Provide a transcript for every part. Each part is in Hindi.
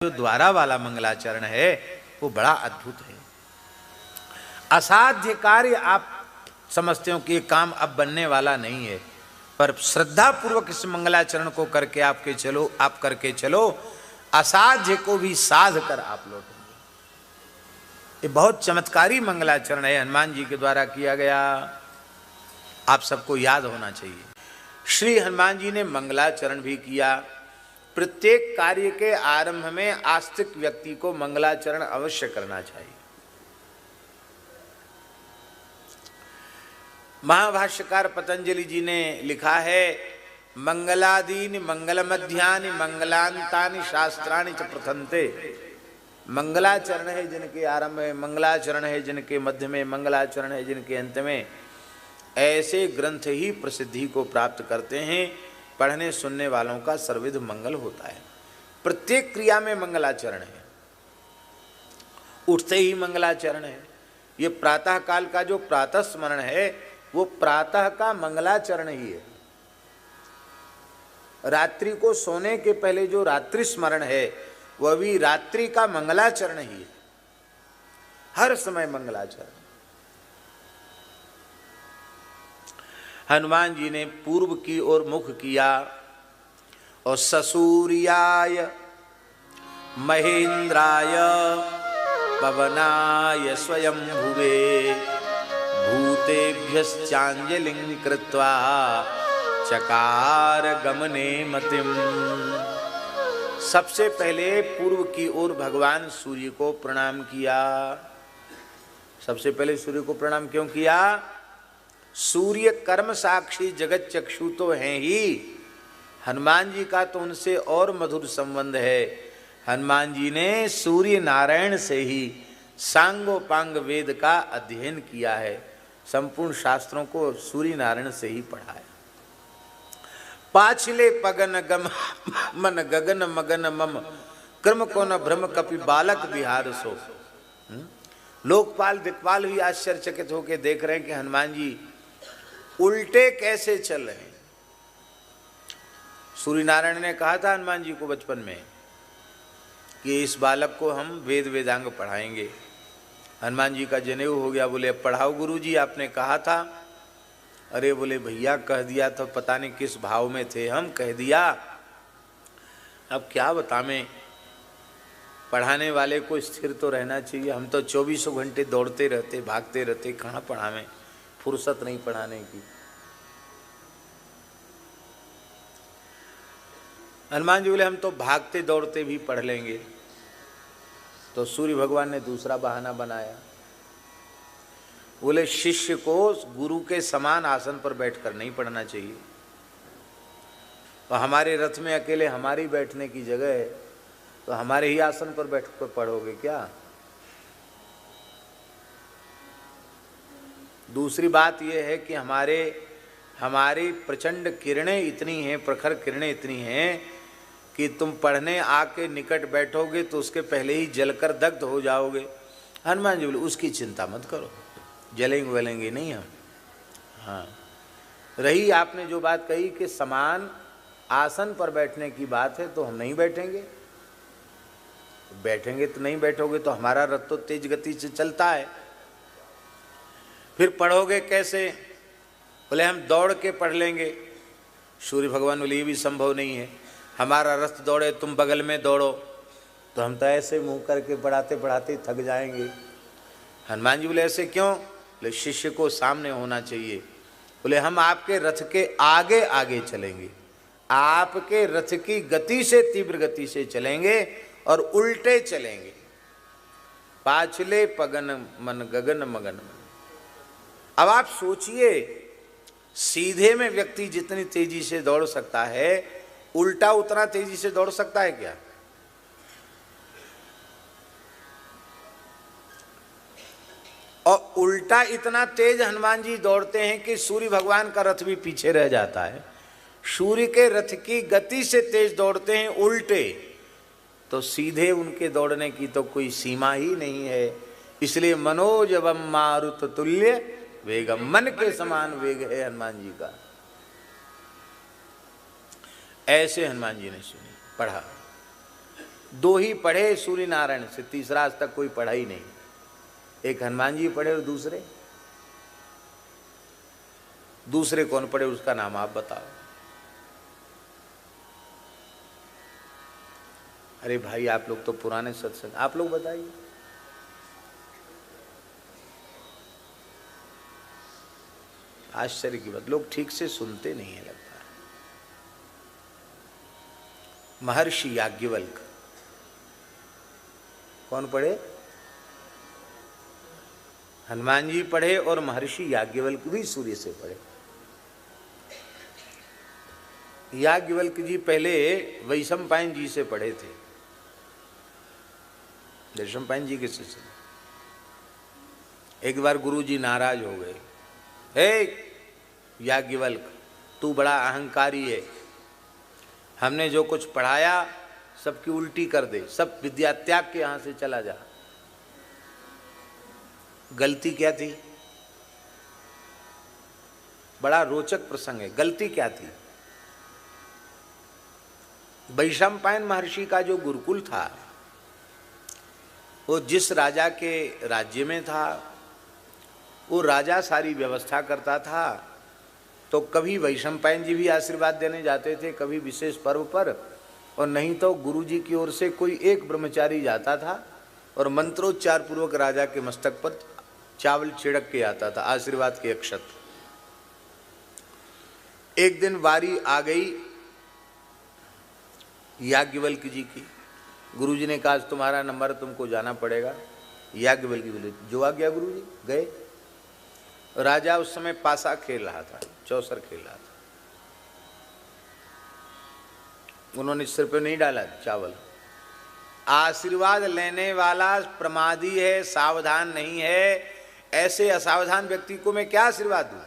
जो द्वारा वाला मंगलाचरण है वो बड़ा अद्भुत है। असाध्य कार्य आप समझते हो कि ये काम अब बनने वाला नहीं है, पर श्रद्धा पूर्वक इस मंगलाचरण को करके आप करके चलो, असाध्य को भी साध कर आप लौटेंगे। ये बहुत चमत्कारी मंगलाचरण है, हनुमान जी के द्वारा किया गया, आप सबको याद होना चाहिए। श्री हनुमान जी ने मंगलाचरण भी किया। प्रत्येक कार्य के आरंभ में आस्तिक व्यक्ति को मंगलाचरण अवश्य करना चाहिए। महाभाष्यकार पतंजलि जी ने लिखा है, मंगलादीनि मंगल मध्यानि मंगलांतानि शास्त्राणि च प्रथन्ते। मंगलाचरण है जिनके आरंभ में, मंगलाचरण है जिनके मध्य में, मंगलाचरण है जिनके अंत में, ऐसे ग्रंथ ही प्रसिद्धि को प्राप्त करते हैं। पढ़ने सुनने वालों का सर्वविध मंगल होता है। प्रत्येक क्रिया में मंगलाचरण है। उठते ही मंगलाचरण है। ये प्रातः काल का जो प्रातः स्मरण है वो प्रातः का मंगलाचरण ही है। रात्रि को सोने के पहले जो रात्रि स्मरण है वह भी रात्रि का मंगलाचरण ही है। हर समय मंगलाचरण। हनुमान जी ने पूर्व की ओर मुख किया और ससूर्याय महेंद्राय पवनाय स्वयंभुवे भूतेभ्यश्चांजलिं कृत्वा चकार गमने मतिम। सबसे पहले पूर्व की ओर भगवान सूर्य को प्रणाम किया। सबसे पहले सूर्य को प्रणाम क्यों किया? सूर्य कर्म साक्षी जगत चक्षु तो हैं ही, हनुमान जी का तो उनसे और मधुर संबंध है। हनुमान जी ने सूर्य नारायण से ही सांगोपांग वेद का अध्ययन किया है। संपूर्ण शास्त्रों को सूर्य नारायण से ही पढ़ा है। पाछले पगन गम मन गगन मगन मम क्रम को न भ्रम कपि बालक बिहार सो। लोकपाल दिक्पाल भी आश्चर्यचकित होकर देख रहे हैं कि हनुमान जी उल्टे कैसे चल रहे हैं। सूर्य नारायण ने कहा था हनुमान जी को बचपन में कि इस बालक को हम वेद वेदांग पढ़ाएंगे। हनुमान जी का जनेऊ हो गया। बोले अब पढ़ाओ गुरुजी, आपने कहा था। अरे बोले भैया कह दिया तो पता नहीं किस भाव में थे हम, कह दिया, अब क्या बताएं। पढ़ाने वाले को स्थिर तो रहना चाहिए। हम तो 24 घंटे दौड़ते रहते, भागते रहते, कहाँ पढ़ावें, फुर्सत नहीं पढ़ाने की। हनुमान जी बोले हम तो भागते दौड़ते भी पढ़ लेंगे। तो सूर्य भगवान ने दूसरा बहाना बनाया। बोले शिष्य को गुरु के समान आसन पर बैठकर नहीं पढ़ना चाहिए। तो हमारे रथ में अकेले हमारी बैठने की जगह है, तो हमारे ही आसन पर बैठकर पढ़ोगे क्या? दूसरी बात यह है कि हमारी प्रचंड किरणें इतनी हैं, प्रखर किरणें इतनी हैं कि तुम पढ़ने आके निकट बैठोगे तो उसके पहले ही जलकर दग्ध हो जाओगे। हनुमान जी बोले उसकी चिंता मत करो, जलेंगे वलेंगे नहीं हम। हाँ, रही आपने जो बात कही कि समान आसन पर बैठने की बात है, तो हम नहीं बैठेंगे। बैठेंगे तो नहीं बैठोगे तो हमारा रथ तो तेज गति से चलता है। फिर पढ़ोगे कैसे? बोले हम दौड़ के पढ़ लेंगे। सूर्य भगवान बोले ये भी संभव नहीं है। हमारा रथ दौड़े, तुम बगल में दौड़ो, तो हम तो ऐसे मुंह करके पढ़ाते पढ़ाते थक जाएंगे। हनुमान जी बोले ऐसे क्यों? बोले शिष्य को सामने होना चाहिए। बोले हम आपके रथ के आगे आगे चलेंगे, आपके रथ की गति से, तीव्र गति से चलेंगे और उल्टे चलेंगे। पाछले पगन मन गगन मगन। अब आप सोचिए, सीधे में व्यक्ति जितनी तेजी से दौड़ सकता है, उल्टा उतना तेजी से दौड़ सकता है क्या? और उल्टा इतना तेज हनुमान जी दौड़ते हैं कि सूर्य भगवान का रथ भी पीछे रह जाता है। सूर्य के रथ की गति से तेज दौड़ते हैं उल्टे, तो सीधे उनके दौड़ने की तो कोई सीमा ही नहीं है। इसलिए मनोजवम मारुत तुल्य वेगम, मन के समान वेग है हनुमान जी का। ऐसे हनुमान जी ने सुनी, पढ़ा। दो ही पढ़े सूर्य नारायण से, तीसरा आज तक कोई पढ़ा ही नहीं। एक हनुमान जी पढ़े और दूसरे कौन पढ़े, उसका नाम आप बताओ। अरे भाई आप लोग तो पुराने सत्संग, आप लोग बताइए। आश्चर्य की बात, लोग ठीक से सुनते नहीं है लगता है। महर्षि याज्ञवल्क कौन पढ़े? हनुमान जी पढ़े और महर्षि याज्ञवल्क भी सूर्य से पढ़े। याज्ञवल्क जी पहले वैशंपायन जी से पढ़े थे, वैशंपायन जी के शिष्य। एक बार गुरु जी नाराज हो गए, हे याज्ञवल्क तू बड़ा अहंकारी है, हमने जो कुछ पढ़ाया सबकी उल्टी कर दे, सब विद्या त्याग के यहां से चला जा। गलती क्या थी? बड़ा रोचक प्रसंग है। गलती क्या थी? वैशंपायन महर्षि का जो गुरुकुल था वो जिस राजा के राज्य में था, वो राजा सारी व्यवस्था करता था। तो कभी वैशंपायन जी भी आशीर्वाद देने जाते थे, कभी विशेष पर्व पर, और नहीं तो गुरु जी की ओर से कोई एक ब्रह्मचारी जाता था और मंत्रोच्चार पूर्वक राजा के मस्तक पर चावल छिड़क के आता था, आशीर्वाद के अक्षत। एक दिन वारी आ गई याज्ञवल्क जी की। गुरु जी ने कहा तुम्हारा नंबर, तुमको जाना पड़ेगा। याज्ञवल्क जी बोले जो आ गया गुरु जी। गए। राजा उस समय पासा खेल रहा था, चौसर खेल रहा था। उन्होंने सिर पे नहीं डाला चावल। आशीर्वाद लेने वाला प्रमादी है, सावधान नहीं है, ऐसे असावधान व्यक्ति को मैं क्या आशीर्वाद दूं?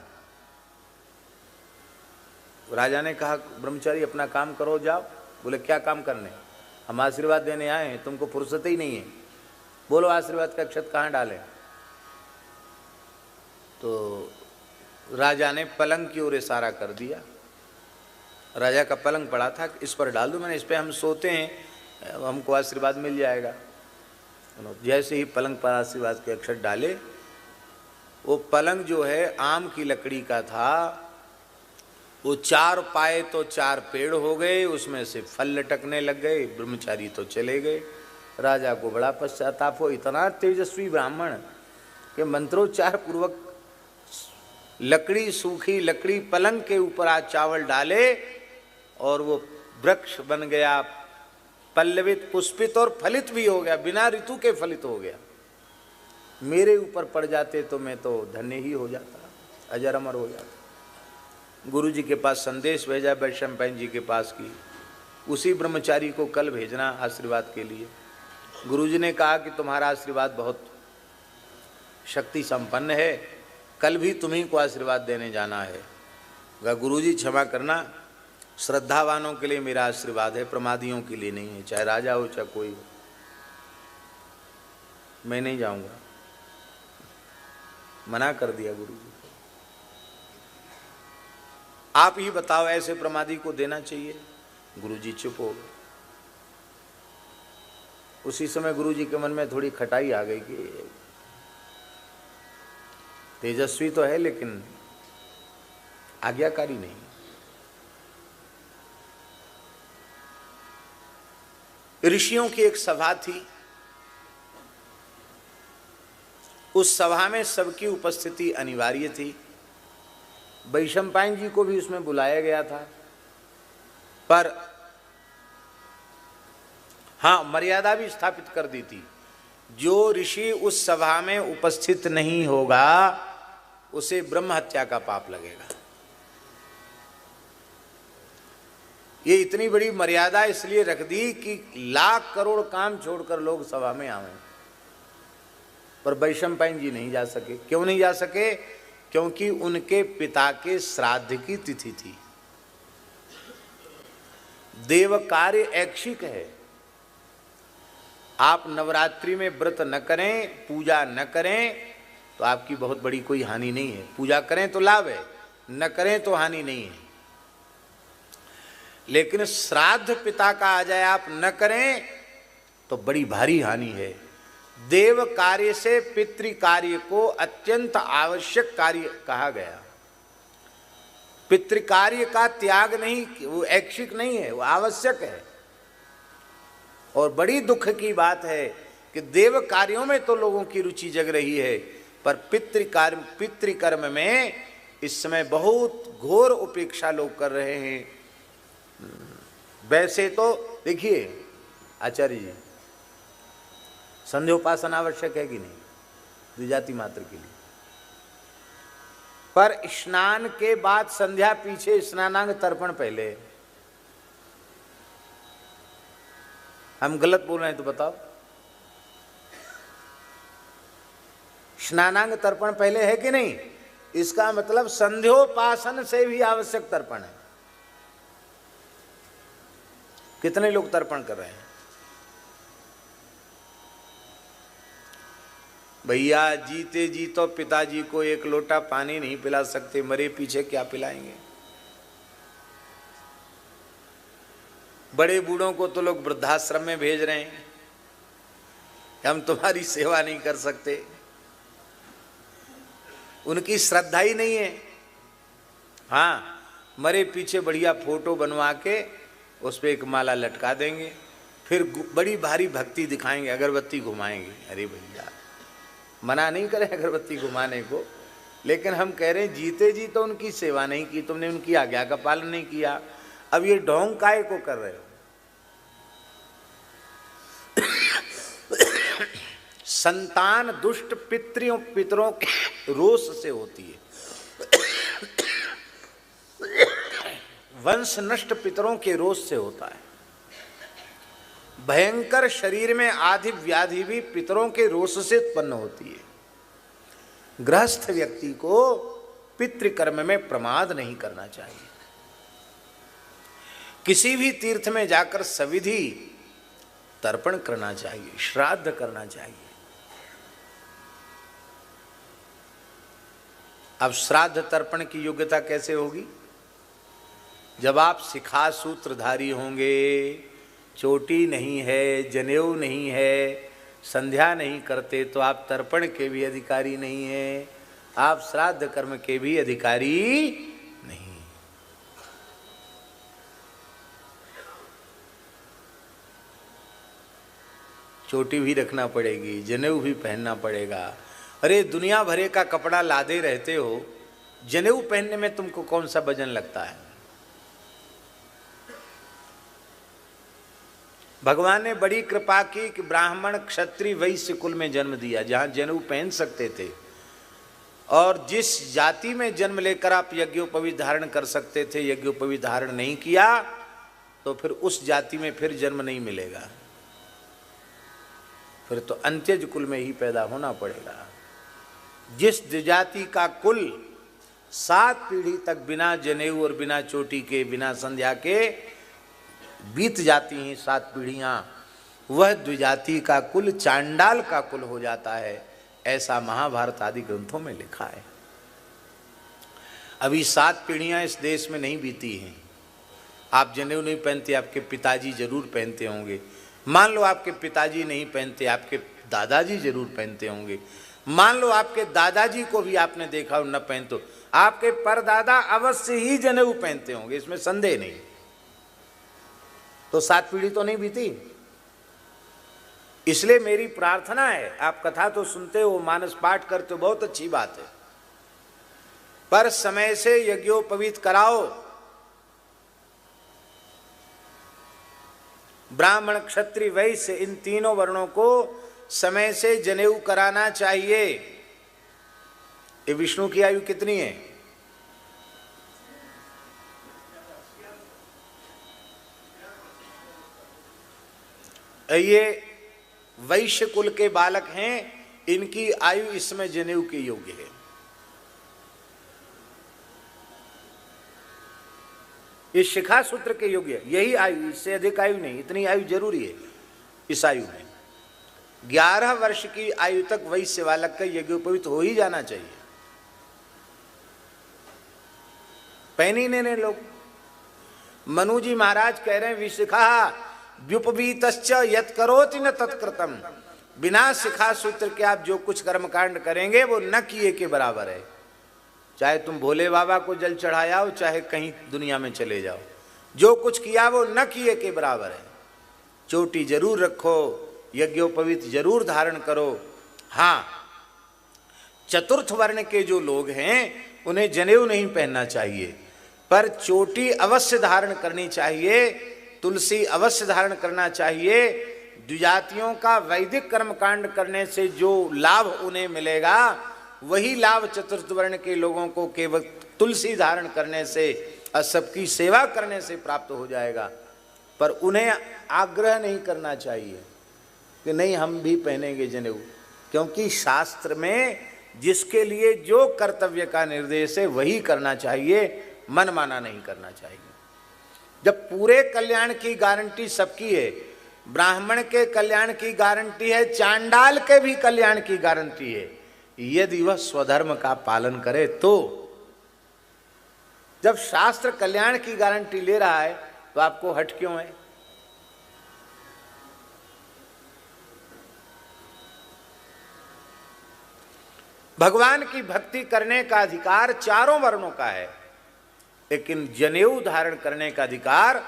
राजा ने कहा ब्रह्मचारी अपना काम करो, जाओ। बोले क्या काम करने? हम आशीर्वाद देने आए हैं, तुमको फुर्सत ही नहीं है। बोलो आशीर्वाद का अक्षत कहाँ डालें? तो राजा ने पलंग की ओर इशारा कर दिया। राजा का पलंग पड़ा था, इस पर डाल दूं मैंने, इस पर हम सोते हैं, हमको आशीर्वाद मिल जाएगा। जैसे ही पलंग पर आशीर्वाद के अक्षर डाले, वो पलंग जो है आम की लकड़ी का था, वो 4 पाए तो 4 पेड़ हो गए, उसमें से फल लटकने लग गए। ब्रह्मचारी तो चले गए। राजा को बड़ा पश्चाताप हो, इतना तेजस्वी ब्राह्मण के मंत्रोच्चार पूर्वक लकड़ी, सूखी लकड़ी पलंग के ऊपर आज चावल डाले और वो वृक्ष बन गया, पल्लवित, पुष्पित और फलित भी हो गया, बिना ऋतु के फलित हो गया। मेरे ऊपर पड़ जाते तो मैं तो धन्य ही हो जाता, अजर अमर हो जाता। गुरु जी के पास संदेश भेजा वैशंपायन जी के पास की उसी ब्रह्मचारी को कल भेजना आशीर्वाद के लिए। गुरु जी ने कहा कि तुम्हारा आशीर्वाद बहुत शक्ति संपन्न है, कल भी तुम्ही को आशीर्वाद देने जाना है। कहा गुरु जी क्षमा करना, श्रद्धावानों के लिए मेरा आशीर्वाद है, प्रमादियों के लिए नहीं है, चाहे राजा हो चाहे कोई हो। मैं नहीं जाऊंगा, मना कर दिया गुरु जी। आप ही बताओ ऐसे प्रमादी को देना चाहिए? गुरु जी चुप हो गए। उसी समय गुरु जी के मन में थोड़ी खटाई आ गई कि तेजस्वी तो है लेकिन आज्ञाकारी नहीं। ऋषियों की एक सभा थी, उस सभा में सबकी उपस्थिति अनिवार्य थी। वैशंपायन जी को भी उसमें बुलाया गया था, पर हाँ मर्यादा भी स्थापित कर दी थी, जो ऋषि उस सभा में उपस्थित नहीं होगा उसे ब्रह्म हत्या का पाप लगेगा। ये इतनी बड़ी मर्यादा इसलिए रख दी कि लाख करोड़ काम छोड़कर लोग सभा में आवें, पर वैशंपायन जी नहीं जा सके। क्यों नहीं जा सके? क्योंकि उनके पिता के श्राद्ध की तिथि थी। देव कार्य ऐच्छिक है। आप नवरात्रि में व्रत न करें, पूजा न करें तो आपकी बहुत बड़ी कोई हानि नहीं है। पूजा करें तो लाभ है, न करें तो हानि नहीं है। लेकिन श्राद्ध पिता का आ जाए आप न करें तो बड़ी भारी हानि है। देव कार्य से पितृ कार्य को अत्यंत आवश्यक कार्य कहा गया। पितृ कार्य का त्याग नहीं, वो ऐच्छिक नहीं है, वो आवश्यक है। और बड़ी दुख की बात है कि देव कार्यों में तो लोगों की रुचि जग रही है, पर पितृकर्म में इस समय बहुत घोर उपेक्षा लोग कर रहे हैं। वैसे तो देखिए आचार्य जी, संध्योपासन आवश्यक है कि नहीं द्विजाति मात्र के लिए, पर स्नान के बाद संध्या पीछे, स्नानांग तर्पण पहले। हम गलत बोल रहे हैं तो बताओ। स्नानांग तर्पण पहले है कि नहीं? इसका मतलब संध्योपासन से भी आवश्यक तर्पण है। कितने लोग तर्पण कर रहे हैं? भैया जीते जी तो पिताजी को एक लोटा पानी नहीं पिला सकते, मरे पीछे क्या पिलाएंगे? बड़े बूढ़ों को तो लोग वृद्धाश्रम में भेज रहे हैं, हम तुम्हारी सेवा नहीं कर सकते। उनकी श्रद्धा ही नहीं है। हाँ, मरे पीछे बढ़िया फोटो बनवा के उस पर एक माला लटका देंगे, फिर बड़ी भारी भक्ति दिखाएंगे, अगरबत्ती घुमाएंगे। अरे भैया, मना नहीं करें अगरबत्ती घुमाने को, लेकिन हम कह रहे हैं जीते जी तो उनकी सेवा नहीं की तुमने, उनकी आज्ञा का पालन नहीं किया। अब ये ढोंग काय को कर रहे हो? संतान दुष्ट पितरों के रोष से होती है, वंश नष्ट पितरों के रोष से होता है। भयंकर शरीर में आदि व्याधि भी पितरों के रोष से उत्पन्न होती है। गृहस्थ व्यक्ति को पितृकर्म में प्रमाद नहीं करना चाहिए। किसी भी तीर्थ में जाकर सविधि तर्पण करना चाहिए, श्राद्ध करना चाहिए। अब श्राद्ध तर्पण की योग्यता कैसे होगी? जब आप शिखा सूत्रधारी होंगे, चोटी नहीं है, जनेऊ नहीं है, संध्या नहीं करते, तो आप तर्पण के भी अधिकारी नहीं हैं, आप श्राद्ध कर्म के भी अधिकारी नहीं। चोटी भी रखना पड़ेगी, जनेऊ भी पहनना पड़ेगा। अरे दुनिया भरे का कपड़ा लादे रहते हो, जनेऊ पहनने में तुमको कौन सा वजन लगता है? भगवान ने बड़ी कृपा की कि ब्राह्मण क्षत्रिय वैश्य कुल में जन्म दिया, जहां जनेऊ पहन सकते थे। और जिस जाति में जन्म लेकर आप यज्ञोपवीत धारण कर सकते थे, यज्ञोपवीत धारण नहीं किया तो फिर उस जाति में फिर जन्म नहीं मिलेगा, फिर तो अंत्यज कुल में ही पैदा होना पड़ेगा। जिस द्विजाति का कुल 7 पीढ़ी तक बिना जनेऊ और बिना चोटी के, बिना संध्या के बीत जाती हैं 7 पीढ़ियां, वह द्विजाति का कुल चांडाल का कुल हो जाता है। ऐसा महाभारत आदि ग्रंथों में लिखा है। अभी 7 पीढ़ियां इस देश में नहीं बीती हैं। आप जनेऊ नहीं पहनते, आपके पिताजी जरूर पहनते होंगे। मान लो आपके पिताजी नहीं पहनते, आपके दादाजी जरूर पहनते होंगे। मान लो आपके दादाजी को भी आपने देखा और न पहनते, आपके परदादा अवश्य ही जनेऊ पहनते होंगे, इसमें संदेह नहीं। तो 7 पीढ़ी तो नहीं बीती। इसलिए मेरी प्रार्थना है, आप कथा तो सुनते हो, मानस पाठ करते हो, बहुत अच्छी बात है, पर समय से यज्ञोपवीत कराओ। ब्राह्मण क्षत्रिय वैश्य इन तीनों वर्णों को समय से जनेऊ कराना चाहिए। ये विष्णु की आयु कितनी है? ये वैश्य कुल के बालक हैं, इनकी आयु इसमें जनेऊ के योग्य है। ये शिखा सूत्र के योग्य है, यही आयु, इससे अधिक आयु नहीं, इतनी आयु जरूरी है। इस आयु में 11 वर्ष की आयु तक वैश्य बालक का यज्ञोपवीत हो ही जाना चाहिए। पहनी नहीं लोग। मनु जी महाराज कह रहे हैं विशिखा व्युपवीतश्च यत् करोति न तत्कृतम, बिना सिखा सूत्र के आप जो कुछ कर्मकांड करेंगे वो न किए के बराबर है। चाहे तुम भोले बाबा को जल चढ़ाया हो, चाहे कहीं दुनिया में चले जाओ, जो कुछ किया वो न किए के बराबर है। चोटी जरूर रखो, यज्ञोपवीत जरूर धारण करो। हाँ, चतुर्थ वर्ण के जो लोग हैं उन्हें जनेऊ नहीं पहनना चाहिए, पर चोटी अवश्य धारण करनी चाहिए, तुलसी अवश्य धारण करना चाहिए। द्विजातियों का वैदिक कर्मकांड करने से जो लाभ उन्हें मिलेगा वही लाभ चतुर्थ वर्ण के लोगों को केवल तुलसी धारण करने से और सबकी सेवा करने से प्राप्त हो जाएगा। पर उन्हें आग्रह नहीं करना चाहिए कि नहीं हम भी पहनेंगे जनेऊ, क्योंकि शास्त्र में जिसके लिए जो कर्तव्य का निर्देश है वही करना चाहिए, मनमाना नहीं करना चाहिए। जब पूरे कल्याण की गारंटी सबकी है, ब्राह्मण के कल्याण की गारंटी है, चांडाल के भी कल्याण की गारंटी है, यदि वह स्वधर्म का पालन करे तो। जब शास्त्र कल्याण की गारंटी ले रहा है तो आपको हट क्यों है? भगवान की भक्ति करने का अधिकार चारों वर्णों का है, लेकिन जनेऊ धारण करने का अधिकार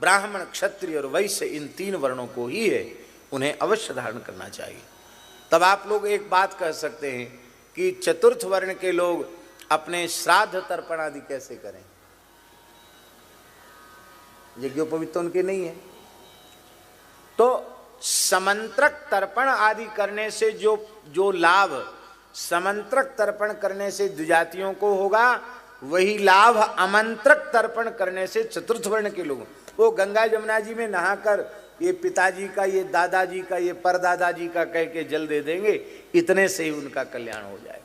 ब्राह्मण, क्षत्रिय और वैश्य इन तीन वर्णों को ही है। उन्हें अवश्य धारण करना चाहिए। तब आप लोग एक बात कह सकते हैं कि चतुर्थ वर्ण के लोग अपने श्राद्ध तर्पण आदि कैसे करें? यज्ञोपवीत तो उनके नहीं है, तो समंत्रक तर्पण आदि करने से जो लाभ समंत्रक तर्पण करने से द्विजातियों को होगा, वही लाभ अमंत्रक तर्पण करने से चतुर्थ वर्ण के लोग, वो गंगा जमुना जी में नहाकर ये पिताजी का, ये दादाजी का, ये परदादाजी का कह के जल दे देंगे, इतने से ही उनका कल्याण हो जाएगा।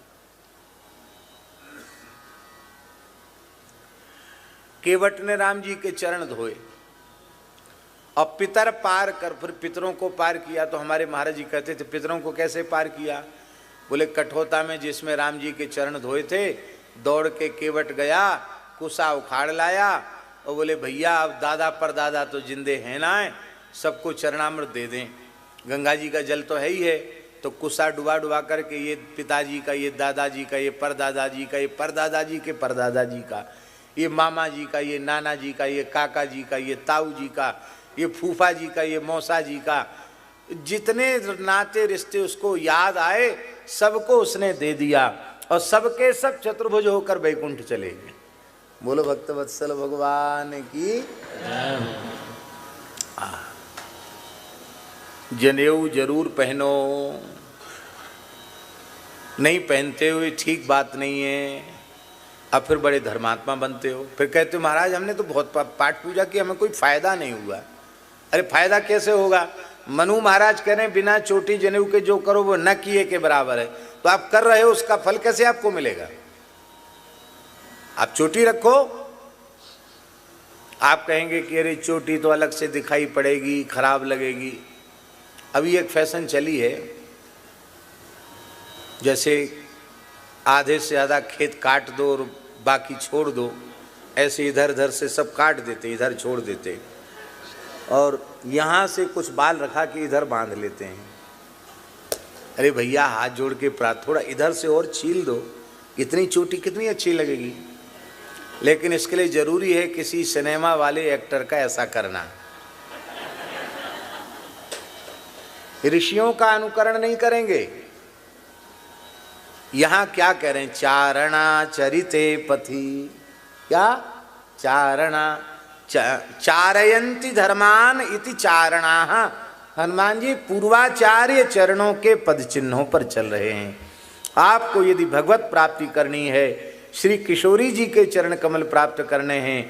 केवट ने राम जी के चरण धोए और पितर पार कर, फिर पितरों को पार किया। तो हमारे महाराज जी कहते थे पितरों को कैसे पार किया? बोले कठोता में जिसमें राम जी के चरण धोए थे, दौड़ के केवट गया, कुसा उखाड़ लाया और बोले भैया अब दादा परदादा तो जिंदे हैं ना, सबको चरणामृत दे दें, गंगा जी का जल तो है ही है। तो कुसा डुबा डुबा करके ये पिताजी का, ये दादाजी का, ये परदादाजी का, ये परदादाजी के परदादाजी का, ये मामा जी का, ये नाना जी का, ये काका जी का, ये ताऊ जी का, ये फूफा जी का, ये मौसा जी का, जितने नाते रिश्ते उसको याद आए सबको उसने दे दिया और सबके सब चतुर्भुज होकर वैकुंठ चले गए। बोलो भक्त वत्सल भगवान की। जनेऊ जरूर पहनो, नहीं पहनते हुए ठीक बात नहीं है। अब फिर बड़े धर्मात्मा बनते हो, फिर कहते हो महाराज हमने तो बहुत पाठ पूजा की, हमें कोई फायदा नहीं हुआ। अरे फायदा कैसे होगा? मनु महाराज कह रहे हैं बिना चोटी जनेऊ के जो करो वो न किए के बराबर है, तो आप कर रहे हो, उसका फल कैसे आपको मिलेगा? आप चोटी रखो, आप कहेंगे कि अरे चोटी तो अलग से दिखाई पड़ेगी, खराब लगेगी। अभी एक फैशन चली है, जैसे आधे से ज़्यादा खेत काट दो और बाकी छोड़ दो, ऐसे इधर उधर से सब काट देते, इधर छोड़ देते और यहाँ से कुछ बाल रखा कि इधर बांध लेते हैं। अरे भैया हाथ जोड़ के थोड़ा इधर से और छील दो, इतनी चोटी कितनी अच्छी लगेगी। लेकिन इसके लिए जरूरी है किसी सिनेमा वाले एक्टर का ऐसा करना। ऋषियों का अनुकरण नहीं करेंगे। यहां क्या कह रहे हैं? चारणा चरिते पथि, क्या चारणा चारयंती धर्मान इति चारणाः। हनुमान जी पूर्वाचार्य चरणों के पद चिन्हों पर चल रहे हैं। आपको यदि भगवत प्राप्ति करनी है, श्री किशोरी जी के चरण कमल प्राप्त करने हैं,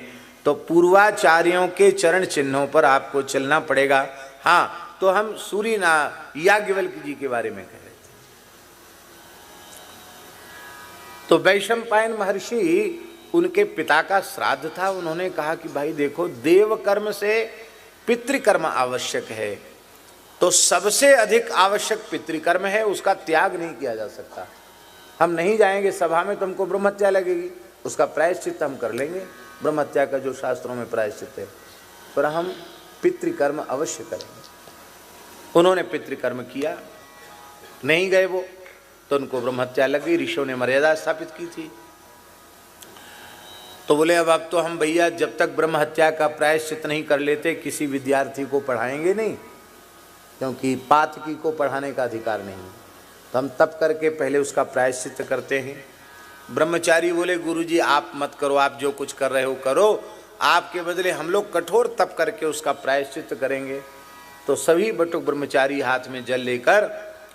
तो पूर्वाचार्यों के चरण चिन्हों पर आपको चलना पड़ेगा। हाँ, तो हम सूर्य याज्ञवल्क्य जी के बारे में कह रहे थे। तो वैशंपायन महर्षि, उनके पिता का श्राद्ध था। उन्होंने कहा कि भाई देखो, देव कर्म से पितृकर्म आवश्यक है, तो सबसे अधिक आवश्यक पितृकर्म है, उसका त्याग नहीं किया जा सकता। हम नहीं जाएंगे सभा में तो हमको ब्रह्महत्या लगेगी, उसका प्रायश्चित हम कर लेंगे, ब्रह्महत्या का जो शास्त्रों में प्रायश्चित है, पर हम पितृकर्म अवश्य करेंगे। उन्होंने पितृकर्म किया, नहीं गए वो, तो उनको ब्रह्महत्या लग गई। ऋषियों ने मर्यादा स्थापित की थी। तो बोले अब तो हम भैया जब तक ब्रह्महत्या का प्रायश्चित नहीं कर लेते किसी विद्यार्थी को पढ़ाएंगे नहीं, क्योंकि पातकी को पढ़ाने का अधिकार नहीं है। तो हम तप करके पहले उसका प्रायश्चित करते हैं। ब्रह्मचारी बोले गुरुजी आप मत करो, आप जो कुछ कर रहे हो करो, आपके बदले हम लोग कठोर तप करके उसका प्रायश्चित करेंगे। तो सभी बटुक ब्रह्मचारी हाथ में जल लेकर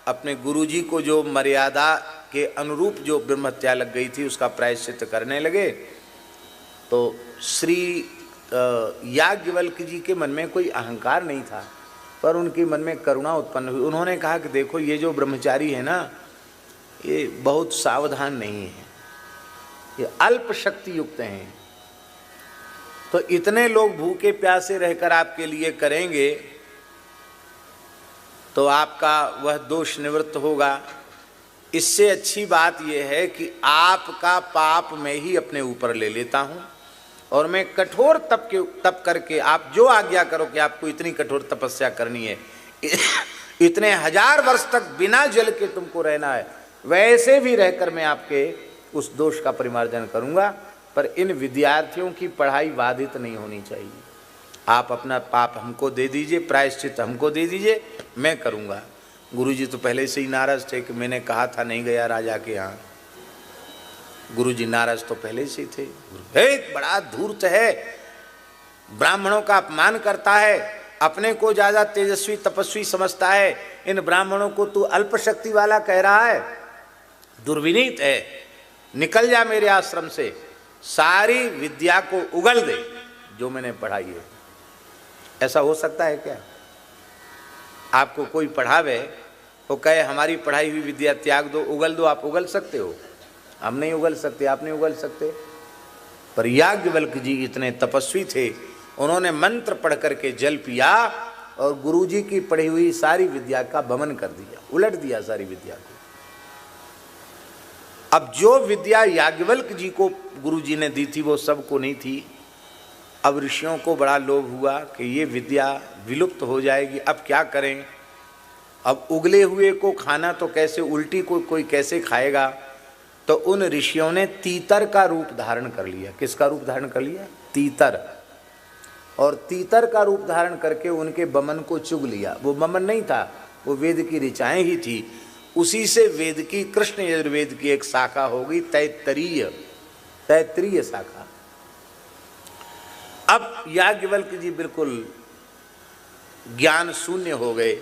अपने गुरुजी को जो मर्यादा के अनुरूप जो ब्रह्महत्या लग गई थी उसका प्रायश्चित करने लगे। तो श्री याज्ञवल्क्य जी के मन में कोई अहंकार नहीं था, पर उनके मन में करुणा उत्पन्न हुई। उन्होंने कहा कि देखो ये जो ब्रह्मचारी है ना, ये बहुत सावधान नहीं है, ये अल्प शक्ति युक्त हैं। तो इतने लोग भूखे प्यासे रहकर आपके लिए करेंगे तो आपका वह दोष निवृत्त होगा। इससे अच्छी बात यह है कि आपका पाप मैं ही अपने ऊपर ले लेता हूँ और मैं कठोर तप करके, आप जो आज्ञा करो कि आपको इतनी कठोर तपस्या करनी है, इतने 1000 वर्ष तक बिना जल के तुमको रहना है, वैसे भी रहकर मैं आपके उस दोष का परिमार्जन करूँगा। पर इन विद्यार्थियों की पढ़ाई बाधित नहीं होनी चाहिए। आप अपना पाप हमको दे दीजिए, प्रायश्चित हमको दे दीजिए, मैं करूँगा। गुरुजी तो पहले से ही नाराज थे कि मैंने कहा था नहीं गया राजा के यहाँ। गुरुजी नाराज तो पहले से थे। एक बड़ा धूर्त है, ब्राह्मणों का अपमान करता है, अपने को ज्यादा तेजस्वी तपस्वी समझता है, इन ब्राह्मणों को तू अल्प शक्ति वाला कह रहा है, दुर्विनीत है, निकल जा मेरे आश्रम से, सारी विद्या को उगल दे जो मैंने पढ़ाई है। ऐसा हो सकता है क्या? आपको कोई पढ़ावे वो कहे हमारी पढ़ाई हुई विद्या त्याग दो, उगल दो, आप उगल सकते हो? हम नहीं उगल सकते, आप नहीं उगल सकते। पर याज्ञवल्क्य जी इतने तपस्वी थे, उन्होंने मंत्र पढ़ करके जल पिया और गुरुजी की पढ़ी हुई सारी विद्या का भमन कर दिया, उलट दिया सारी विद्या को। अब जो विद्या याज्ञवल्क्य जी को गुरुजी ने दी थी वो सबको नहीं थी। अब ऋषियों को बड़ा लोभ हुआ कि ये विद्या विलुप्त हो जाएगी, अब क्या करें? अब उगले हुए को खाना तो कैसे, उल्टी को कोई कैसे खाएगा? तो उन ऋषियों ने तीतर का रूप धारण कर लिया। किसका रूप धारण कर लिया? तीतर। और तीतर का रूप धारण करके उनके बमन को चुग लिया। वो बमन नहीं था, वो वेद की ऋचाएं ही थी। उसी से वेद की, कृष्ण यजुर्वेद की एक शाखा हो गई तैत्तरीय शाखा। अब याज्ञवल्क्य जी बिल्कुल ज्ञान शून्य हो गए।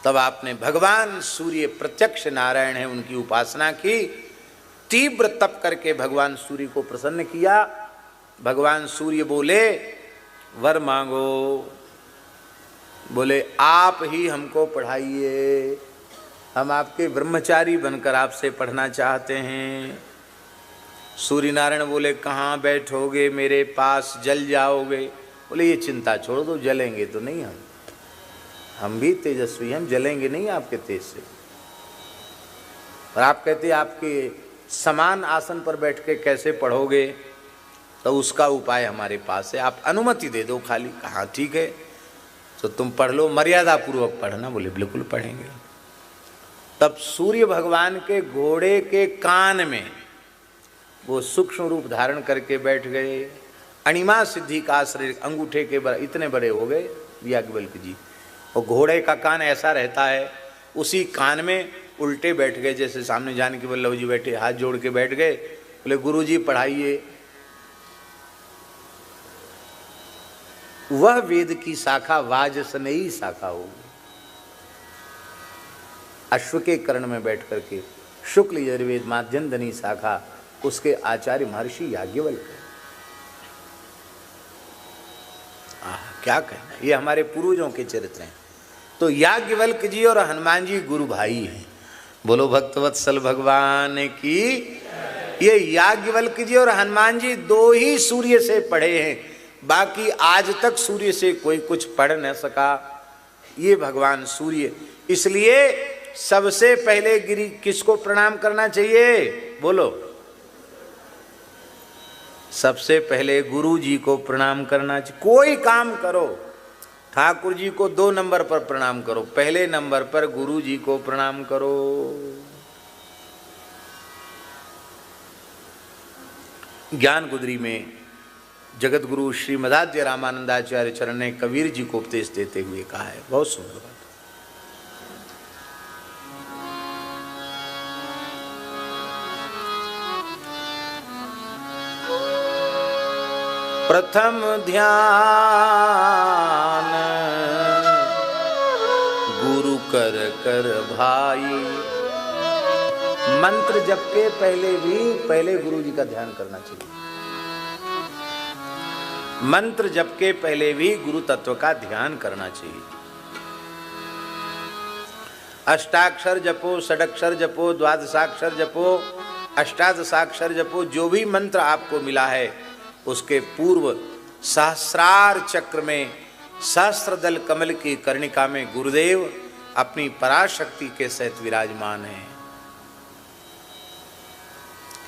तब आपने भगवान सूर्य, प्रत्यक्ष नारायण है, उनकी उपासना की, तीव्र तप करके भगवान सूर्य को प्रसन्न किया। भगवान सूर्य बोले वर मांगो। बोले आप ही हमको पढ़ाइए, हम आपके ब्रह्मचारी बनकर आपसे पढ़ना चाहते हैं। सूर्य नारायण बोले कहाँ बैठोगे, मेरे पास जल जाओगे? बोले ये चिंता छोड़ो, तो जलेंगे तो नहीं, हम भी तेजस्वी, हम जलेंगे नहीं आपके तेज से। और आप कहते आपके समान आसन पर बैठ के कैसे पढ़ोगे? तो उसका उपाय हमारे पास है, आप अनुमति दे दो खाली। कहाँ ठीक है, तो तुम पढ़ लो, मर्यादा पूर्वक पढ़ना। बोले बिल्कुल पढ़ेंगे। तब सूर्य भगवान के घोड़े के कान में वो सूक्ष्म रूप धारण करके बैठ गए। अणिमा सिद्धि का आश्रय अंगूठे के इतने बड़े हो गए याज्ञवल्क्य जी। और घोड़े का कान ऐसा रहता है, उसी कान में उल्टे बैठ गए, जैसे सामने जानकी वल्लभ जी बैठे, हाथ जोड़ के बैठ गए। बोले गुरुजी पढ़ाइए। वह वेद की शाखा वाजसनेयी शाखा होगी। अश्व के कर्ण में बैठ करके शुक्ल यजुर्वेद माध्यमधनी शाखा, उसके आचार्य महर्षि याज्ञवल्क्य। क्या कहें, ये हमारे पूर्वजों के चरित्र हैं। तो याज्ञवल्क्य जी और हनुमान जी गुरु भाई हैं। बोलो भक्तवत्सल भगवान की। ये याज्ञवल्क्य जी और हनुमान जी दो ही सूर्य से पढ़े हैं, बाकी आज तक सूर्य से कोई कुछ पढ़ न सका। ये भगवान सूर्य। इसलिए सबसे पहले गिरी किसको प्रणाम करना चाहिए? बोलो। सबसे पहले गुरु जी को प्रणाम करना चाहिए। कोई काम करो, ठाकुर जी को 2 नंबर पर प्रणाम करो, पहले नंबर पर गुरु जी को प्रणाम करो। ज्ञान गुदरी में जगत गुरु श्री मदाध्य रामानंदाचार्य चरण ने कबीर जी को उपदेश देते हुए कहा है, बहुत सुंदर बात। प्रथम ध्यान गुरु कर कर भाई। मंत्र जप के पहले गुरु जी का ध्यान करना चाहिए। मंत्र जप के पहले भी गुरु तत्व का ध्यान करना चाहिए। अष्टाक्षर जपो, षडक्षर जपो, द्वादशाक्षर जपो, अष्टादशाक्षर जपो, जो भी मंत्र आपको मिला है उसके पूर्व सहस्रार चक्र में सहस्त्रदल कमल की कर्णिका में गुरुदेव अपनी पराशक्ति के सहित विराजमान हैं।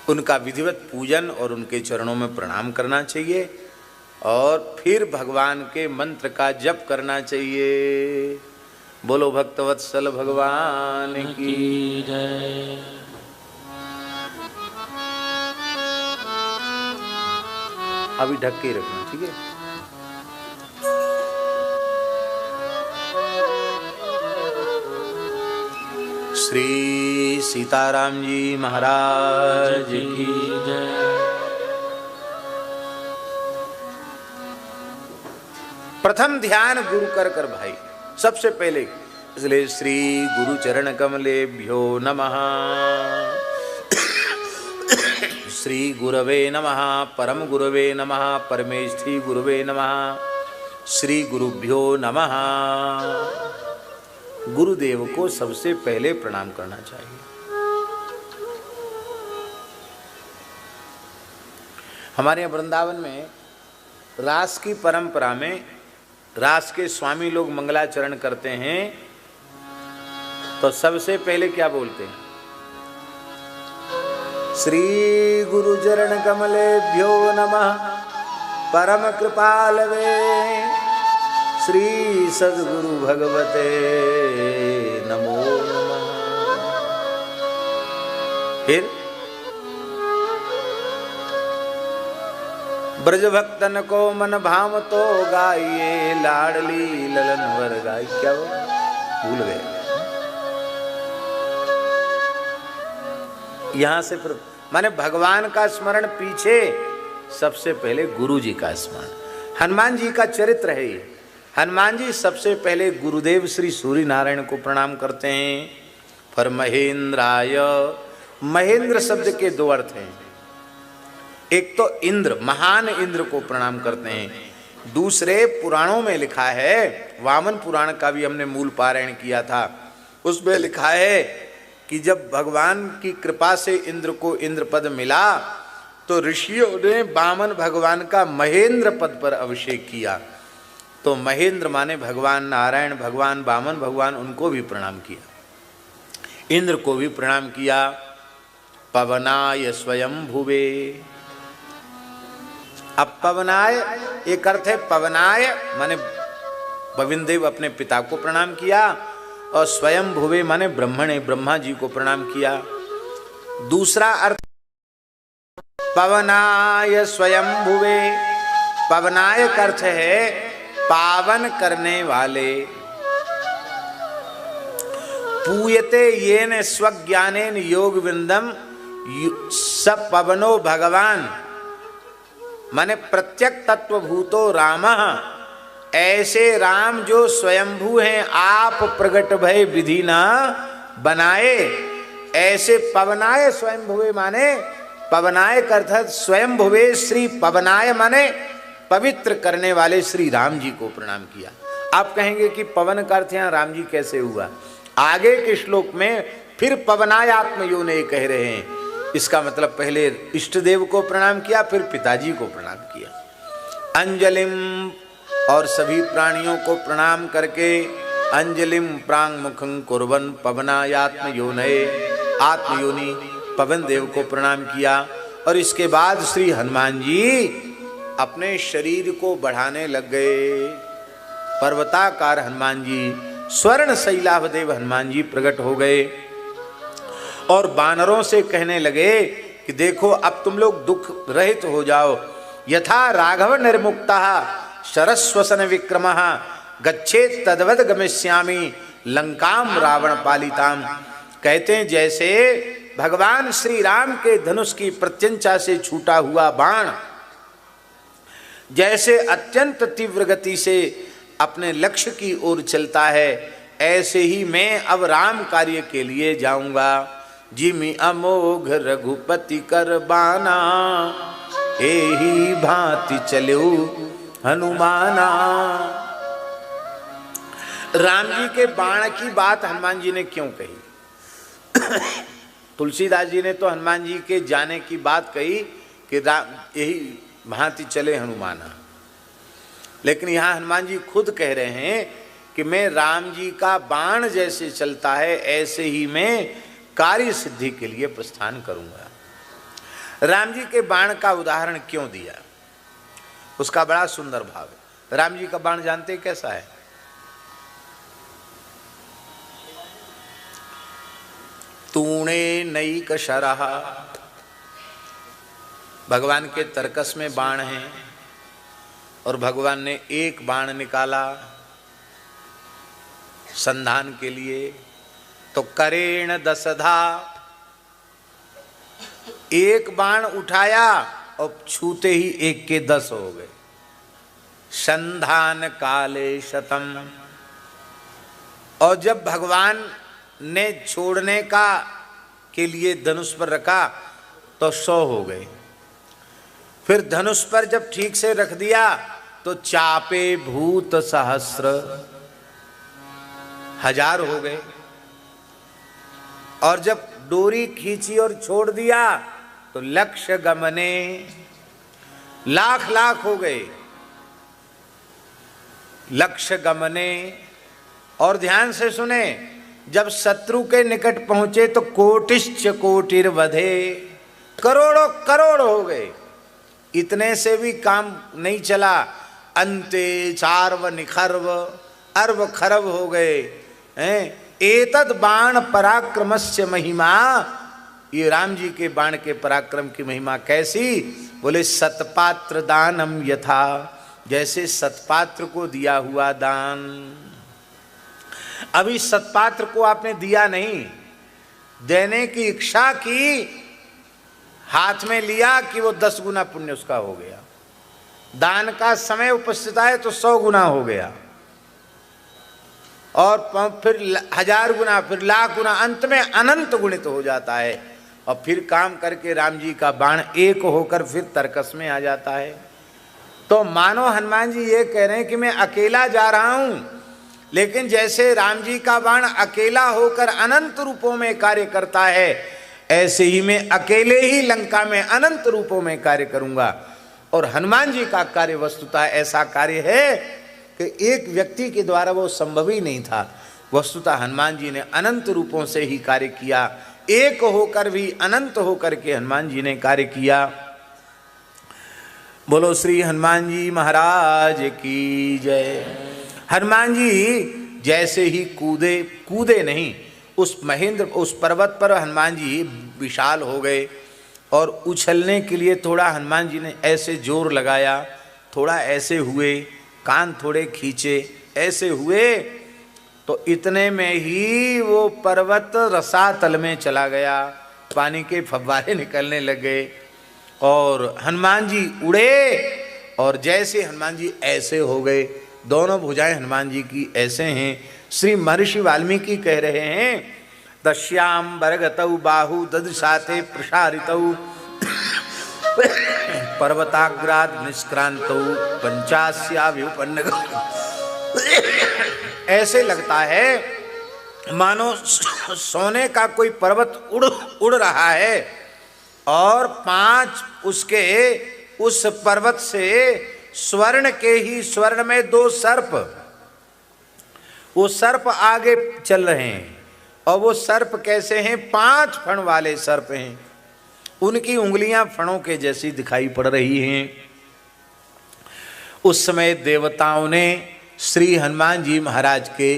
उनका विधिवत पूजन और उनके चरणों में प्रणाम करना चाहिए और फिर भगवान के मंत्र का जप करना चाहिए। बोलो भक्तवत्सल भगवान की जय। अभी ढक के रखना, ठीक है। श्री सीताराम जी महाराज की जय। प्रथम ध्यान गुरु कर कर भाई, सबसे पहले, इसलिए श्री गुरु चरण कमलेभ्यो नमः। श्री गुरवे नमः, परम गुरवे नमः, परमेष्ठी गुरवे नमः, श्री गुरुभ्यो नमः। गुरुदेव को सबसे पहले प्रणाम करना चाहिए। हमारे यहाँ वृंदावन में रास की परंपरा में रास के स्वामी लोग मंगलाचरण करते हैं तो सबसे पहले क्या बोलते हैं? श्री गुरु चरण कमलेभ्यो नमः, परम कृपालवे, श्री सद्गुरु भगवते नमो नमः। फिर ब्रज भक्तन को मन भाव तो गाइए, लाडली ललन वर गाई। क्या वो भूल गए? यहां से फिर माने भगवान का स्मरण पीछे, सबसे पहले गुरु जी का स्मरण। हनुमान जी का चरित्र है ये। हनुमान जी सबसे पहले गुरुदेव श्री सूर्य नारायण को प्रणाम करते हैं। पर महेंद्राय, महेंद्र शब्द के 2 अर्थ हैं। एक तो इंद्र, महान इंद्र को प्रणाम करते हैं। दूसरे पुराणों में लिखा है, वामन पुराण का भी हमने मूल पारायण किया था, उसमें लिखा है कि जब भगवान की कृपा से इंद्र को इंद्र पद मिला तो ऋषियों ने वामन भगवान का महेंद्र पद पर अभिषेक किया। तो महेंद्र माने भगवान नारायण, भगवान वामन भगवान, उनको भी प्रणाम किया, इंद्र को भी प्रणाम किया। पवनाय स्वयं भुवे। अब पवनाय एक अर्थ है, पवनाय माने गोविंददेव अपने पिता को प्रणाम किया, और स्वयं भुवे माने ब्रह्मणे, ब्रह्मा जी को प्रणाम किया। दूसरा अर्थ पवनाय स्वयं भुवे, पवनाय का अर्थ है पावन करने वाले। पूयते येन स्वज्ञानेन योग विंदम स पवनो भगवान, माने प्रत्यक तत्वभूतो रामः। ऐसे राम जो स्वयंभू हैं, आप प्रगट भय विधि न बनाए। ऐसे पवनाय स्वयंभुवे माने पवनाय का अर्थ स्वयंभुवे श्री पवनाय माने पवित्र करने वाले श्री राम जी को प्रणाम किया। आप कहेंगे कि पवन का अर्थ यहाँ राम जी कैसे हुआ? आगे के श्लोक में फिर पवनाय आत्मयोने कह रहे हैं। इसका मतलब पहले इष्ट देव को प्रणाम किया, फिर पिताजी को प्रणाम किया। अंजलिम, और सभी प्राणियों को प्रणाम करके अंजलिम प्रांग मुखं कुर्बन पवनायात्मयोनये, आत्मयोनि पवन देव को प्रणाम किया। और इसके बाद श्री हनुमान जी अपने शरीर को बढ़ाने लग गए। पर्वताकार हनुमान जी, स्वर्ण शैलाभदेव हनुमान जी प्रकट हो गए और वानरों से कहने लगे कि देखो अब तुम लोग दुख रहित हो जाओ। यथा राघव निर्मुक्ता शरस्वसन विक्रमः गच्छेत तद्वद गमिष्यामि लंकाम रावण पालिताम। कहते हैं जैसे भगवान श्री राम के धनुष की प्रत्यंचा से छूटा हुआ बाण जैसे अत्यंत तीव्र गति से अपने लक्ष्य की ओर चलता है, ऐसे ही मैं अब राम कार्य के लिए जाऊंगा। जिमि अमोघ रघुपति कर बाना, एही भांति चलो हनुमाना। राम जी के बाण की बात हनुमान जी ने क्यों कही? तुलसीदास जी ने तो हनुमान जी के जाने की बात कही कि राम यही भांति चले हनुमाना, लेकिन यहाँ हनुमान जी खुद कह रहे हैं कि मैं राम जी का बाण जैसे चलता है ऐसे ही मैं कार्य सिद्धि के लिए प्रस्थान करूंगा। राम जी के बाण का उदाहरण क्यों दिया? उसका बड़ा सुंदर भाव है। राम जी का बाण जानते कैसा है? तूणे नई कशरहा, भगवान के तरकस में बाण है और भगवान ने एक बाण निकाला संधान के लिए, तो करेण दसधा, एक बाण उठाया और छूते ही एक के 10 हो गए। संधान काले शतम, और जब भगवान ने छोड़ने का के लिए धनुष पर रखा तो 100 हो गए। फिर धनुष पर जब ठीक से रख दिया तो चापे भूत सहस्र, 1000 हो गए। और जब डोरी खींची और छोड़ दिया तो लक्ष्य गमने, लाख लाख हो गए। लक्ष्य गमने, और ध्यान से सुने, जब शत्रु के निकट पहुंचे तो कोटिश्च कोटिर वधे, करोड़ों करोड़ हो गए। इतने से भी काम नहीं चला, अंते चार्व निखर्व, अर्व खरब हो गए हैं। एतद बाण पराक्रमस्य महिमा, ये राम जी के बाण के पराक्रम की महिमा कैसी? बोले सतपात्र दानम यथा, जैसे सतपात्र को दिया हुआ दान। अभी सतपात्र को आपने दिया नहीं, देने की इच्छा की, हाथ में लिया कि वो 10 गुना पुण्य उसका हो गया। दान का समय उपस्थित है तो 100 गुना हो गया, और फिर 1000 गुना, फिर लाख गुना, अंत में अनंत गुणित हो जाता है। और फिर काम करके राम जी का बाण एक होकर फिर तरकस में आ जाता है। तो मानो हनुमान जी ये कह रहे हैं कि मैं अकेला जा रहा हूं, लेकिन जैसे राम जी का बाण अकेला होकर अनंत रूपों में कार्य करता है, ऐसे ही मैं अकेले ही लंका में अनंत रूपों में कार्य करूंगा। और हनुमान जी का कार्य वस्तुतः ऐसा कार्य है कि एक व्यक्ति के द्वारा वो संभव ही नहीं था। वस्तुतः हनुमान जी ने अनंत रूपों से ही कार्य किया, एक होकर भी अनंत होकर के हनुमान जी ने कार्य किया। बोलो श्री हनुमान जी महाराज की जय। हनुमान जी जैसे ही कूदे, कूदे नहीं, उस महेंद्र, उस पर्वत पर हनुमान जी विशाल हो गए। और उछलने के लिए थोड़ा हनुमान जी ने ऐसे जोर लगाया, थोड़ा ऐसे हुए, कान थोड़े खींचे, ऐसे हुए, तो इतने में ही वो पर्वत रसातल में चला गया, पानी के फव्वारे निकलने लगे और हनुमान जी उड़े। और जैसे हनुमान जी ऐसे हो गए, दोनों भुजाएं हनुमान जी की ऐसे हैं। श्री महर्षि वाल्मीकि कह रहे हैं, दश्याम बरगतौ बाहु ददृशाते प्रसारितौ पर्वताग्राद निष्क्रांतौ पंचास्या व्युपन्न। ऐसे लगता है मानो सोने का कोई पर्वत उड़ रहा है और 5 उसके उस पर्वत से स्वर्ण के ही स्वर्ण में 2 सर्प, वो सर्प आगे चल रहे हैं। और वो सर्प कैसे हैं? 5 फण वाले सर्प हैं, उनकी उंगलियां फणों के जैसी दिखाई पड़ रही हैं। उस समय देवताओं ने श्री हनुमान जी महाराज के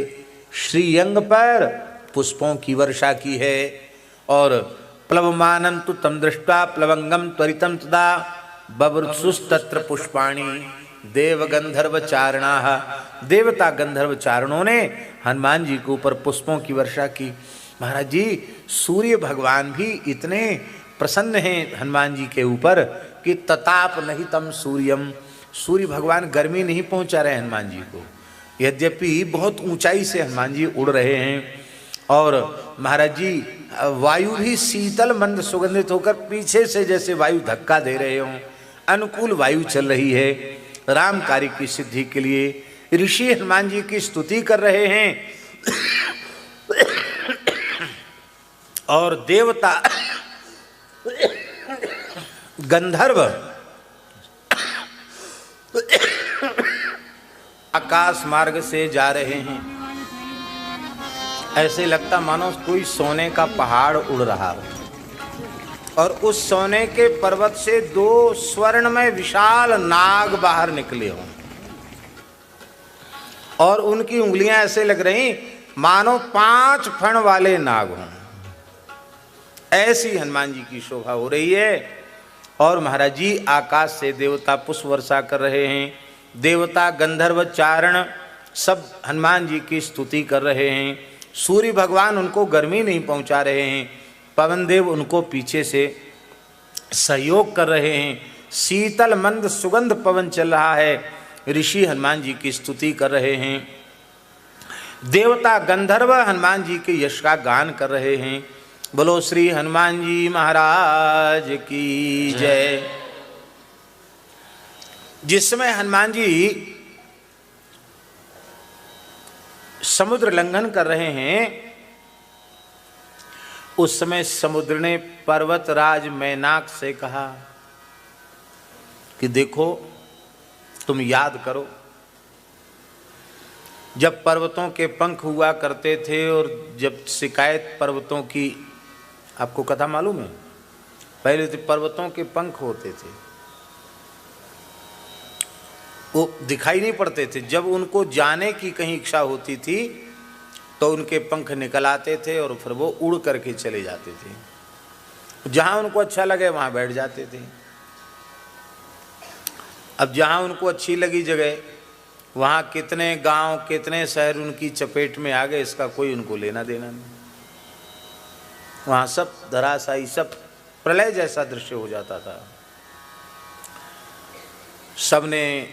श्रीअंग पर पुष्पों की वर्षा की है। और प्लवमानं तु तं दृष्ट्वा प्लवंगम त्वरितं तदा बभृत्सुस्तत्र पुष्पाणि देवगंधर्वचारणाः। देवता गंधर्व चारणों ने हनुमान जी के ऊपर पुष्पों की वर्षा की। महाराज जी, सूर्य भगवान भी इतने प्रसन्न हैं हनुमान जी के ऊपर कि तताप नहीं तम सूर्यम, सूर्य भगवान गर्मी नहीं पहुंचा रहे हनुमान जी को। यद्यपि बहुत ऊंचाई से हनुमान जी उड़ रहे हैं और महाराज जी वायु भी शीतल मंद सुगंधित होकर पीछे से जैसे वायु धक्का दे रहे हों, अनुकूल वायु चल रही है। राम कार्य की सिद्धि के लिए ऋषि हनुमान जी की स्तुति कर रहे हैं और देवता गंधर्व आकाश मार्ग से जा रहे हैं। ऐसे लगता मानो कोई सोने का पहाड़ उड़ रहा हो और उस सोने के पर्वत से दो स्वर्ण में विशाल नाग बाहर निकले हों और उनकी उंगलियां ऐसे लग रही मानो 5 फण वाले नाग हों। ऐसी हनुमान जी की शोभा हो रही है। और महाराज जी आकाश से देवता पुष्प वर्षा कर रहे हैं। देवता गंधर्व चारण सब हनुमान जी की स्तुति कर रहे हैं। सूर्य भगवान उनको गर्मी नहीं पहुंचा रहे हैं। पवन देव उनको पीछे से सहयोग कर रहे हैं। शीतल मंद सुगंध पवन चल रहा है। ऋषि हनुमान जी की स्तुति कर रहे हैं। देवता गंधर्व हनुमान जी के यश का गान कर रहे हैं। बोलो श्री हनुमान जी महाराज की जय। जिस समय हनुमान जी समुद्र लंघन कर रहे हैं उस समय समुद्र ने पर्वतराज मैनाक से कहा कि देखो, तुम याद करो जब पर्वतों के पंख हुआ करते थे और जब शिकायत पर्वतों की, आपको कथा मालूम है, पहले तो पर्वतों के पंख होते थे, वो दिखाई नहीं पड़ते थे। जब उनको जाने की कहीं इच्छा होती थी तो उनके पंख निकल आते थे और फिर वो उड़ करके चले जाते थे। जहाँ उनको अच्छा लगे वहाँ बैठ जाते थे। अब जहाँ उनको अच्छी लगी जगह, वहाँ कितने गांव कितने शहर उनकी चपेट में आ गए, इसका कोई उनको लेना देना नहीं। वहाँ सब धराशायी, सब प्रलय जैसा दृश्य हो जाता था। सबने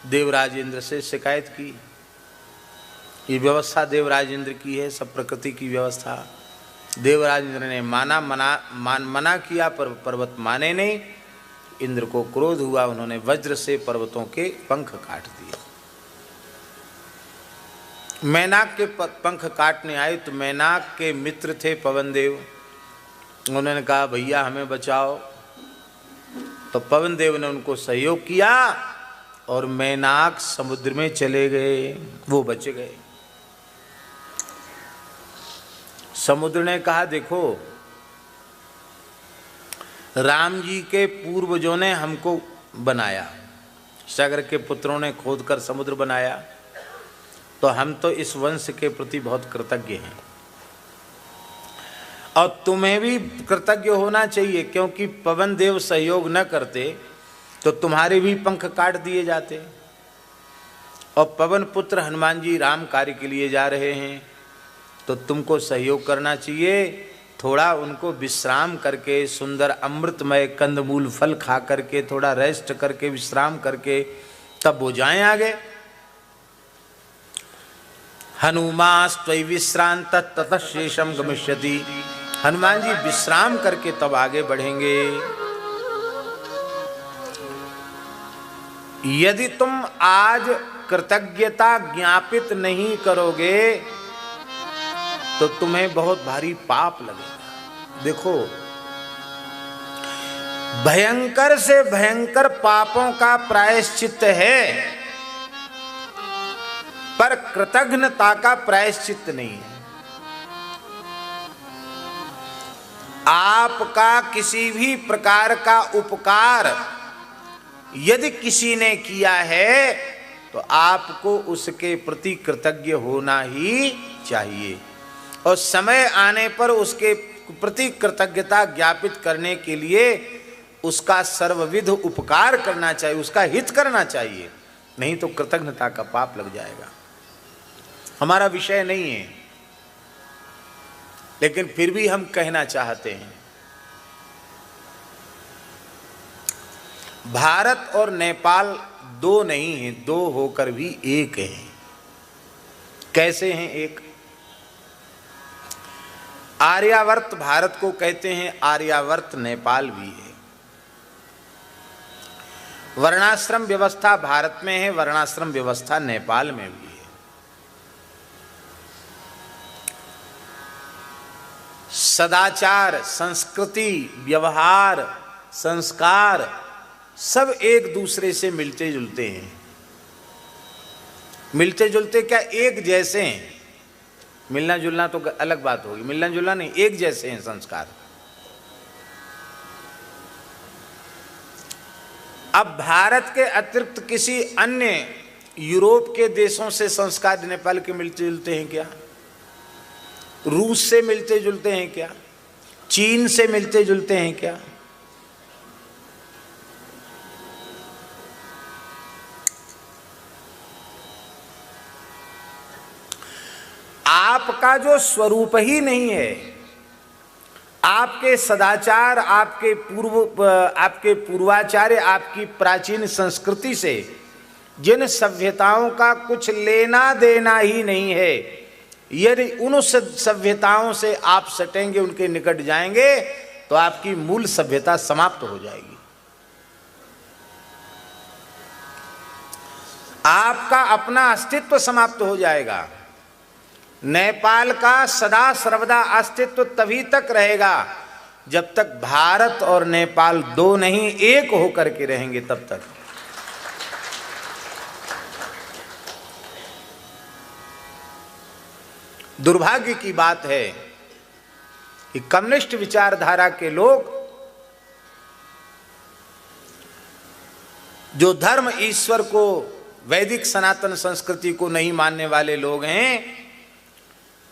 देवराज इंद्र से शिकायत की। ये व्यवस्था देवराज इंद्र की है, सब प्रकृति की व्यवस्था। देवराज इंद्र ने मना किया पर पर्वत माने नहीं। इंद्र को क्रोध हुआ, उन्होंने वज्र से पर्वतों के पंख काट दिए। मैनाक के पंख काटने आए तो मैनाक के मित्र थे पवन देव। उन्होंने कहा भैया हमें बचाओ। तो पवन देव ने उनको सहयोग किया और मैनाक समुद्र में चले गए, वो बच गए। समुद्र ने कहा देखो, राम जी के पूर्वजों ने हमको बनाया, सागर के पुत्रों ने खोद कर समुद्र बनाया, तो हम तो इस वंश के प्रति बहुत कृतज्ञ हैं और तुम्हें भी कृतज्ञ होना चाहिए, क्योंकि पवन देव सहयोग न करते तो तुम्हारे भी पंख काट दिए जाते। और पवन पुत्र हनुमान जी राम कार्य के लिए जा रहे हैं तो तुमको सहयोग करना चाहिए। थोड़ा उनको विश्राम करके, सुंदर अमृतमय कंदमूल फल खा करके, थोड़ा रेस्ट करके, विश्राम करके तब वो जाएं आगे। हनुमास्त्वयि विश्रांत ततः शेषम गमिष्यति। हनुमान जी विश्राम करके तब आगे बढ़ेंगे। यदि तुम आज कृतज्ञता ज्ञापित नहीं करोगे तो तुम्हें बहुत भारी पाप लगेगा। देखो, भयंकर से भयंकर पापों का प्रायश्चित है, पर कृतज्ञता का प्रायश्चित नहीं है। आपका किसी भी प्रकार का उपकार यदि किसी ने किया है तो आपको उसके प्रति कृतज्ञ होना ही चाहिए और समय आने पर उसके प्रति कृतज्ञता ज्ञापित करने के लिए उसका सर्वविध उपकार करना चाहिए, उसका हित करना चाहिए, नहीं तो कृतज्ञता का पाप लग जाएगा। हमारा विषय नहीं है, लेकिन फिर भी हम कहना चाहते हैं। भारत और नेपाल दो नहीं हैं, दो होकर भी एक हैं। कैसे हैं एक? आर्यावर्त भारत को कहते हैं, आर्यावर्त नेपाल भी है। वर्णाश्रम व्यवस्था भारत में है, वर्णाश्रम व्यवस्था नेपाल में भी है। सदाचार, संस्कृति, व्यवहार, संस्कार सब एक दूसरे से मिलते जुलते हैं। मिलते जुलते क्या, एक जैसे हैं। मिलना जुलना तो अलग बात होगी, मिलना जुलना नहीं, एक जैसे हैं संस्कार। अब भारत के अतिरिक्त किसी अन्य यूरोप के देशों से संस्कार नेपाल के मिलते जुलते हैं क्या? रूस से मिलते जुलते हैं क्या? चीन से मिलते जुलते हैं क्या? आपका जो स्वरूप ही नहीं है, आपके सदाचार, आपके पूर्वाचार्य, आपकी प्राचीन संस्कृति से जिन सभ्यताओं का कुछ लेना देना ही नहीं है, यदि उन सभ्यताओं से आप सटेंगे, उनके निकट जाएंगे, तो आपकी मूल सभ्यता समाप्त हो जाएगी। आपका अपना अस्तित्व समाप्त हो जाएगा। नेपाल का सदा सर्वदा अस्तित्व तभी तक रहेगा जब तक भारत और नेपाल दो नहीं एक होकर के रहेंगे, तब तक। दुर्भाग्य की बात है कि कम्युनिस्ट विचारधारा के लोग, जो धर्म ईश्वर को, वैदिक सनातन संस्कृति को नहीं मानने वाले लोग हैं,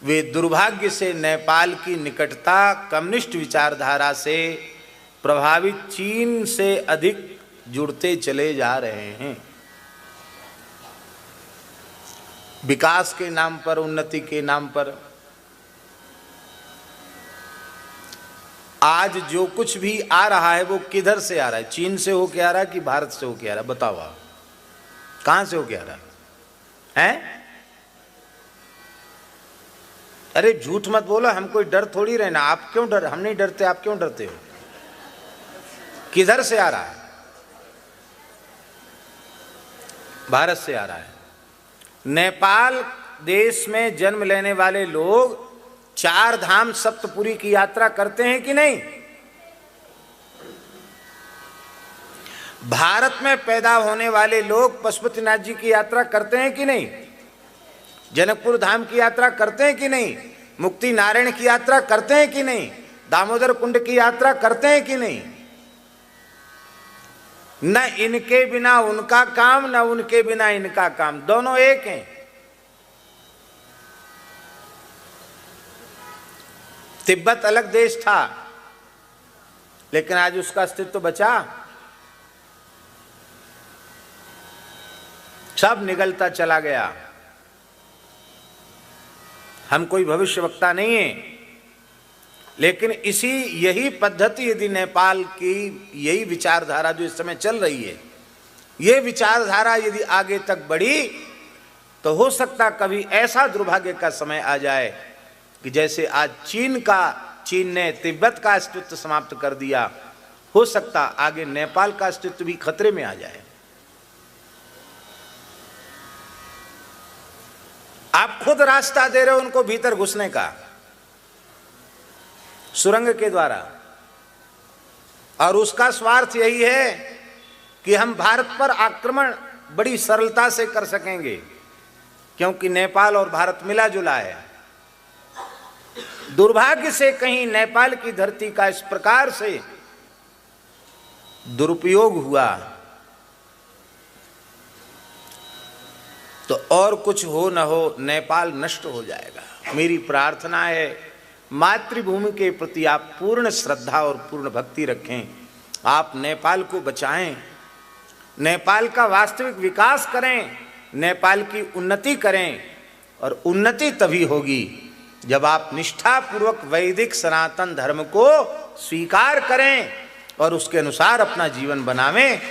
वे दुर्भाग्य से नेपाल की निकटता कम्युनिस्ट विचारधारा से प्रभावित चीन से अधिक जुड़ते चले जा रहे हैं। विकास के नाम पर, उन्नति के नाम पर आज जो कुछ भी आ रहा है वो किधर से आ रहा है? चीन से होके आ रहा है कि भारत से होके आ रहा है? बताओ आप, कहां से होके आ रहा है? अरे झूठ मत बोलो, हम कोई डर थोड़ी रहना। आप क्यों डर? हम नहीं डरते, आप क्यों डरते हो? किधर से आ रहा है? भारत से आ रहा है। नेपाल देश में जन्म लेने वाले लोग चार धाम सप्तपुरी की यात्रा करते हैं कि नहीं? भारत में पैदा होने वाले लोग पशुपतिनाथ जी की यात्रा करते हैं कि नहीं? जनकपुर धाम की यात्रा करते हैं कि नहीं? मुक्ति नारायण की यात्रा करते हैं कि नहीं? दामोदर कुंड की यात्रा करते हैं कि नहीं? न इनके बिना उनका काम, न उनके बिना इनका काम, दोनों एक हैं। तिब्बत अलग देश था, लेकिन आज उसका अस्तित्व बचा? सब निगलता चला गया। हम कोई भविष्यवक्ता नहीं है, लेकिन यही पद्धति यदि नेपाल की, यही विचारधारा जो इस समय चल रही है, ये विचारधारा यदि आगे तक बढ़ी तो हो सकता कभी ऐसा दुर्भाग्य का समय आ जाए कि जैसे आज चीन ने तिब्बत का अस्तित्व समाप्त कर दिया, हो सकता आगे नेपाल का अस्तित्व भी खतरे में आ जाए। आप खुद रास्ता दे रहे हो उनको भीतर घुसने का, सुरंग के द्वारा, और उसका स्वार्थ यही है कि हम भारत पर आक्रमण बड़ी सरलता से कर सकेंगे, क्योंकि नेपाल और भारत मिला जुला है। दुर्भाग्य से कहीं नेपाल की धरती का इस प्रकार से दुरुपयोग हुआ और कुछ हो न हो नेपाल नष्ट हो जाएगा। मेरी प्रार्थना है मातृभूमि के प्रति आप पूर्ण श्रद्धा और पूर्ण भक्ति रखें, आप नेपाल को बचाएं, नेपाल का वास्तविक विकास करें, नेपाल की उन्नति करें। और उन्नति तभी होगी जब आप निष्ठापूर्वक वैदिक सनातन धर्म को स्वीकार करें और उसके अनुसार अपना जीवन बनावें,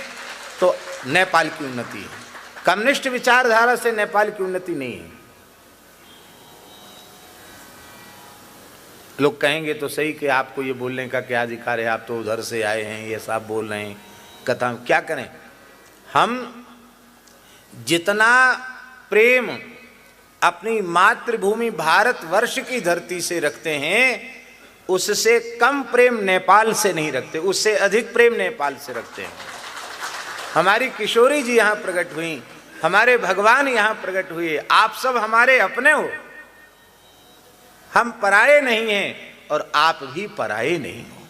तो नेपाल की उन्नति है। कम्युनिस्ट विचारधारा से नेपाल की उन्नति नहीं है। लोग कहेंगे तो सही कि आपको ये बोलने का क्या अधिकार है, आप तो उधर से आए हैं, ये सब बोल रहे हैं, कथा क्या करें। हम जितना प्रेम अपनी मातृभूमि भारतवर्ष की धरती से रखते हैं, उससे कम प्रेम नेपाल से नहीं रखते, उससे अधिक प्रेम नेपाल से रखते हैं। हमारी किशोरी जी यहाँ प्रकट हुई, हमारे भगवान यहाँ प्रकट हुए, आप सब हमारे अपने हो, हम पराये नहीं हैं और आप भी पराये नहीं हो।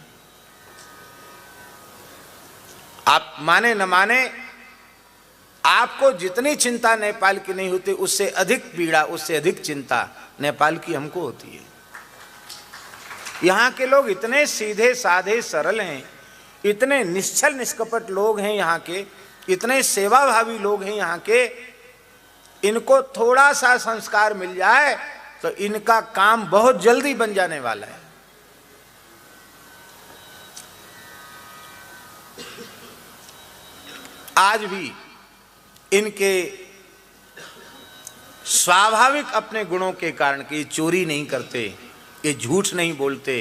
आप माने न माने, आपको जितनी चिंता नेपाल की नहीं होती, उससे अधिक पीड़ा, उससे अधिक चिंता नेपाल की हमको होती है। यहाँ के लोग इतने सीधे साधे सरल हैं, इतने निश्चल निष्कपट लोग हैं यहाँ के, इतने सेवाभावी लोग हैं यहाँ के, इनको थोड़ा सा संस्कार मिल जाए तो इनका काम बहुत जल्दी बन जाने वाला है। आज भी इनके स्वाभाविक अपने गुणों के कारण कि ये चोरी नहीं करते, ये झूठ नहीं बोलते,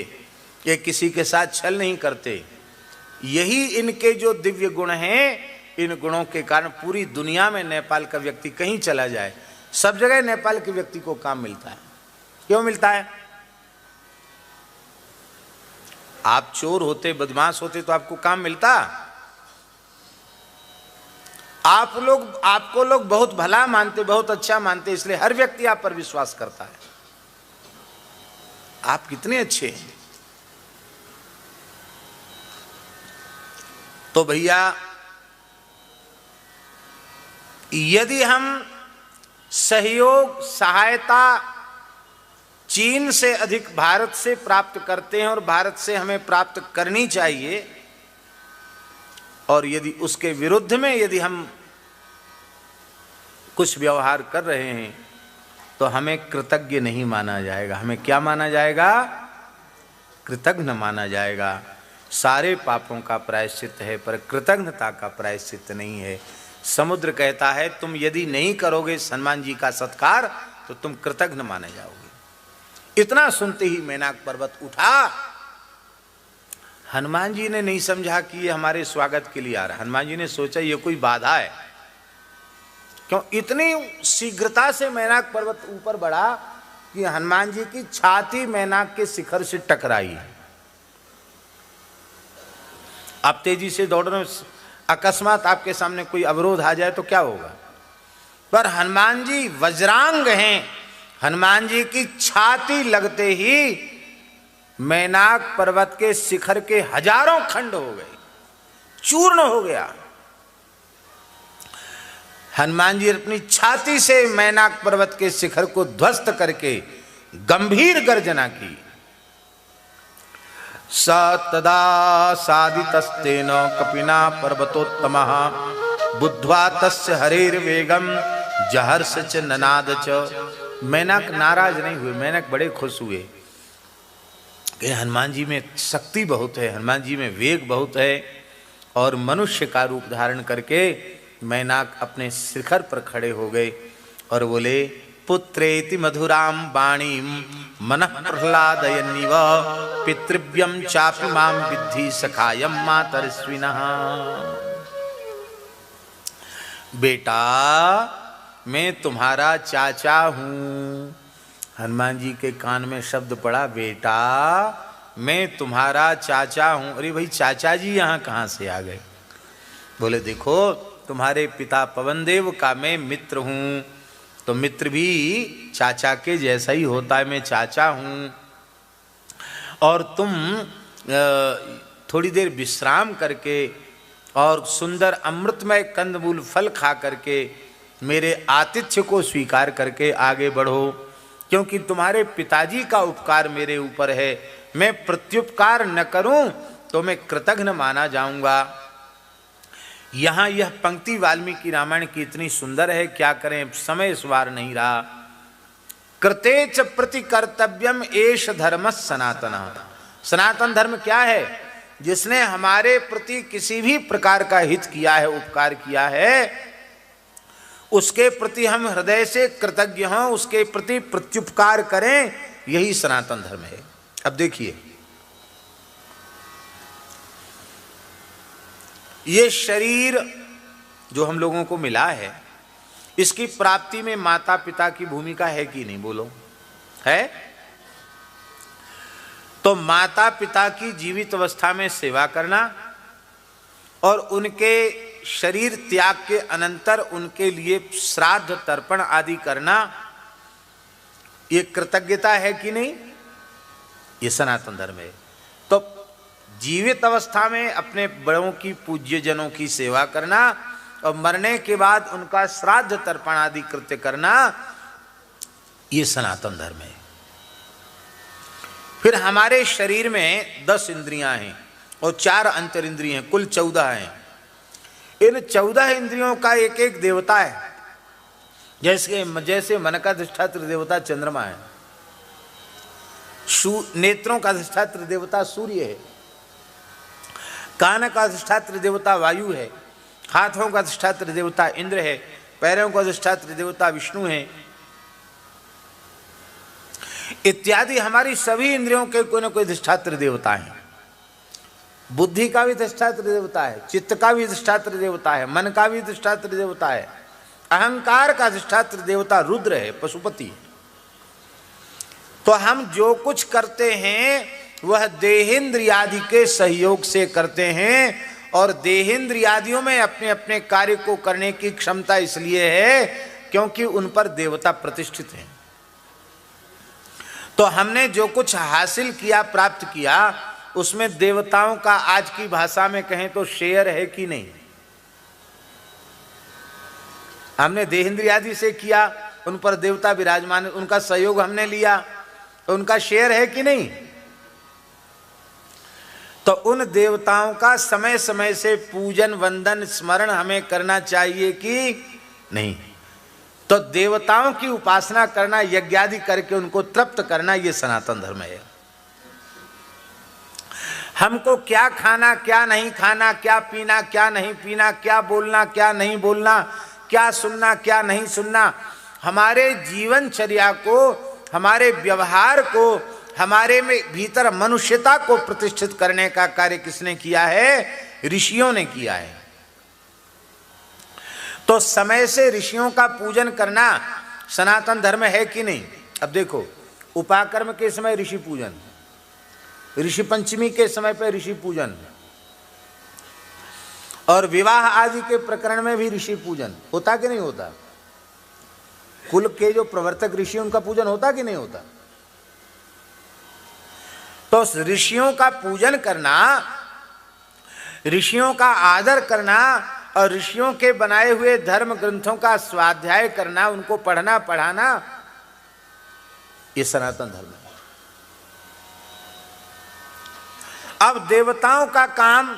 ये किसी के साथ छल नहीं करते, यही इनके जो दिव्य गुण हैं, इन गुणों के कारण पूरी दुनिया में नेपाल का व्यक्ति कहीं चला जाए, सब जगह नेपाल के व्यक्ति को काम मिलता है। क्यों मिलता है? आप चोर होते, बदमाश होते तो आपको काम मिलता? आपको लोग बहुत भला मानते, बहुत अच्छा मानते, इसलिए हर व्यक्ति आप पर विश्वास करता है। आप कितने अच्छे हैं। तो भैया, यदि हम सहयोग, सहायता चीन से अधिक भारत से प्राप्त करते हैं और भारत से हमें प्राप्त करनी चाहिए, और यदि उसके विरुद्ध में यदि हम कुछ व्यवहार कर रहे हैं तो हमें कृतज्ञ नहीं माना जाएगा। हमें क्या माना जाएगा? कृतज्ञ माना जाएगा। सारे पापों का प्रायश्चित है पर कृतज्ञता का प्रायश्चित नहीं है। समुद्र कहता है तुम यदि नहीं करोगे हनुमान जी का सत्कार तो तुम कृतज्ञ माने जाओगे। इतना सुनते ही मेनाक पर्वत उठा। हनुमान जी ने नहीं समझा कि ये हमारे स्वागत के लिए आ रहा है। हनुमान जी ने सोचा ये कोई बाधा है। क्यों इतनी शीघ्रता से मेनाक पर्वत ऊपर बढ़ा कि हनुमान जी की छाती मेनाक के शिखर से टकराई। आप तेजी से दौड़ रहे, अकस्मात आपके सामने कोई अवरोध आ जाए तो क्या होगा? पर हनुमान जी वज्रांग हैं। हनुमान जी की छाती लगते ही मेनाक पर्वत के शिखर के हजारों खंड हो गए, चूर्ण हो गया। हनुमान जी अपनी छाती से मेनाक पर्वत के शिखर को ध्वस्त करके गंभीर गर्जना की। स तदा सादितस्तेन कपिना पर्वतोत्तमः बुद्ध्वा तस्य हरेर्वेगम जहर्ष च ननाद च। मेनाक नाराज नहीं हुए, मेनाक बड़े खुश हुए कि हनुमान जी में शक्ति बहुत है, हनुमान जी में वेग बहुत है। और मनुष्य का रूप धारण करके मेनाक अपने शिखर पर खड़े हो गए और बोले पुत्रेति मधुराम वाणीम मनः प्रह्लादयन्निव पितृव्यम चापि मां विद्धि सखायम मातरस्विनः। बेटा मैं तुम्हारा चाचा हूं। हनुमान जी के कान में शब्द पड़ा, बेटा मैं तुम्हारा चाचा हूं। अरे भाई चाचा जी यहाँ कहाँ से आ गए? बोले देखो तुम्हारे पिता पवनदेव का मैं मित्र हूँ, तो मित्र भी चाचा के जैसा ही होता है, मैं चाचा हूँ। और तुम थोड़ी देर विश्राम करके और सुंदर अमृतमय कंदमूल फल खा करके मेरे आतिथ्य को स्वीकार करके आगे बढ़ो, क्योंकि तुम्हारे पिताजी का उपकार मेरे ऊपर है। मैं प्रत्युपकार न करूं तो मैं कृतघ्न माना जाऊंगा। यहां यह पंक्ति वाल्मीकि रामायण की इतनी सुंदर है, क्या करें, समय इस बार नहीं रहा। कृतेच प्रति कर्तव्यम एष धर्म सनातन। सनातन धर्म क्या है? जिसने हमारे प्रति किसी भी प्रकार का हित किया है, उपकार किया है, उसके प्रति हम हृदय से कृतज्ञ हों, उसके प्रति प्रत्युपकार करें, यही सनातन धर्म है। अब देखिए, ये शरीर जो हम लोगों को मिला है, इसकी प्राप्ति में माता पिता की भूमिका है कि नहीं? बोलो, है? तो माता पिता की जीवित अवस्था में सेवा करना और उनके शरीर त्याग के अनंतर उनके लिए श्राद्ध तर्पण आदि करना, ये कृतज्ञता है कि नहीं? ये सनातन धर्म है। तो जीवित अवस्था में अपने बड़ों की, पूज्य जनों की सेवा करना और मरने के बाद उनका श्राद्ध तर्पण आदि कृत्य करना, ये सनातन धर्म है। फिर हमारे शरीर में 10 इंद्रियां हैं और 4 अंतरिंद्रिय हैं, कुल 14 हैं। इन 14 इंद्रियों का एक एक देवता है। जैसे मन का अधिष्ठात्र देवता चंद्रमा है, नेत्रों का अधिष्ठात्र देवता सूर्य है, कान का अधिष्ठात्र देवता वायु है, हाथों का अधिष्ठात्र देवता इंद्र है, पैरों का अधिष्ठात्र देवता विष्णु है, इत्यादि हमारी सभी इंद्रियों के कोई न कोई अधिष्ठात्र देवता है। बुद्धि का भी अधिष्ठात्र देवता है, चित्त का भी अधिष्ठात्र देवता है, मन का भी अधिष्ठात्र देवता है, अहंकार का अधिष्ठात्र देवता रुद्र है, पशुपति। तो हम जो कुछ करते हैं वह देहेंद्रियादि के सहयोग से करते हैं, और देहेंद्रियादियों में अपने अपने कार्य को करने की क्षमता इसलिए है क्योंकि उन पर देवता प्रतिष्ठित हैं। तो हमने जो कुछ हासिल किया, प्राप्त किया, उसमें देवताओं का आज की भाषा में कहें तो शेयर है कि नहीं? हमने देहेंद्रियादि से किया, उन पर देवता विराजमान, उनका सहयोग हमने लिया, उनका शेयर है कि नहीं? तो उन देवताओं का समय समय से पूजन, वंदन, स्मरण हमें करना चाहिए कि नहीं? तो देवताओं की उपासना करना, यज्ञादि करके उनको तृप्त करना, ये सनातन धर्म है। हमको क्या खाना, क्या नहीं खाना, क्या पीना, क्या नहीं पीना, क्या बोलना, क्या नहीं बोलना, क्या सुनना, क्या नहीं सुनना, हमारे जीवनचर्या को, हमारे व्यवहार को, हमारे में भीतर मनुष्यता को प्रतिष्ठित करने का कार्य किसने किया है? ऋषियों ने किया है। तो समय से ऋषियों का पूजन करना सनातन धर्म है कि नहीं? अब देखो, उपाकर्म के समय ऋषि पूजन, ऋषि पंचमी के समय पर ऋषि पूजन, और विवाह आदि के प्रकरण में भी ऋषि पूजन होता कि नहीं होता? कुल के जो प्रवर्तक ऋषि, उनका पूजन होता कि नहीं होता? तो ऋषियों का पूजन करना, ऋषियों का आदर करना और ऋषियों के बनाए हुए धर्म ग्रंथों का स्वाध्याय करना, उनको पढ़ना पढ़ाना, ये सनातन धर्म है। अब देवताओं का काम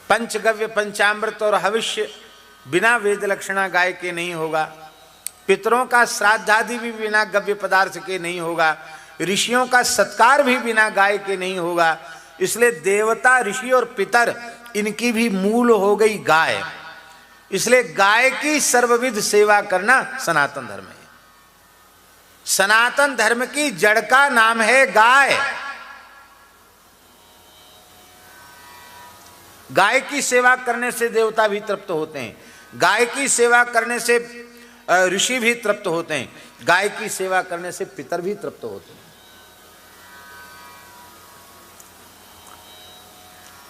पंचगव्य, पंचामृत और हविष्य बिना वेद लक्षणा गाय के नहीं होगा। पितरों का श्राद्ध आदि भी बिना गव्य पदार्थ के नहीं होगा। ऋषियों का सत्कार भी बिना गाय के नहीं होगा। इसलिए देवता, ऋषि और पितर, इनकी भी मूल हो गई गाय। इसलिए गाय की सर्वविध सेवा करना सनातन धर्म है। सनातन धर्म की जड़ का नाम है गाय। गाय की सेवा करने से देवता भी तृप्त होते हैं, गाय की सेवा करने से ऋषि भी तृप्त होते हैं, गाय की सेवा करने से पितर भी तृप्त होते हैं।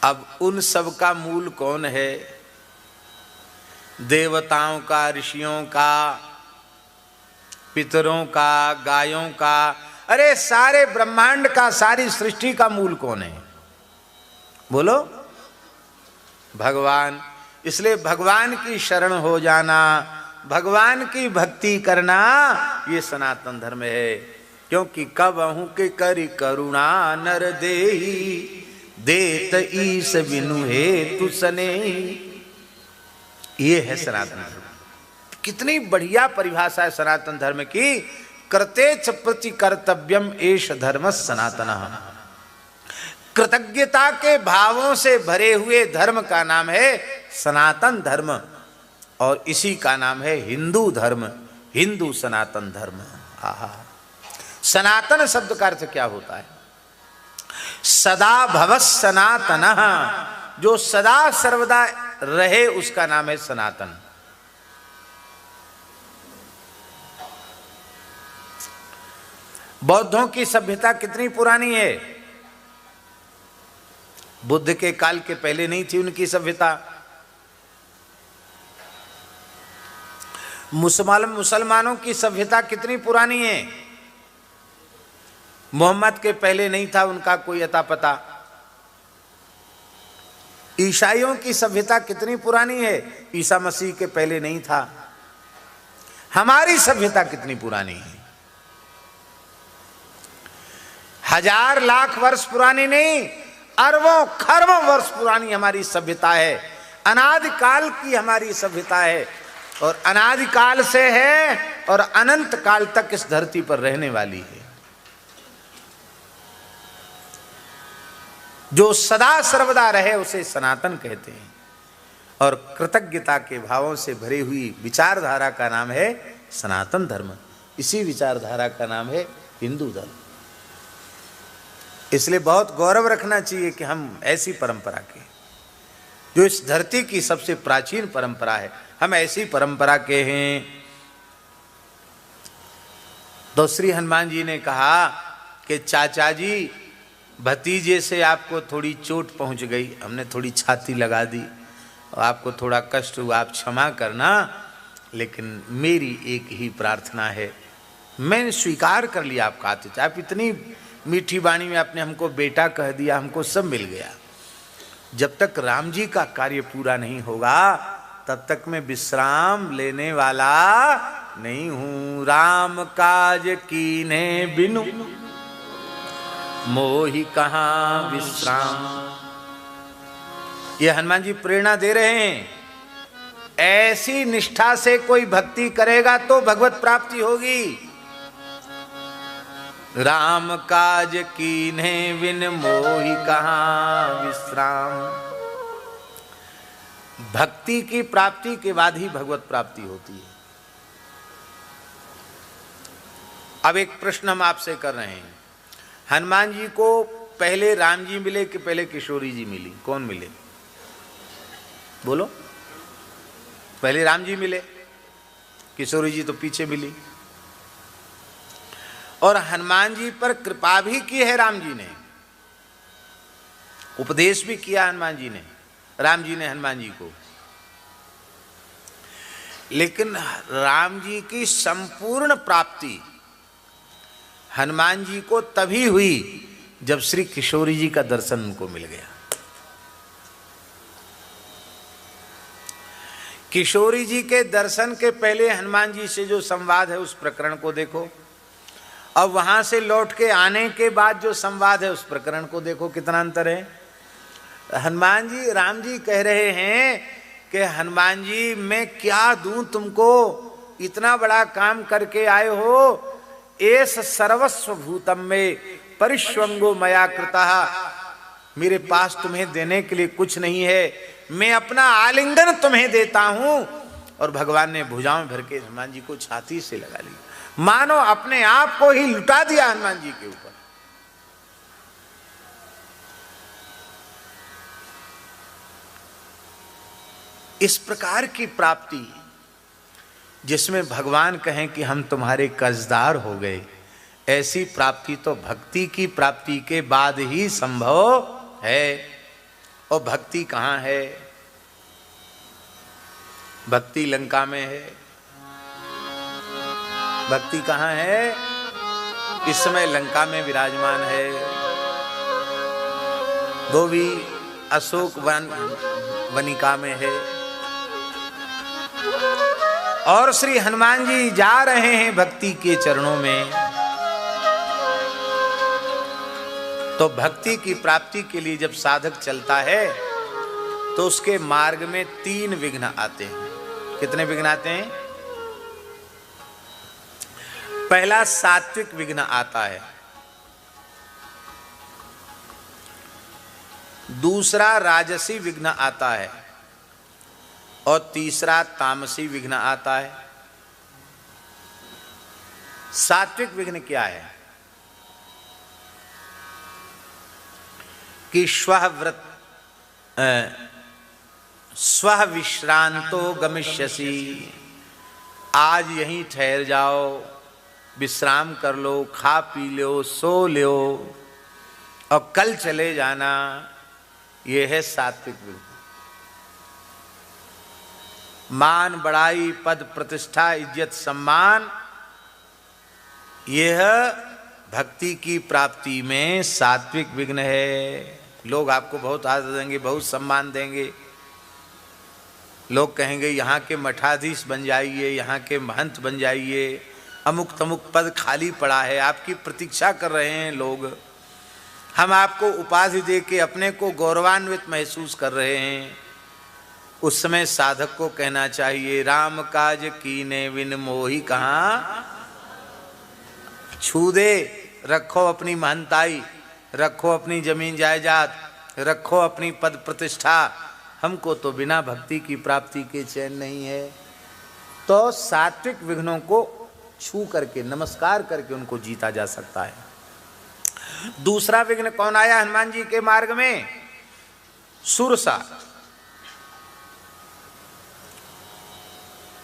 अब उन सब का मूल कौन है? देवताओं का, ऋषियों का, पितरों का, गायों का, अरे सारे ब्रह्मांड का, सारी सृष्टि का मूल कौन है? बोलो, भगवान। इसलिए भगवान की शरण हो जाना, भगवान की भक्ति करना, ये सनातन धर्म है। क्योंकि कबहू के करि करुणा नर देही, देत ईस बिनु हेतु सनेही। ये है सनातन धर्म। कितनी बढ़िया परिभाषा है सनातन धर्म की। कृतेच प्रति कर्तव्यम एष धर्म सनातनः। कृतज्ञता के भावों से भरे हुए धर्म का नाम है सनातन धर्म, और इसी का नाम है हिंदू धर्म, हिंदू सनातन धर्म। आहा, सनातन शब्द का अर्थ क्या होता है? सदा भव सनातनः, जो सदा सर्वदा रहे उसका नाम है सनातन। बौद्धों की सभ्यता कितनी पुरानी है? बुद्ध के काल के पहले नहीं थी उनकी सभ्यता। मुसलमानों की सभ्यता कितनी पुरानी है? मोहम्मद के पहले नहीं था उनका कोई अता पता। ईसाइयों की सभ्यता कितनी पुरानी है? ईसा मसीह के पहले नहीं था। हमारी सभ्यता कितनी पुरानी है? हजार लाख वर्ष पुरानी नहीं, अरबों खरबों वर्ष पुरानी हमारी सभ्यता है। अनादिकाल की हमारी सभ्यता है, और अनादिकाल से है और अनंत काल तक इस धरती पर रहने वाली है। जो सदा सर्वदा रहे उसे सनातन कहते हैं, और कृतज्ञता के भावों से भरी हुई विचारधारा का नाम है सनातन धर्म। इसी विचारधारा का नाम है हिंदू धर्म। इसलिए बहुत गौरव रखना चाहिए कि हम ऐसी परंपरा के, जो इस धरती की सबसे प्राचीन परंपरा है, हम ऐसी परंपरा के हैं। तो श्री हनुमान जी ने कहा कि चाचा जी, भतीजे से आपको थोड़ी चोट पहुंच गई, हमने थोड़ी छाती लगा दी और आपको थोड़ा कष्ट हुआ, आप क्षमा करना, लेकिन मेरी एक ही प्रार्थना है। मैंने स्वीकार कर लिया आपका आतिथ्य, आप इतनी मीठी वाणी में आपने हमको बेटा कह दिया, हमको सब मिल गया। जब तक राम जी का कार्य पूरा नहीं होगा तब तक मैं विश्राम लेने वाला नहीं हूं। राम काज कीन्हे बिनु मोहि कहां विश्राम। ये हनुमान जी प्रेरणा दे रहे हैं। ऐसी निष्ठा से कोई भक्ति करेगा तो भगवत प्राप्ति होगी। राम काज कीन्हे बिन मोहि कहां विश्राम। भक्ति की प्राप्ति के बाद ही भगवत प्राप्ति होती है। अब एक प्रश्न हम आपसे कर रहे हैं, हनुमान जी को पहले राम जी मिले कि पहले किशोरी जी मिली? कौन मिले? बोलो। पहले राम जी मिले, किशोरी जी तो पीछे मिली। और हनुमान जी पर कृपा भी की है राम जी ने, उपदेश भी किया हनुमान जी ने, राम जी ने हनुमान जी को। लेकिन राम जी की संपूर्ण प्राप्ति हनुमान जी को तभी हुई जब श्री किशोरी जी का दर्शन उनको मिल गया। किशोरी जी के दर्शन के पहले हनुमान जी से जो संवाद है उस प्रकरण को देखो, अब वहां से लौट के आने के बाद जो संवाद है उस प्रकरण को देखो, कितना अंतर है। हनुमान जी, राम जी कह रहे हैं कि हनुमान जी मैं क्या दूं तुमको, इतना बड़ा काम करके आए हो। एस सर्वस्व भूतम में परिश्वंगो मया कृतः। मेरे पास तुम्हें देने के लिए कुछ नहीं है, मैं अपना आलिंगन तुम्हें देता हूं। और भगवान ने भुजाओं में भर के हनुमान जी को छाती से लगा लिया, मानो अपने आप को ही लुटा दिया हनुमान जी के ऊपर। इस प्रकार की प्राप्ति जिसमें भगवान कहें कि हम तुम्हारे कर्जदार हो गए, ऐसी प्राप्ति तो भक्ति की प्राप्ति के बाद ही संभव है। और भक्ति कहाँ है? भक्ति लंका में है। भक्ति कहाँ है? इस समय लंका में विराजमान है। वो भी अशोक वनिका में है। और श्री हनुमान जी जा रहे हैं भक्ति के चरणों में। तो भक्ति की प्राप्ति के लिए जब साधक चलता है तो उसके मार्ग में 3 विघ्न आते हैं। कितने विघ्न आते हैं? पहला सात्विक विघ्न आता है, दूसरा राजसी विघ्न आता है और तीसरा तामसी विघ्न आता है। सात्विक विघ्न क्या है? कि स्वः विश्रांतो गमिष्यसि, आज यहीं ठहर जाओ, विश्राम कर लो, खा पी लो, सो लो और कल चले जाना। यह है सात्विक विघ्न। मान बड़ाई, पद प्रतिष्ठा, इज्जत सम्मान, यह भक्ति की प्राप्ति में सात्विक विघ्न है। लोग आपको बहुत आदर देंगे, बहुत सम्मान देंगे। लोग कहेंगे यहाँ के मठाधीश बन जाइए, यहाँ के महंत बन जाइए, अमुक तमुक पद खाली पड़ा है, आपकी प्रतीक्षा कर रहे हैं लोग। हम आपको उपाधि दे के अपने को गौरवान्वित महसूस कर रहे हैं। उस समय साधक को कहना चाहिए, राम काज कीने बिन मोहि कहाँ छू दे। रखो अपनी महंताई, रखो अपनी जमीन जायदाद, रखो अपनी पद प्रतिष्ठा, हमको तो बिना भक्ति की प्राप्ति के चैन नहीं है। तो सात्विक विघ्नों को छू करके, नमस्कार करके उनको जीता जा सकता है। दूसरा विघ्न कौन आया हनुमान जी के मार्ग में? सुरसा।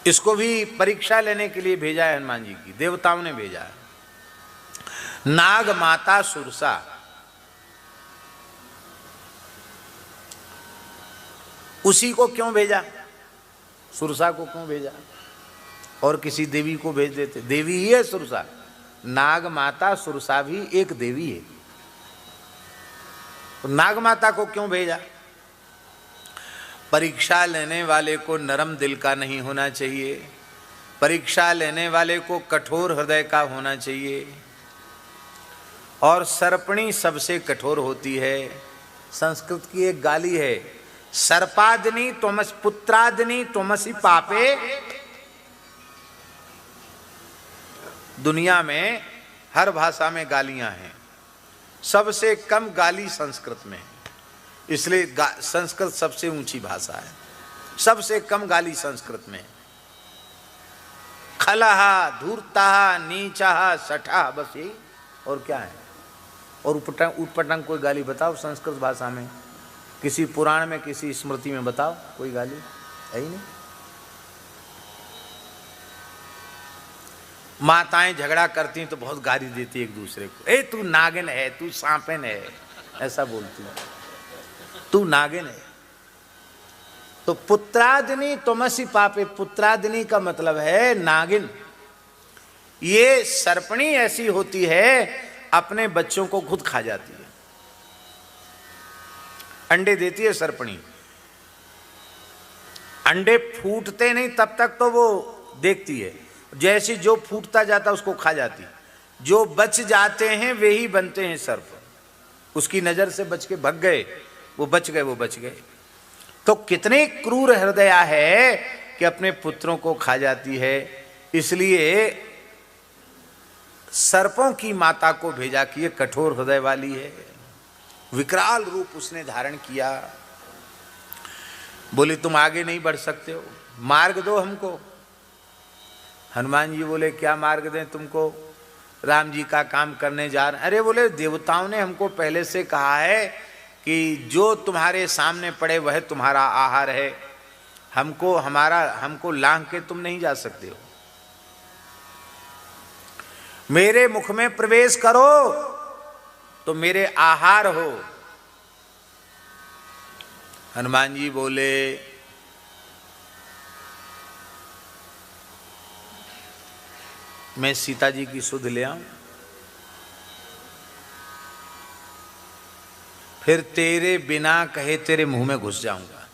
इसको भी परीक्षा लेने के लिए भेजा है हनुमान जी की, देवताओं ने भेजा है। नाग माता सुरसा, उसी को क्यों भेजा? सुरसा को क्यों भेजा? और किसी देवी को भेज देते। देवी ही है सुरसा। नाग माता सुरसा भी एक देवी है। तो नाग माता को क्यों भेजा? परीक्षा लेने वाले को नरम दिल का नहीं होना चाहिए, परीक्षा लेने वाले को कठोर हृदय का होना चाहिए। और सर्पणी सबसे कठोर होती है। संस्कृत की एक गाली है, सर्पादिनी त्वमसि पुत्रादिनी त्वमसि पापे। दुनिया में हर भाषा में गालियां हैं, सबसे कम गाली संस्कृत में है। इसलिए संस्कृत सबसे ऊंची भाषा है, सबसे कम गाली संस्कृत में। खलहा, धूर्ता, नीचा, सठा, बस यही। और क्या है? और उटपटांग कोई गाली बताओ संस्कृत भाषा में, किसी पुराण में, किसी स्मृति में बताओ कोई गाली है ही नहीं। माताएं झगड़ा करती हैं तो बहुत गाली देती है एक दूसरे को। ए तू नागिन है, तू सांपिन है, ऐसा बोलती है, तू नागिन है। तो पुत्रादिनी त्वमसि पापे, पुत्रादिनी का मतलब है नागिन। ये सर्पणी ऐसी होती है, अपने बच्चों को खुद खा जाती है। अंडे देती है सर्पणी, अंडे फूटते नहीं तब तक तो वो देखती है, जैसे जो फूटता जाता उसको खा जाती। जो बच जाते हैं वे ही बनते हैं सर्प। उसकी नजर से बच के भग गए, वो बच गए, वो बच गए। तो कितने क्रूर हृदया है कि अपने पुत्रों को खा जाती है। इसलिए सर्पों की माता को भेजा कि ये कठोर हृदय वाली है। विकराल रूप उसने धारण किया। बोले तुम आगे नहीं बढ़ सकते हो, मार्ग दो हमको। हनुमान जी बोले क्या मार्ग दें तुमको, राम जी का काम करने जा रहे हैं। अरे बोले देवताओं ने हमको पहले से कहा है कि जो तुम्हारे सामने पड़े वह तुम्हारा आहार है, हमको लांघ के तुम नहीं जा सकते हो। मेरे मुख में प्रवेश करो तो मेरे आहार हो। हनुमान जी बोले मैं सीता जी की सुध ले आऊं, फिर तेरे बिना कहे तेरे मुंह में घुस जाऊंगा।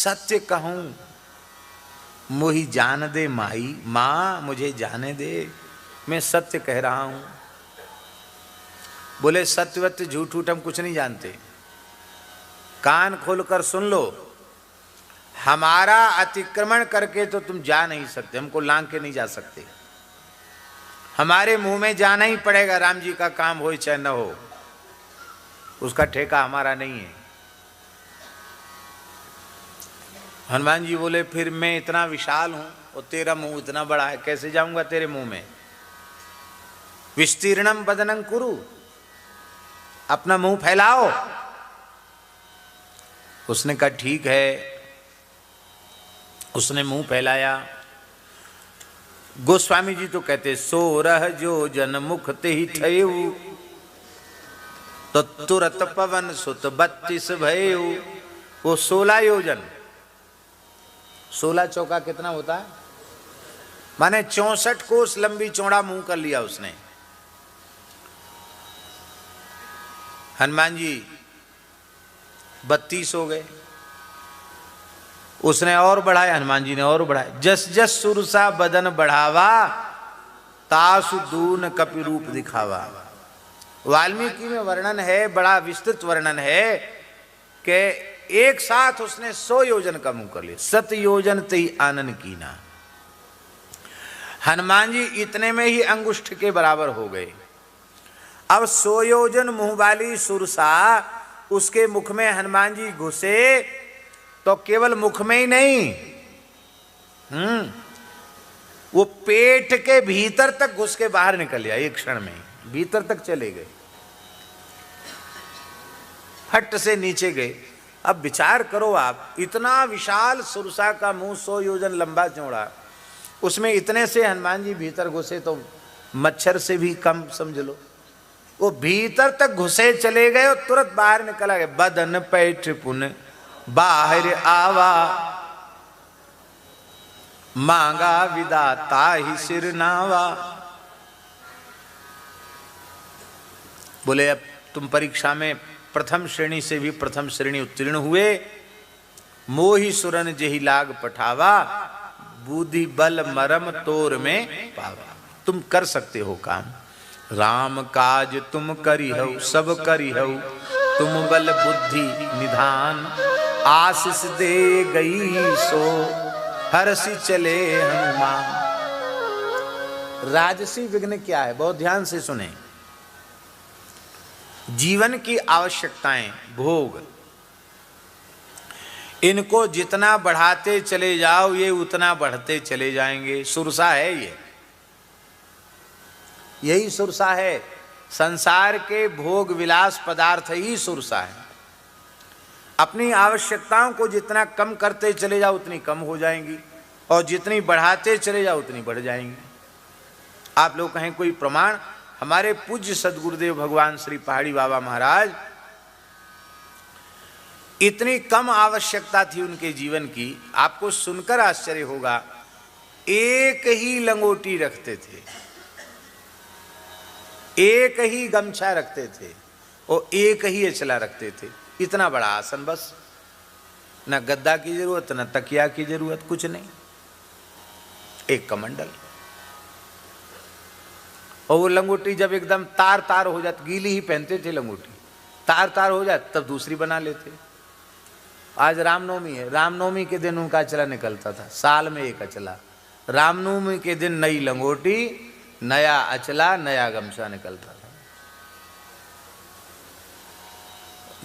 सत्य कहूं मोहि जान दे माई, मां मुझे जाने दे, मैं सत्य कह रहा हूं। बोले सत्यवत झूठ झूठ हम कुछ नहीं जानते, कान खोलकर सुन लो, हमारा अतिक्रमण करके तो तुम जा नहीं सकते, हमको लांग के नहीं जा सकते, हमारे मुंह में जाना ही पड़ेगा। राम जी का काम हो चाहे न हो, उसका ठेका हमारा नहीं है। हनुमान जी बोले फिर मैं इतना विशाल हूं और तेरा मुंह इतना बड़ा है, कैसे जाऊंगा तेरे मुंह में? विस्तीर्णम बदनं कुरु, अपना मुंह फैलाओ। उसने कहा ठीक है, उसने मुंह फैलाया। गोस्वामी जी तो कहते 16 जो जन मुख ते ही ठयऊ, तो तुरत पवन सुत 32 भयऊ। वो 16 योजन, 16 चौका कितना होता है, माने 64 कोस लंबी चौड़ा मुंह कर लिया उसने। हनुमान जी 32 हो गए, उसने और बढ़ाया, हनुमान जी ने और बढ़ाया। जस जस सुरसा बदन बढ़ावा, तासु दून कपि रूप दिखावा। वाल्मीकि में वर्णन है, बड़ा विस्तृत वर्णन है कि एक साथ उसने 100 योजन का मुंह कर लिया। 7 योजन तई आनन कीना। हनुमान जी इतने में ही अंगुष्ठ के बराबर हो गए। अब 100 योजन मुंह वाली सुरसा उसके मुख में हनुमान जी घुसे तो केवल मुख में ही नहीं, वो पेट के भीतर तक घुस के बाहर निकल गया, एक क्षण में भीतर तक चले गए, फट से नीचे गए। अब विचार करो आप, इतना विशाल सुरसा का मुंह 100 योजन लंबा चौड़ा, उसमें इतने से हनुमान जी भीतर घुसे तो मच्छर से भी कम समझ लो। वो भीतर तक घुसे चले गए और तुरंत बाहर निकला गया। बदन पैठ पुन बाहर आवा, मांगा विदाता ही सिर नावा। बोले अब तुम परीक्षा में प्रथम श्रेणी से भी प्रथम श्रेणी उत्तीर्ण हुए। मोहि सुरन जही लाग पठावा, बुद्धि बल मरम तोर में पावा। तुम कर सकते हो काम, राम काज तुम करी हो, सब करी हो, तुम बल बुद्धि निधान। आशीष दे गई सो हर्षि चले हनुमान। राजसी विघ्न क्या है, बहुत ध्यान से सुने। जीवन की आवश्यकताएं, भोग, इनको जितना बढ़ाते चले जाओ ये उतना बढ़ते चले जाएंगे। सुरसा है ये, यही सुरसा है। संसार के भोग विलास पदार्थ ही सुरसा है। अपनी आवश्यकताओं को जितना कम करते चले जाओ उतनी कम हो जाएंगी, और जितनी बढ़ाते चले जाओ उतनी बढ़ जाएंगी। आप लोग कहें कोई प्रमाण? हमारे पूज्य सदगुरुदेव भगवान श्री पहाड़ी बाबा महाराज, इतनी कम आवश्यकता थी उनके जीवन की, आपको सुनकर आश्चर्य होगा, एक ही लंगोटी रखते थे, एक ही गमछा रखते थे और एक ही अचला रखते थे। इतना बड़ा आसन, बस न गद्दा की जरूरत, न तकिया की जरूरत, कुछ नहीं, एक कमंडल। और वो लंगोटी जब एकदम तार तार हो जाती, गीली ही पहनते थे लंगोटी, तार तार हो जाती तब दूसरी बना लेते। आज रामनवमी है, रामनवमी के दिन उनका अचला निकलता था, साल में एक अचला। रामनवमी के दिन नई लंगोटी, नया अचला, नया गमछा निकलता था।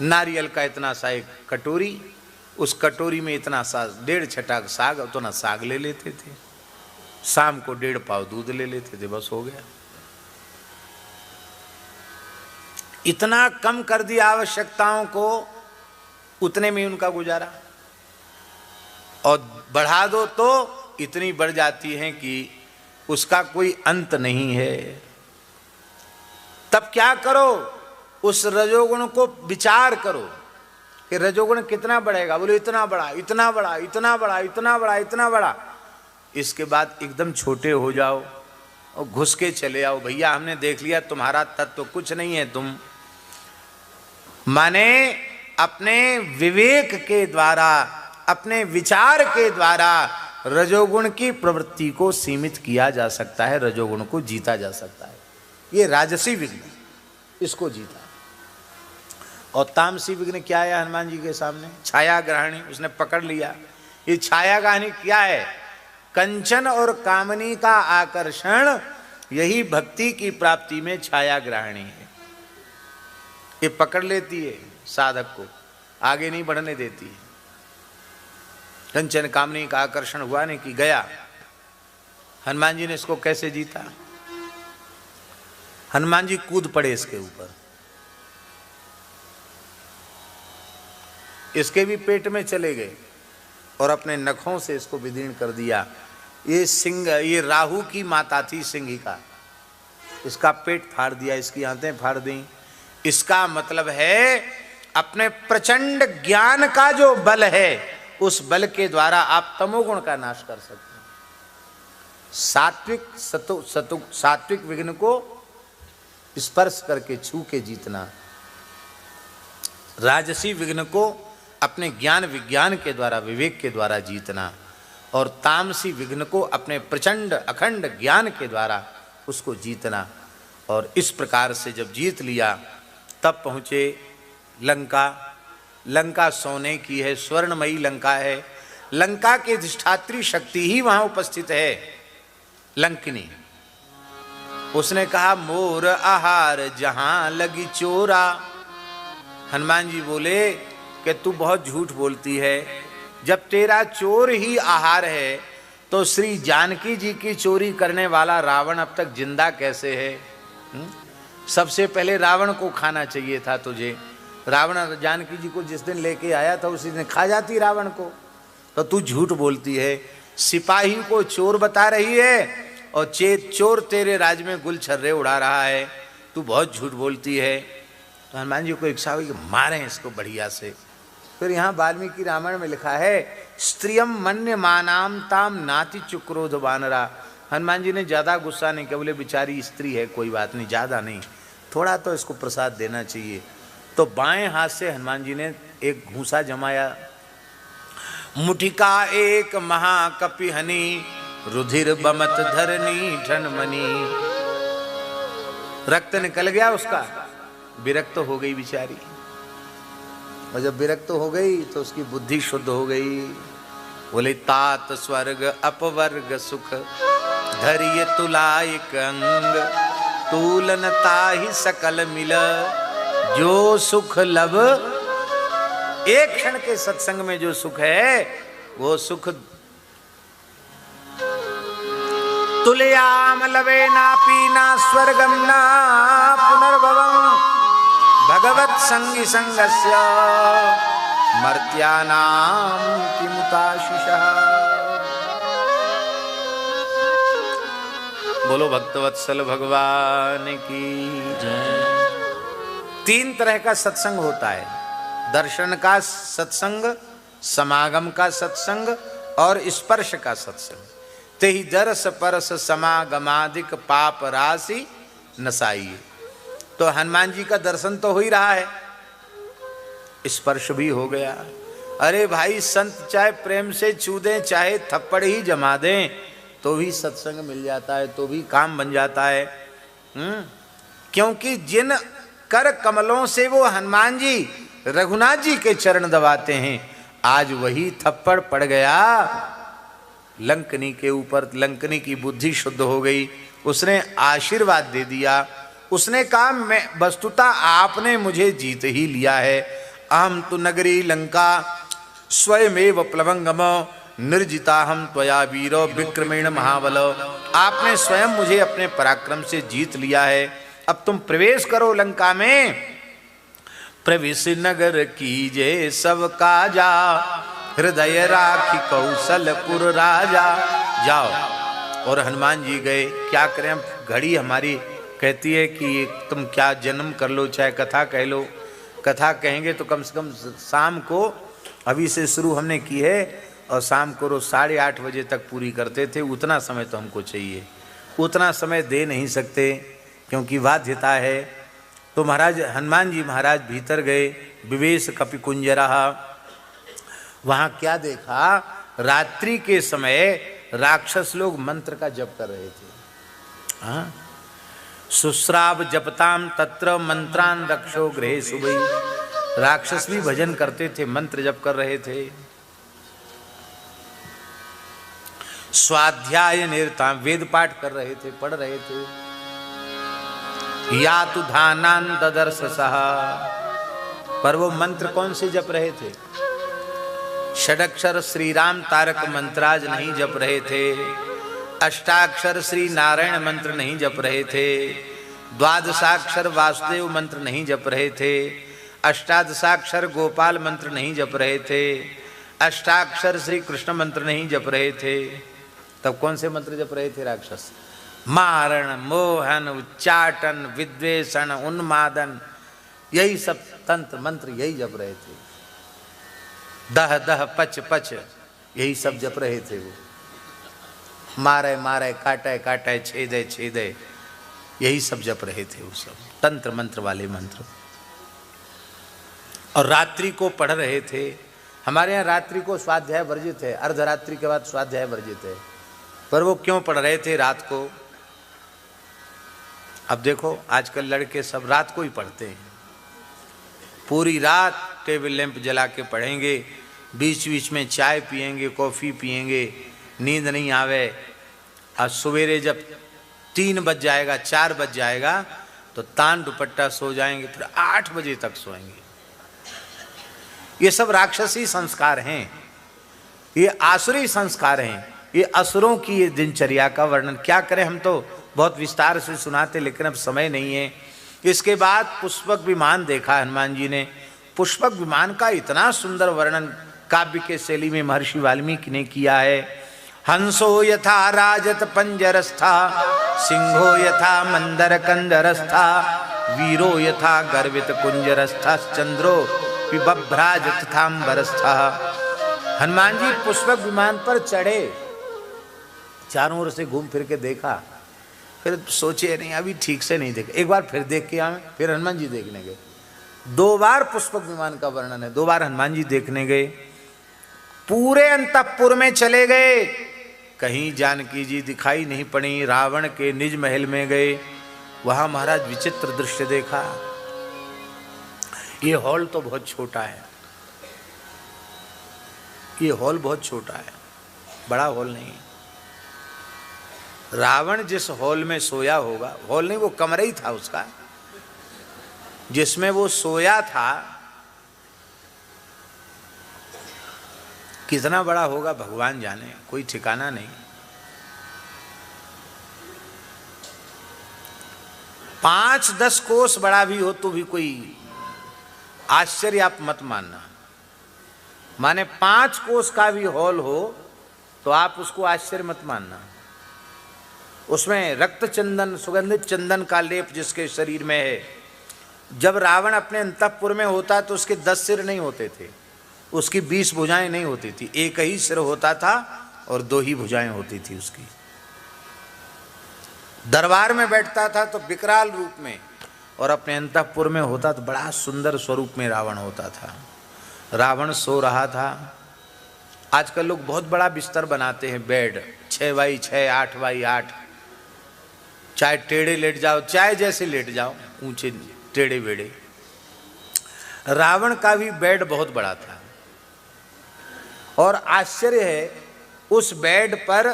नारियल का इतना सा एक कटोरी, उस कटोरी में इतना सा 1.5 छटाक साग, तो ना साग ले लेते थे। शाम को 1.5 पाव दूध ले लेते थे, बस हो गया। इतना कम कर दिया आवश्यकताओं को, उतने में उनका गुजारा। और बढ़ा दो तो इतनी बढ़ जाती है कि उसका कोई अंत नहीं है। तब क्या करो? उस रजोगुण को विचार करो कि रजोगुण कितना बढ़ेगा। बोले इतना बड़ा, इतना बड़ा, इतना बड़ा, इतना बड़ा, इतना बड़ा। इसके बाद एकदम छोटे हो जाओ और घुस के चले आओ, भैया हमने देख लिया तुम्हारा तत्व कुछ नहीं है। तुम माने अपने विवेक के द्वारा, अपने विचार के द्वारा रजोगुण की प्रवृत्ति को सीमित किया जा सकता है, रजोगुण को जीता जा सकता है। ये राजसी विघ्न, इसको जीता। और तामसी विघ्न क्या है हनुमान जी के सामने? छाया ग्रहणी, उसने पकड़ लिया। ये छाया ग्रहणी क्या है? कंचन और कामनी का आकर्षण, यही भक्ति की प्राप्ति में छाया ग्रहणी है। ये पकड़ लेती है साधक को, आगे नहीं बढ़ने देती है। कंचन कामनी का आकर्षण हुआ नहीं कि गया। हनुमान जी ने इसको कैसे जीता? हनुमान जी कूद पड़े इसके ऊपर, इसके भी पेट में चले गए और अपने नखों से इसको विदीर्ण कर दिया। ये सिंह, ये राहु की माता थी सिंहिका, इसका पेट फाड़ दिया, इसकी आंतें फाड़ दी। इसका मतलब है अपने प्रचंड ज्ञान का जो बल है, उस बल के द्वारा आप तमोगुण का नाश कर सकते हैं। सात्विक विघ्न को स्पर्श करके, छू के जीतना। राजसी विघ्न को अपने ज्ञान विज्ञान के द्वारा, विवेक के द्वारा जीतना। और तामसी विघ्न को अपने प्रचंड अखंड ज्ञान के द्वारा उसको जीतना। और इस प्रकार से जब जीत लिया, तब पहुँचे लंका। लंका सोने की है, स्वर्णमयी लंका है। लंका की अधिष्ठात्री शक्ति ही वहाँ उपस्थित है, लंकिनी। उसने कहा मोर आहार जहाँ लगी चोरा। हनुमान जी बोले कि तू बहुत झूठ बोलती है, जब तेरा चोर ही आहार है तो श्री जानकी जी की चोरी करने वाला रावण अब तक जिंदा कैसे है? सबसे पहले रावण को खाना चाहिए था तुझे। रावण जानकी जी को जिस दिन लेके आया था उसी दिन खा जाती रावण को। तो तू झूठ बोलती है, सिपाही को चोर बता रही है और चोर तेरे राज में गुल छर्रे उड़ा रहा है, तू बहुत झूठ बोलती है। तो हनुमान जी को इच्छा हुई कि मारें इसको बढ़िया से। फिर यहाँ वाल्मीकि रामायण में लिखा है स्त्रियम मन्य मानाम ताम नाति चुक्रोध वानरा। हनुमान जी ने ज़्यादा गुस्सा नहीं किया, बोले बेचारी स्त्री है, कोई बात नहीं, ज़्यादा नहीं, थोड़ा तो इसको प्रसाद देना चाहिए। तो बाएं हाथ से हनुमान जी ने एक घूंसा जमाया। मुठिका एक महाकपि हनी, रुधिर बमत धरनी ठनमनी। रक्त निकल गया उसका, विरक्त हो गई बेचारी। और जब विरक्त हो गई तो उसकी बुद्धि शुद्ध हो गई। बोले तात स्वर्ग अपवर्ग सुख, धैर्य तुलायक अंग, तूलन ताहि सकल मिल, जो सुख लब। एक क्षण के सत्संग में जो सुख है, वो सुख तुलयाम लवे ना पीना स्वर्गम ना पुनर्भवम, भगवत संगी संगस्य मर्त्यानाम किमुताशिषः। बोलो भक्तवत्सल भगवान की जय। 3 तरह का सत्संग होता है, दर्शन का सत्संग, समागम का सत्संग और स्पर्श का सत्संग। तेहि दरस परस समागमादिक पाप राशि नसाइए। तो हनुमान जी का दर्शन तो हो ही रहा है, स्पर्श भी हो गया। अरे भाई, संत चाहे प्रेम से छू दें, चाहे थप्पड़ ही जमा दें, तो भी सत्संग मिल जाता है, तो भी काम बन जाता है। क्योंकि जिन कर कमलों से वो हनुमान जी रघुनाथ जी के चरण दबाते हैं, आज वही थप्पड़ पड़ गया लंकनी के ऊपर। लंकनी की बुद्धि शुद्ध हो गई, उसने आशीर्वाद दे दिया। उसने कहा मैं वस्तुतः आपने मुझे जीत ही लिया है। अहम तो नगरी लंका स्वयमेव प्लवंगम, निर्जिता हम त्वया वीरो विक्रमेण महाबल। आपने स्वयं मुझे अपने पराक्रम से जीत लिया है, अब तुम प्रवेश करो लंका में। प्रवेश नगर कीजे सब काजा, हृदय राखी कौशलपुर राजा। जाओ। और हनुमान जी गए। क्या करें, घड़ी हमारी कहती है कि तुम क्या जन्म कर लो, चाहे कथा कह लो। कथा कहेंगे तो कम से कम शाम को, अभी से शुरू हमने की है और शाम को रोज 8:30 बजे तक पूरी करते थे। उतना समय तो हमको चाहिए, उतना समय दे नहीं सकते क्योंकि बाध्यता है। तो महाराज हनुमान जी महाराज भीतर गए। विवेश कपि कुंजरा, वहां क्या देखा, रात्रि के समय राक्षस लोग मंत्र का जप कर रहे थे। हाँ, सुश्राव जपताम तत्र मंत्रान रक्षो गृहे सुबह। राक्षस भी भजन करते थे, मंत्र जप कर रहे थे। स्वाध्याय निरता, वेद पाठ कर रहे थे, पढ़ रहे थे। या तु धानान ददर्श सहा, पर वो मंत्र कौन से जप रहे थे? षडक्षर श्री राम तारक मंत्राज नहीं जप रहे थे, अष्टाक्षर श्री नारायण मंत्र नहीं जप रहे थे, द्वादशाक्षर वासुदेव मंत्र नहीं जप रहे थे, अष्टादशाक्षर गोपाल मंत्र नहीं जप रहे थे, अष्टाक्षर श्री कृष्ण मंत्र नहीं जप रहे थे। तब कौन से मंत्र जप रहे थे राक्षस? मारण, मोहन, उच्चाटन, विद्वेषण, उन्मादन, यही सब तंत्र मंत्र यही जप रहे थे। दह दह पच पच, यही सब जप रहे थे। वो मारे मारे, काटे काटे, छेदे छेदे, यही सब जप रहे थे। वो सब तंत्र मंत्र वाले मंत्र। और रात्रि को पढ़ रहे थे। हमारे यहाँ रात्रि को स्वाध्याय वर्जित है, अर्धरात्रि के बाद स्वाध्याय वर्जित है। पर वो क्यों पढ़ रहे थे रात को? अब देखो आजकल लड़के सब रात को ही पढ़ते हैं, पूरी रात टेबल लैंप जला के पढ़ेंगे, बीच बीच में चाय पिएंगे, कॉफ़ी पिएंगे, नींद नहीं आवे। और सवेरे जब 3 बज जाएगा, 4 बज जाएगा तो तान दुपट्टा सो जाएंगे, फिर 8 बजे तक सोएंगे। ये सब राक्षसी संस्कार हैं, ये आसुरी संस्कार हैं, ये असुरों की ये दिनचर्या का वर्णन क्या करें। हम तो बहुत विस्तार से सुनाते, लेकिन अब समय नहीं है। इसके बाद पुष्पक विमान देखा हनुमान जी ने। पुष्पक विमान का इतना सुंदर वर्णन काव्य के शैली में महर्षि वाल्मीकि ने किया है। हंसो यथा राजत पंजरस्था, सिंहो यथा मंदर कंदरस्था, वीरो यथा गर्वित कुंजरस्था, चंद्रो विबभ्राजत थाम्बरस्था। हनुमान जी पुष्पक विमान पर चढ़े, चारों ओर से घूम फिर के देखा, फिर सोचे नहीं अभी ठीक से नहीं देखे, एक बार फिर देख के आए। फिर हनुमान जी देखने गए। 2 बार पुष्पक विमान का वर्णन है, 2 बार हनुमान जी देखने गए। पूरे अंतःपुर में चले गए, कहीं जानकी जी दिखाई नहीं पड़ी। रावण के निज महल में गए, वहां महाराज विचित्र दृश्य देखा। ये हॉल तो बहुत छोटा है, ये हॉल बहुत छोटा है, बड़ा हॉल नहीं। रावण जिस हॉल में सोया होगा, हॉल नहीं वो कमरा ही था उसका, जिसमें वो सोया था, कितना बड़ा होगा भगवान जाने, कोई ठिकाना नहीं। 5-10 कोस बड़ा भी हो तो भी कोई आश्चर्य आप मत मानना। माने 5 कोस का भी हॉल हो तो आप उसको आश्चर्य मत मानना। उसमें रक्त चंदन, सुगंधित चंदन का लेप जिसके शरीर में है। जब रावण अपने अंतःपुर में होता तो उसके 10 सिर नहीं होते थे, उसकी 20 भुजाएं नहीं होती थी, एक ही सिर होता था और 2 ही भुजाएं होती थी उसकी। दरबार में बैठता था तो विकराल रूप में, और अपने अंतःपुर में होता तो बड़ा सुंदर स्वरूप में रावण होता था। रावण सो रहा था। आजकल लोग बहुत बड़ा बिस्तर बनाते हैं, बेड 6x6, 8x8, चाहे टेढ़े लेट जाओ, चाहे जैसे लेट जाओ, ऊंचे टेढ़े बेड़े। रावण का भी बेड बहुत बड़ा था, और आश्चर्य है उस बेड पर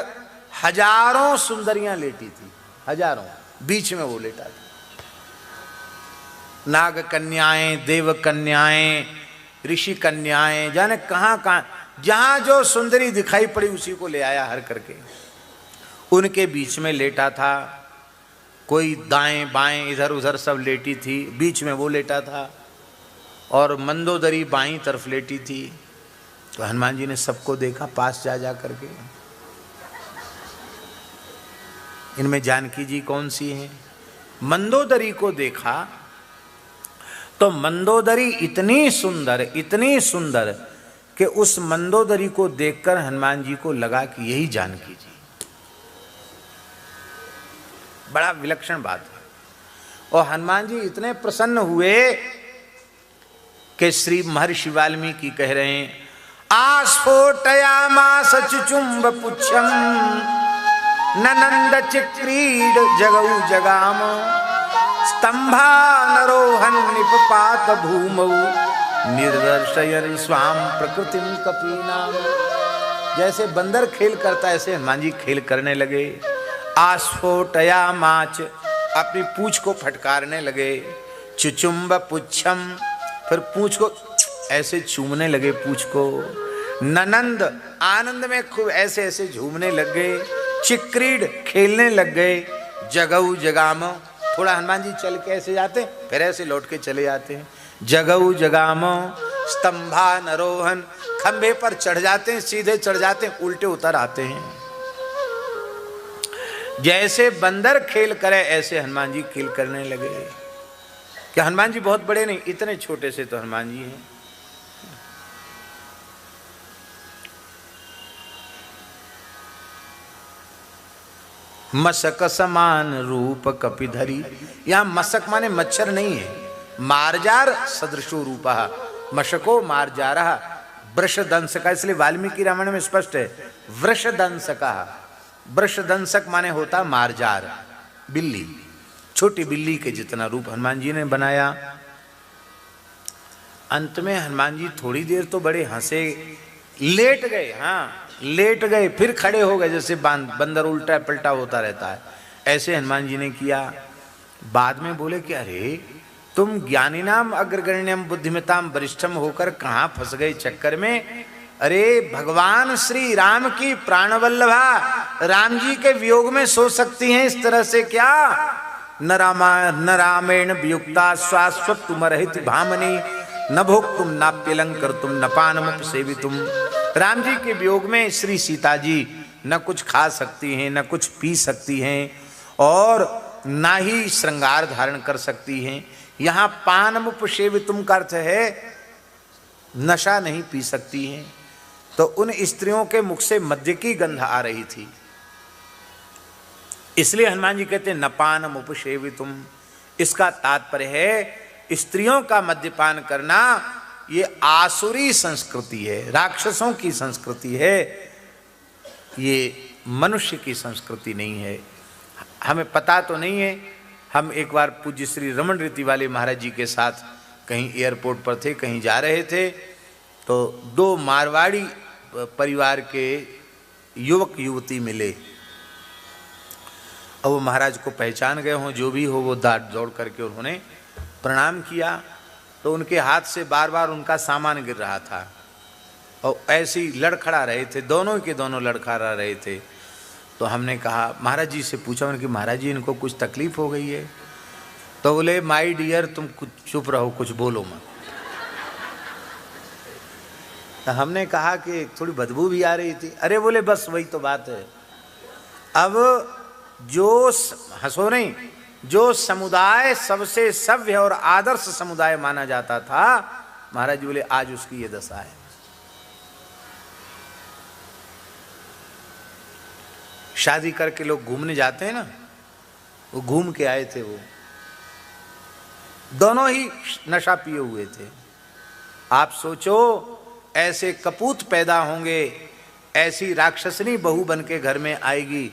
हजारों सुंदरियां लेटी थी, हजारों, बीच में वो लेटा था। नाग कन्याएं, देव कन्याएं, ऋषि कन्याएं, जाने कहाँ कहाँ, जहां जो सुंदरी दिखाई पड़ी उसी को ले आया हर करके, उनके बीच में लेटा था। कोई दाएं बाएं इधर उधर सब लेटी थी, बीच में वो लेटा था, और मंदोदरी बाईं तरफ लेटी थी। तो हनुमान जी ने सबको देखा पास जा करके, इनमें जानकी जी कौन सी हैं? मंदोदरी को देखा तो मंदोदरी इतनी सुंदर कि उस मंदोदरी को देखकर हनुमान जी को लगा कि यही जानकी जी। बड़ा विलक्षण बात है। और हनुमान जी इतने प्रसन्न हुए कि श्री महर्षि वाल्मीकि कह रहे हैं, आस्फोटयामास चुचुम्ब पुच्छम ननंद चिक्रीड जगौ जगाम स्तंभानरोहन निपपात भूमौ निर्दर्शयन स्वाम प्रकृतिम कपीनाम। जैसे बंदर खेल करता है ऐसे हनुमान जी खेल करने लगे। आस्फोटयामाच अपनी पूंछ को फटकारने लगे। चुचुम्ब पुच्छम फिर पूंछ को ऐसे चूमने लगे पूंछ को। ननंद आनंद में खूब ऐसे ऐसे झूमने लग गए। चिक्रीड खेलने लग गए। जगऊ जगाम थोड़ा हनुमान जी चल के ऐसे जाते फिर ऐसे लौट के चले जाते हैं। जगऊ जगाम स्तंभानरोहन खंभे पर चढ़ जाते हैं, सीधे चढ़ जाते हैं, उल्टे उतर आते हैं। जैसे बंदर खेल करे ऐसे हनुमान जी खेल करने लगे। क्या हनुमान जी बहुत बड़े नहीं, इतने छोटे से तो हनुमान जी हैं। मशक समान रूप कपिधरी, यहां मशक माने मच्छर नहीं है, मारजार सदृशो रूपा, मशको मारजारा वृषदंश का, इसलिए वाल्मीकि रामायण में स्पष्ट है वृषदंश का। वृषदंशक माने होता मारजार, बिल्ली, छोटी बिल्ली के जितना रूप हनुमान जी ने बनाया। अंत में हनुमान जी थोड़ी देर तो बड़े हंसे, लेट गए, हाँ लेट गए, फिर खड़े हो गए, जैसे बंदर उल्टा पलटा होता रहता है ऐसे हनुमान जी ने किया। बाद में बोले कि अरे तुम ज्ञानीनाम अग्रगण्यम बुद्धिमताम वरिष्ठम होकर कहाँ फंस गए चक्कर में। अरे भगवान श्री राम की प्राणवल्लभा राम जी के वियोग में सो सकती हैं इस तरह से क्या। न रामेण वियुक्ता स्वास्वत्तुमरहित भामनी न भोक्तुम नाप्यलंकर्तुम न पानमुपसेवितुम। राम जी के वियोग में श्री सीता जी न कुछ खा सकती हैं, न कुछ पी सकती हैं, और ना ही श्रृंगार धारण कर सकती हैं। यहाँ पानमुपसेवितुम का अर्थ है नशा नहीं पी सकती हैं। तो उन स्त्रियों के मुख से मद्य की गंध आ रही थी, इसलिए हनुमान जी कहते हैं नपानमुपसेवितुम। इसका तात्पर्य है स्त्रियों का मद्यपान करना ये आसुरी संस्कृति है, राक्षसों की संस्कृति है, ये मनुष्य की संस्कृति नहीं है। हमें पता तो नहीं है। हम एक बार पूज्य श्री रमन रीति वाले महाराज जी के साथ कहीं एयरपोर्ट पर थे, कहीं जा रहे थे, तो दो मारवाड़ी परिवार के युवक युवती मिले और वो महाराज को पहचान गए हों, जो भी हो, वो दौड़ करके उन्होंने प्रणाम किया। तो उनके हाथ से बार बार उनका सामान गिर रहा था और ऐसे ही लड़खड़ा रहे थे, दोनों के दोनों लड़खड़ा रहे थे। तो हमने कहा, महाराज जी से पूछा मैंने कि महाराज जी इनको कुछ तकलीफ हो गई है। तो बोले माय डियर तुम कुछ चुप रहो, कुछ बोलो मत। तो हमने कहा कि थोड़ी बदबू भी आ रही थी। अरे बोले बस वही तो बात है। अब जो हंसो नहीं, जो समुदाय सबसे सभ्य और आदर्श समुदाय माना जाता था, महाराज जी बोले आज उसकी ये दशा है। शादी करके लोग घूमने जाते हैं ना, वो घूम के आए थे, वो दोनों ही नशा पिए हुए थे। आप सोचो ऐसे कपूत पैदा होंगे, ऐसी राक्षसनी बहू बन के घर में आएगी,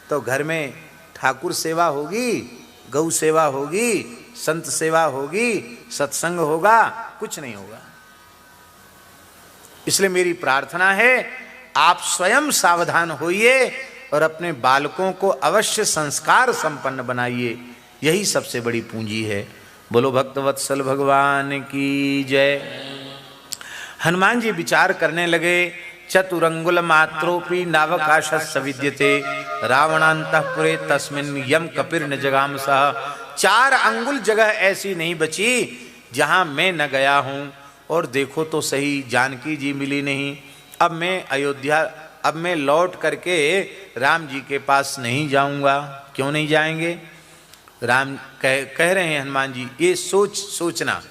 तो घर में ठाकुर सेवा होगी, गौ सेवा होगी, संत सेवा होगी, सत्संग होगा, कुछ नहीं होगा। इसलिए मेरी प्रार्थना है आप स्वयं सावधान होइए और अपने बालकों को अवश्य संस्कार संपन्न बनाइए, यही सबसे बड़ी पूंजी है। बोलो भक्तवत्सल भगवान की जय। हनुमान जी विचार करने लगे, चतुरंगुल मात्रोपि नावकाशस्य विद्यते रावणांतःपुरे तस्मिन् यम कपिर्न जगाम सह। 4 अंगुल जगह ऐसी नहीं बची जहां मैं न गया हूं, और देखो तो सही जानकी जी मिली नहीं। अब मैं अयोध्या, अब मैं लौट करके राम जी के पास नहीं जाऊंगा। क्यों नहीं जाएंगे? राम कह रहे हैं हनुमान जी, ये सोचना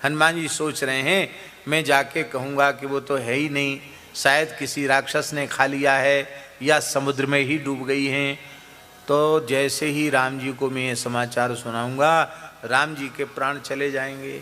हनुमान जी सोच रहे हैं, मैं जाके कहूँगा कि वो तो है ही नहीं, शायद किसी राक्षस ने खा लिया है या समुद्र में ही डूब गई हैं। तो जैसे ही राम जी को मैं ये समाचार सुनाऊंगा, राम जी के प्राण चले जाएंगे।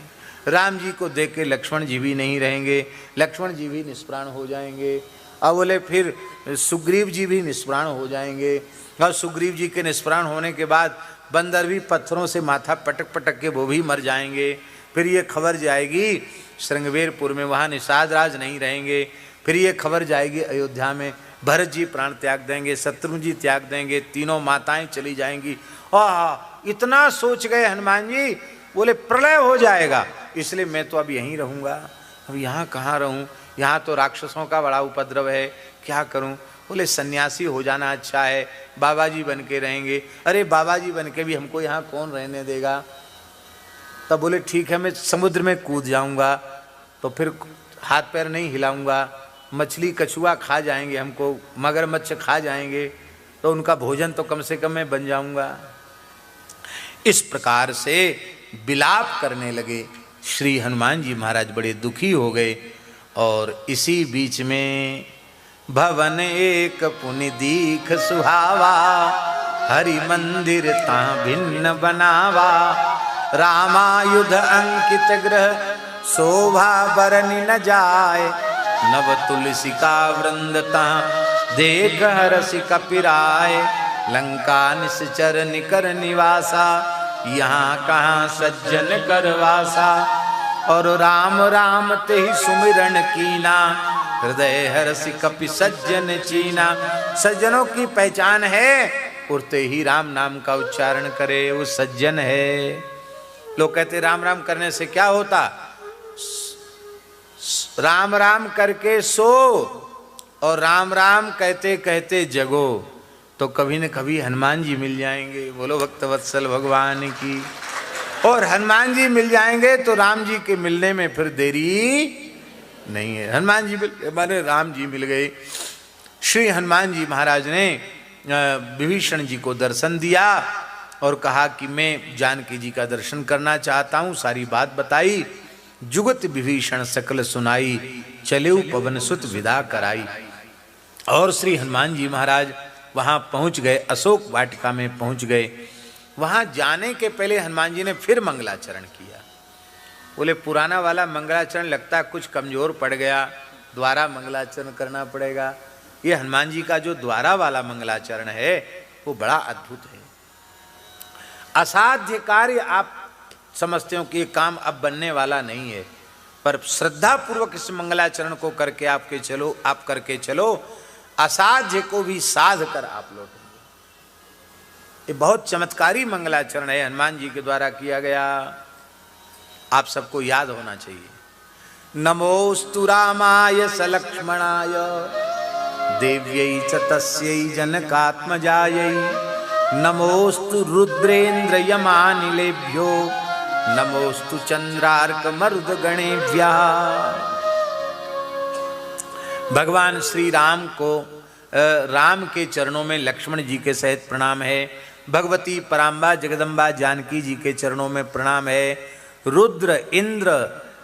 राम जी को देख के लक्ष्मण जी भी नहीं रहेंगे, लक्ष्मण जी भी निष्प्राण हो जाएंगे। अब बोले फिर सुग्रीव जी भी निष्प्राण हो जाएंगे, और सुग्रीव जी के निष्प्राण होने के बाद बंदर भी पत्थरों से माथा पटक पटक के वो भी मर जाएंगे। फिर ये खबर जाएगी श्रृंगवेरपुर में, वहाँ निषाद राज नहीं रहेंगे। फिर ये खबर जाएगी अयोध्या में, भरत जी प्राण त्याग देंगे, शत्रुघ्न जी त्याग देंगे, तीनों माताएं चली जाएंगी। इतना सोच गए हनुमान जी, बोले प्रलय हो जाएगा, इसलिए मैं तो अब यहीं रहूँगा। अब यहाँ कहाँ रहूँ, यहाँ तो राक्षसों का बड़ा उपद्रव है, क्या करूँ। बोले सन्यासी हो जाना अच्छा है, बाबा जी बन के रहेंगे। अरे बाबा जी बन के भी हमको यहाँ कौन रहने देगा। तब बोले ठीक है, मैं समुद्र में कूद जाऊँगा, तो फिर हाथ पैर नहीं हिलाऊंगा, मछली कछुआ खा जाएंगे हमको, मगरमच्छ खा जाएंगे, तो उनका भोजन तो कम से कम मैं बन जाऊंगा। इस प्रकार से विलाप करने लगे। श्री हनुमान जी महाराज बड़े दुखी हो गए। और इसी बीच में भवन एक पुनि दीख सुहावा, हरि मंदिर ता भिन्न बनावा, रामायुध अंकित ग्रह शोभा बरनि न जाय, नव तुलसी का वृंदता देख हरसि कपिराय, लंका निश्चर निकर निवासा, यहाँ कहाँ सज्जन करवासा, और राम राम ते ही सुमिरन कीना, हृदय हरसि कपि सज्जन चीना। सज्जनों की पहचान है, उड़ते ही राम नाम का उच्चारण करे, वो सज्जन है। लोग कहते राम राम करने से क्या होता, राम राम करके सो और राम राम कहते कहते जगो, तो कभी न कभी हनुमान जी मिल जाएंगे। बोलो भक्तवत्सल भगवान की। और हनुमान जी मिल जाएंगे तो राम जी के मिलने में फिर देरी नहीं है। हनुमान जी माने राम जी मिल गए। श्री हनुमान जी महाराज ने विभीषण जी को दर्शन दिया और कहा कि मैं जानकी जी का दर्शन करना चाहता हूँ। सारी बात बताई। जुगत विभीषण सकल सुनाई, चलेऊ पवन सुत विदा कराई। और श्री हनुमान जी महाराज वहाँ पहुँच गए, अशोक वाटिका में पहुँच गए। वहाँ जाने के पहले हनुमान जी ने फिर मंगलाचरण किया। बोले पुराना वाला मंगलाचरण लगता कुछ कमजोर पड़ गया, द्वारा मंगलाचरण करना पड़ेगा। ये हनुमान जी का जो द्वारा वाला मंगलाचरण है वो बड़ा अद्भुत है। असाध्य कार्य आप समझते हो कि ये काम अब बनने वाला नहीं है, पर श्रद्धा पूर्वक इस मंगलाचरण को करके आप करके चलो, असाध्य को भी साध कर आप लौटेंगे। ये बहुत चमत्कारी मंगलाचरण है, हनुमान जी के द्वारा किया गया। आप सबको याद होना चाहिए। नमोस्तु रामाय सलक्ष्मणाय देव्यै च तस्यै जनकात्मजायै, नमोस्तु रुद्रेन्द्र यमानिलेभ्यो, नमोस्तु चंद्रार्क मरुदगणेभ्यः। भगवान श्री राम को राम के चरणों में लक्ष्मण जी के सहित प्रणाम है। भगवती पराम्बा जगदम्बा जानकी जी के चरणों में प्रणाम है। रुद्र, इंद्र,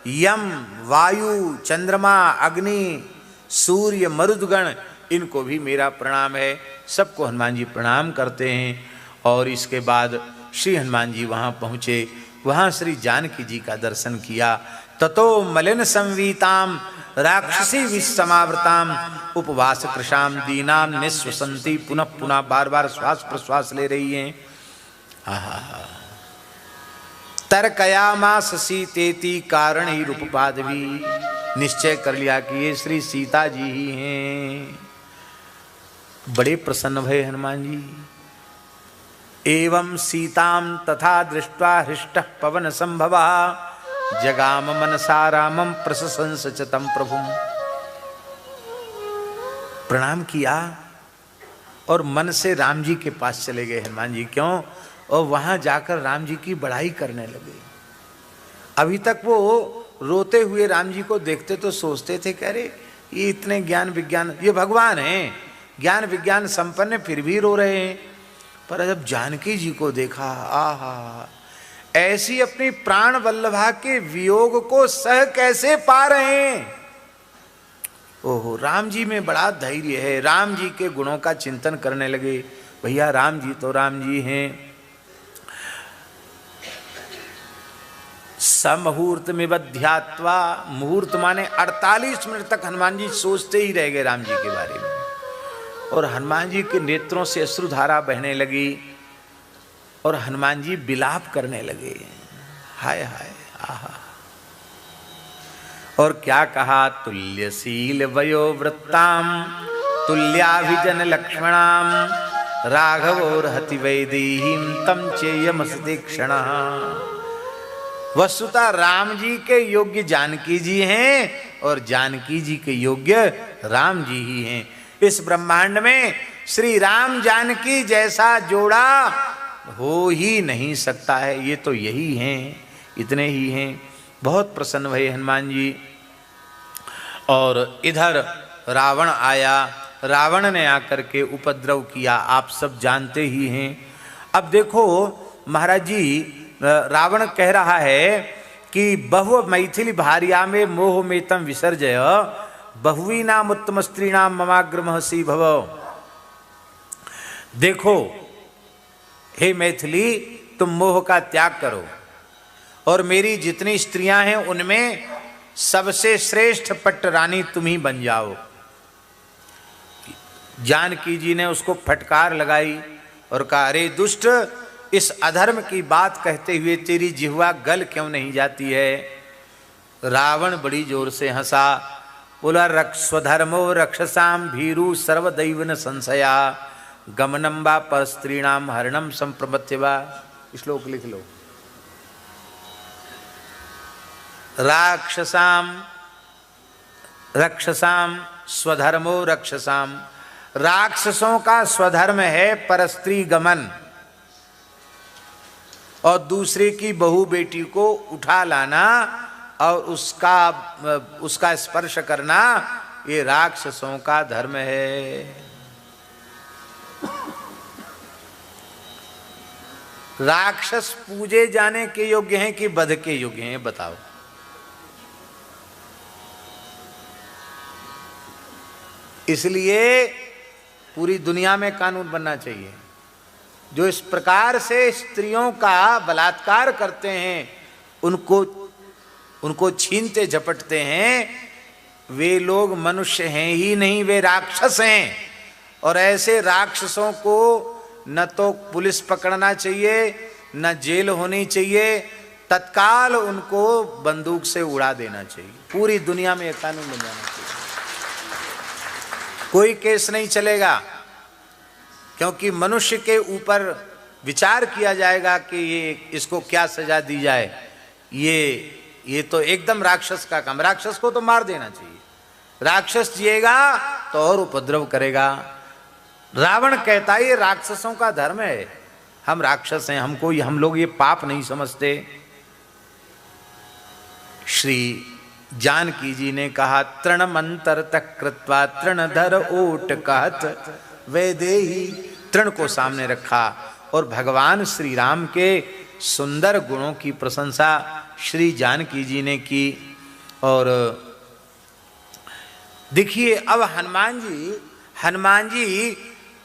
यम, वायु, चंद्रमा, अग्नि, सूर्य, मरुदगण, इनको भी मेरा प्रणाम है। सबको हनुमान जी प्रणाम करते हैं। और इसके बाद श्री हनुमान जी वहाँ पहुँचे। वहाँ श्री जानकी जी का दर्शन किया। ततो मलिन संवीताम राक्षसी विषमावृताम उपवास कृशाम दीनाम निश्वसंती। पुनः पुनः बार बार श्वास प्रश्वास ले रही हैं। तर्कयामास सीतेति कारण ही रूपपादवी। निश्चय कर लिया कि ये श्री सीता जी ही हैं। बड़े प्रसन्न भये हनुमान जी। एवं सीताम तथा दृष्ट्वा हृष्टः पवन संभवा, जगाम मनसा रामम प्रशंस च तं प्रभुम। प्रणाम किया और मन से राम जी के पास चले गए हनुमान जी। क्यों? और वहां जाकर राम जी की बड़ाई करने लगे। अभी तक वो रोते हुए राम जी को देखते तो सोचते थे कि अरे ये इतने ज्ञान विज्ञान, ये भगवान हैं, ज्ञान विज्ञान संपन्न, फिर भी रो रहे हैं। पर जब जानकी जी को देखा, आहा, ऐसी अपनी प्राण वल्लभा के वियोग को सह कैसे पा रहे हैं। ओहो, राम जी में बड़ा धैर्य है। राम जी के गुणों का चिंतन करने लगे। भैया राम जी तो राम जी हैं। समुहूर्त में बध्यात्वा, मुहूर्त माने 48 मिनट तक हनुमान जी सोचते ही रह गए राम जी के बारे में, और हनुमान जी के नेत्रों से अश्रुधारा बहने लगी और हनुमान जी विलाप करने लगे, हाय हाय आहा। और क्या कहा, तुल्यशील वयोवृत्ताम तुल्याभिजन लक्ष्मणाम राघवोर्हति वैदेहीम तम चेयमस्ते क्षणः। वस्तुतः राम जी के योग्य जानकी जी हैं और जानकी जी के योग्य राम जी ही हैं। इस ब्रह्मांड में श्री राम जानकी जैसा जोड़ा हो ही नहीं सकता है, ये तो यही हैं, इतने ही हैं। बहुत प्रसन्न भये हनुमान जी। और इधर रावण आया, रावण ने आकर के उपद्रव किया, आप सब जानते ही हैं। अब देखो महाराज जी, रावण कह रहा है कि बहु मैथिली भार्या में मोह में तम विसर्जय बहुवी नाम उत्तम स्त्री नाम ममाग्रमहसी भव। देखो हे मैथिली, तुम मोह का त्याग करो और मेरी जितनी स्त्रियां हैं उनमें सबसे श्रेष्ठ पट्ट रानी तुम ही बन जाओ। जानकी जी ने उसको फटकार लगाई और कहा, अरे दुष्ट, इस अधर्म की बात कहते हुए तेरी जिह्वा गल क्यों नहीं जाती है। रावण बड़ी जोर से हंसा, बोला, स्वधर्मो रक्षसाम भीरु सर्वदैवन संशया गमनम्बा पर स्त्रीणाम हरणम संप्रमथ्यवा। श्लोक लिख लो। राक्षसाम रक्षसाम स्वधर्मो रक्षसाम, राक्षसों का स्वधर्म है परस्त्री गमन और दूसरे की बहू बेटी को उठा लाना और उसका स्पर्श करना, ये राक्षसों का धर्म है। राक्षस पूजे जाने के योग्य हैं कि वध के योग्य हैं, बताओ। इसलिए पूरी दुनिया में कानून बनना चाहिए। जो इस प्रकार से स्त्रियों का बलात्कार करते हैं, उनको छीनते झपटते हैं, वे लोग मनुष्य हैं ही नहीं, वे राक्षस हैं। और ऐसे राक्षसों को न तो पुलिस पकड़ना चाहिए, न जेल होनी चाहिए, तत्काल उनको बंदूक से उड़ा देना चाहिए। पूरी दुनिया में एक कानून बन जाना चाहिए। कोई केस नहीं चलेगा, क्योंकि मनुष्य के ऊपर विचार किया जाएगा कि ये इसको क्या सजा दी जाए। ये तो एकदम राक्षस का काम, राक्षस को तो मार देना चाहिए। राक्षस जिएगा तो और उपद्रव करेगा। रावण कहता है ये राक्षसों का धर्म है, हम राक्षस हैं, हम लोग ये पाप नहीं समझते। श्री जानकी जी ने कहा, तृणमंतर तक कृत्वा तृणधर ओट कहत वैदेही। तृण को सामने रखा और भगवान श्री राम के सुंदर गुणों की प्रशंसा श्री जानकी जी ने की। और देखिए अब हनुमान जी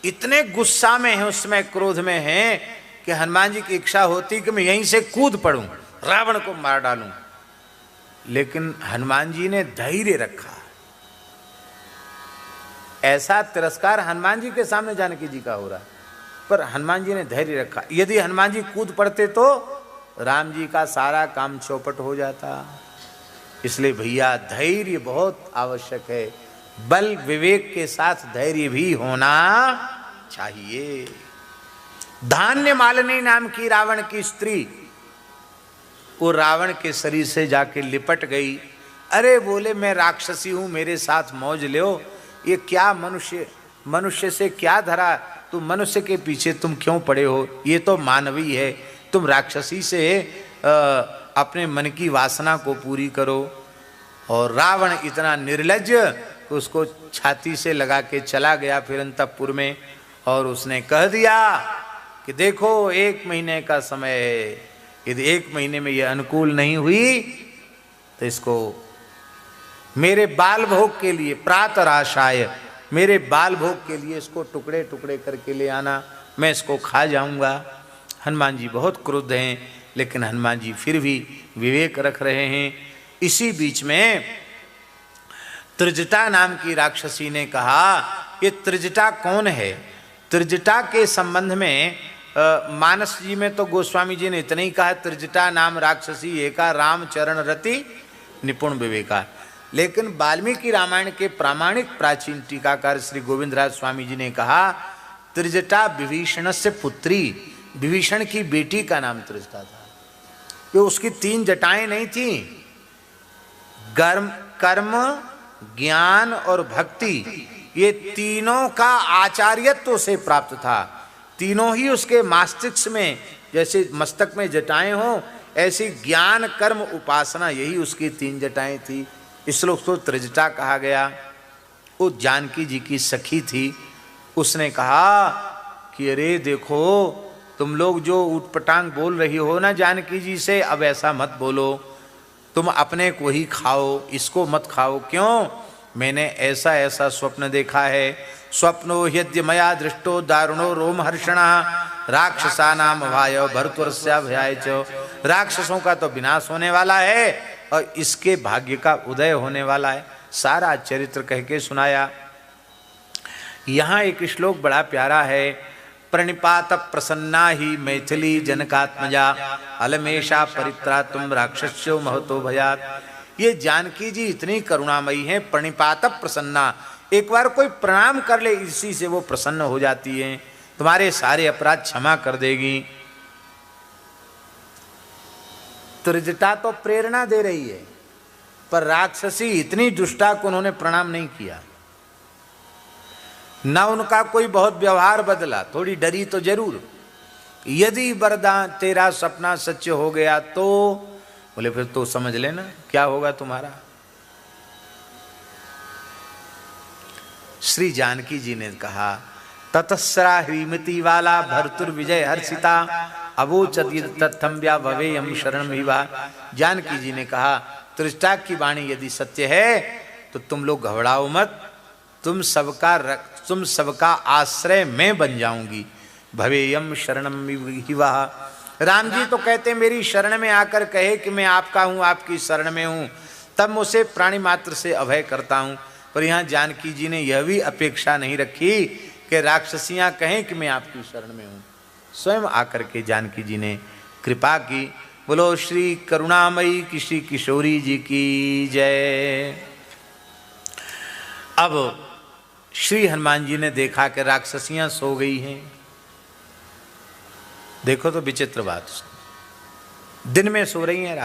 इतने गुस्सा में हैं, उसमें क्रोध में हैं कि हनुमान जी की इच्छा होती कि मैं यहीं से कूद पड़ूं, रावण को मार डालूं। लेकिन हनुमान जी ने धैर्य रखा। ऐसा तिरस्कार हनुमान जी के सामने जानकी जी का हो रहा, पर हनुमान जी ने धैर्य रखा। यदि हनुमान जी कूद पड़ते तो राम जी का सारा काम चौपट हो जाता। इसलिए भैया धैर्य बहुत आवश्यक है। बल विवेक के साथ धैर्य भी होना चाहिए। धान्य मालिनी नाम की रावण की स्त्री वो रावण के शरीर से जाके लिपट गई। अरे बोले, मैं राक्षसी हूं, मेरे साथ मौज लो। ये क्या मनुष्य से क्या धरा, तुम मनुष्य के पीछे तुम क्यों पड़े हो, ये तो मानवीय है। तुम राक्षसी से अपने मन की वासना को पूरी करो। और रावण इतना निर्लज्ज कि उसको छाती से लगा के चला गया फिर अंतपुर में, और उसने कह दिया कि देखो 1 महीने का समय है, यदि 1 महीने में ये अनुकूल नहीं हुई तो इसको मेरे बाल भोग के लिए, प्रातराशाय, मेरे बाल भोग के लिए इसको टुकड़े टुकड़े करके ले आना, मैं इसको खा जाऊंगा। हनुमान जी बहुत क्रुद्ध हैं लेकिन हनुमान जी फिर भी विवेक रख रहे हैं। इसी बीच में त्रिजटा नाम की राक्षसी ने कहा, ये त्रिजटा कौन है? त्रिजटा के संबंध में मानस जी में तो गोस्वामी जी ने इतना ही कहा, त्रिजटा नाम राक्षसी एका राम चरण रति निपुण विवेका। लेकिन वाल्मीकि रामायण के प्रामाणिक प्राचीन टीकाकार श्री गोविंदराज स्वामी जी ने कहा, त्रिजटा विभीषण से पुत्री, विभीषण की बेटी का नाम त्रिजटा था। कि उसकी 3 जटाएं नहीं थी, कर्म, ज्ञान और भक्ति, ये तीनों का आचार्यत्व से प्राप्त था। तीनों ही उसके मस्तिष्क में, जैसे मस्तक में जटाएं हो, ऐसी ज्ञान कर्म उपासना, यही उसकी 3 जटाएं थी। इसलिए उसको त्रिजटा कहा गया। वो जानकी जी की सखी थी। उसने कहा कि अरे देखो, तुम लोग जो उटपटांग बोल रही हो ना जानकी जी से, अब ऐसा मत बोलो, तुम अपने को ही खाओ, इसको मत खाओ। क्यों? मैंने ऐसा ऐसा स्वप्न देखा है। स्वप्नो यद्य मया दृष्टो दारुणो रोमहर्षणा राक्षसानाम भायो भरतवर्षा भयाय च। राक्षसों का तो विनाश होने वाला है और इसके भाग्य का उदय होने वाला है। सारा चरित्र कह के सुनाया। यहाँ एक श्लोक बड़ा प्यारा है, प्रणिपात प्रसन्ना ही मैथिली जनकात्मजा अलमेशा परित्रातुम राक्षस्यो महतो भयात। ये जानकी जी इतनी करुणामयी हैं, प्रणिपात प्रसन्ना, एक बार कोई प्रणाम कर ले इसी से वो प्रसन्न हो जाती हैं, तुम्हारे सारे अपराध क्षमा कर देगी। त्रिजटा तो प्रेरणा दे रही है, पर राक्षसी इतनी दुष्टा को उन्होंने प्रणाम नहीं किया, न उनका कोई बहुत व्यवहार बदला। थोड़ी डरी तो जरूर, यदि वरदान तेरा सपना सच हो गया तो, बोले फिर तो समझ लेना क्या होगा तुम्हारा। श्री जानकी जी ने कहा, ततस्रा ह्रीमती वाला भर्तुर विजय हर्षिता अवोचत तत्थम व्या भवेयम शरणम हिवा। जानकी जी ने कहा, त्रिजटा की वाणी यदि सत्य है तो तुम लोग घबराओ मत, तुम सबका आश्रय मैं बन जाऊंगी। भवेयम शरणम हिवा। राम जी तो कहते मेरी शरण में आकर कहे कि मैं आपका हूँ, आपकी शरण में हूँ, तब मैं उसे प्राणी मात्र से अभय करता हूँ। पर यहाँ जानकी जी ने यह भी अपेक्षा नहीं रखी कि राक्षसियाँ कहें कि मैं आपकी शरण में हूँ। स्वयं आकर के जानकी जी ने कृपा की। बोलो श्री करुणामयी किसी किशोरी जी की जय। अब श्री हनुमान जी ने देखा कि राक्षसियां सो गई हैं। देखो तो विचित्र बात, दिन में सो रही हैं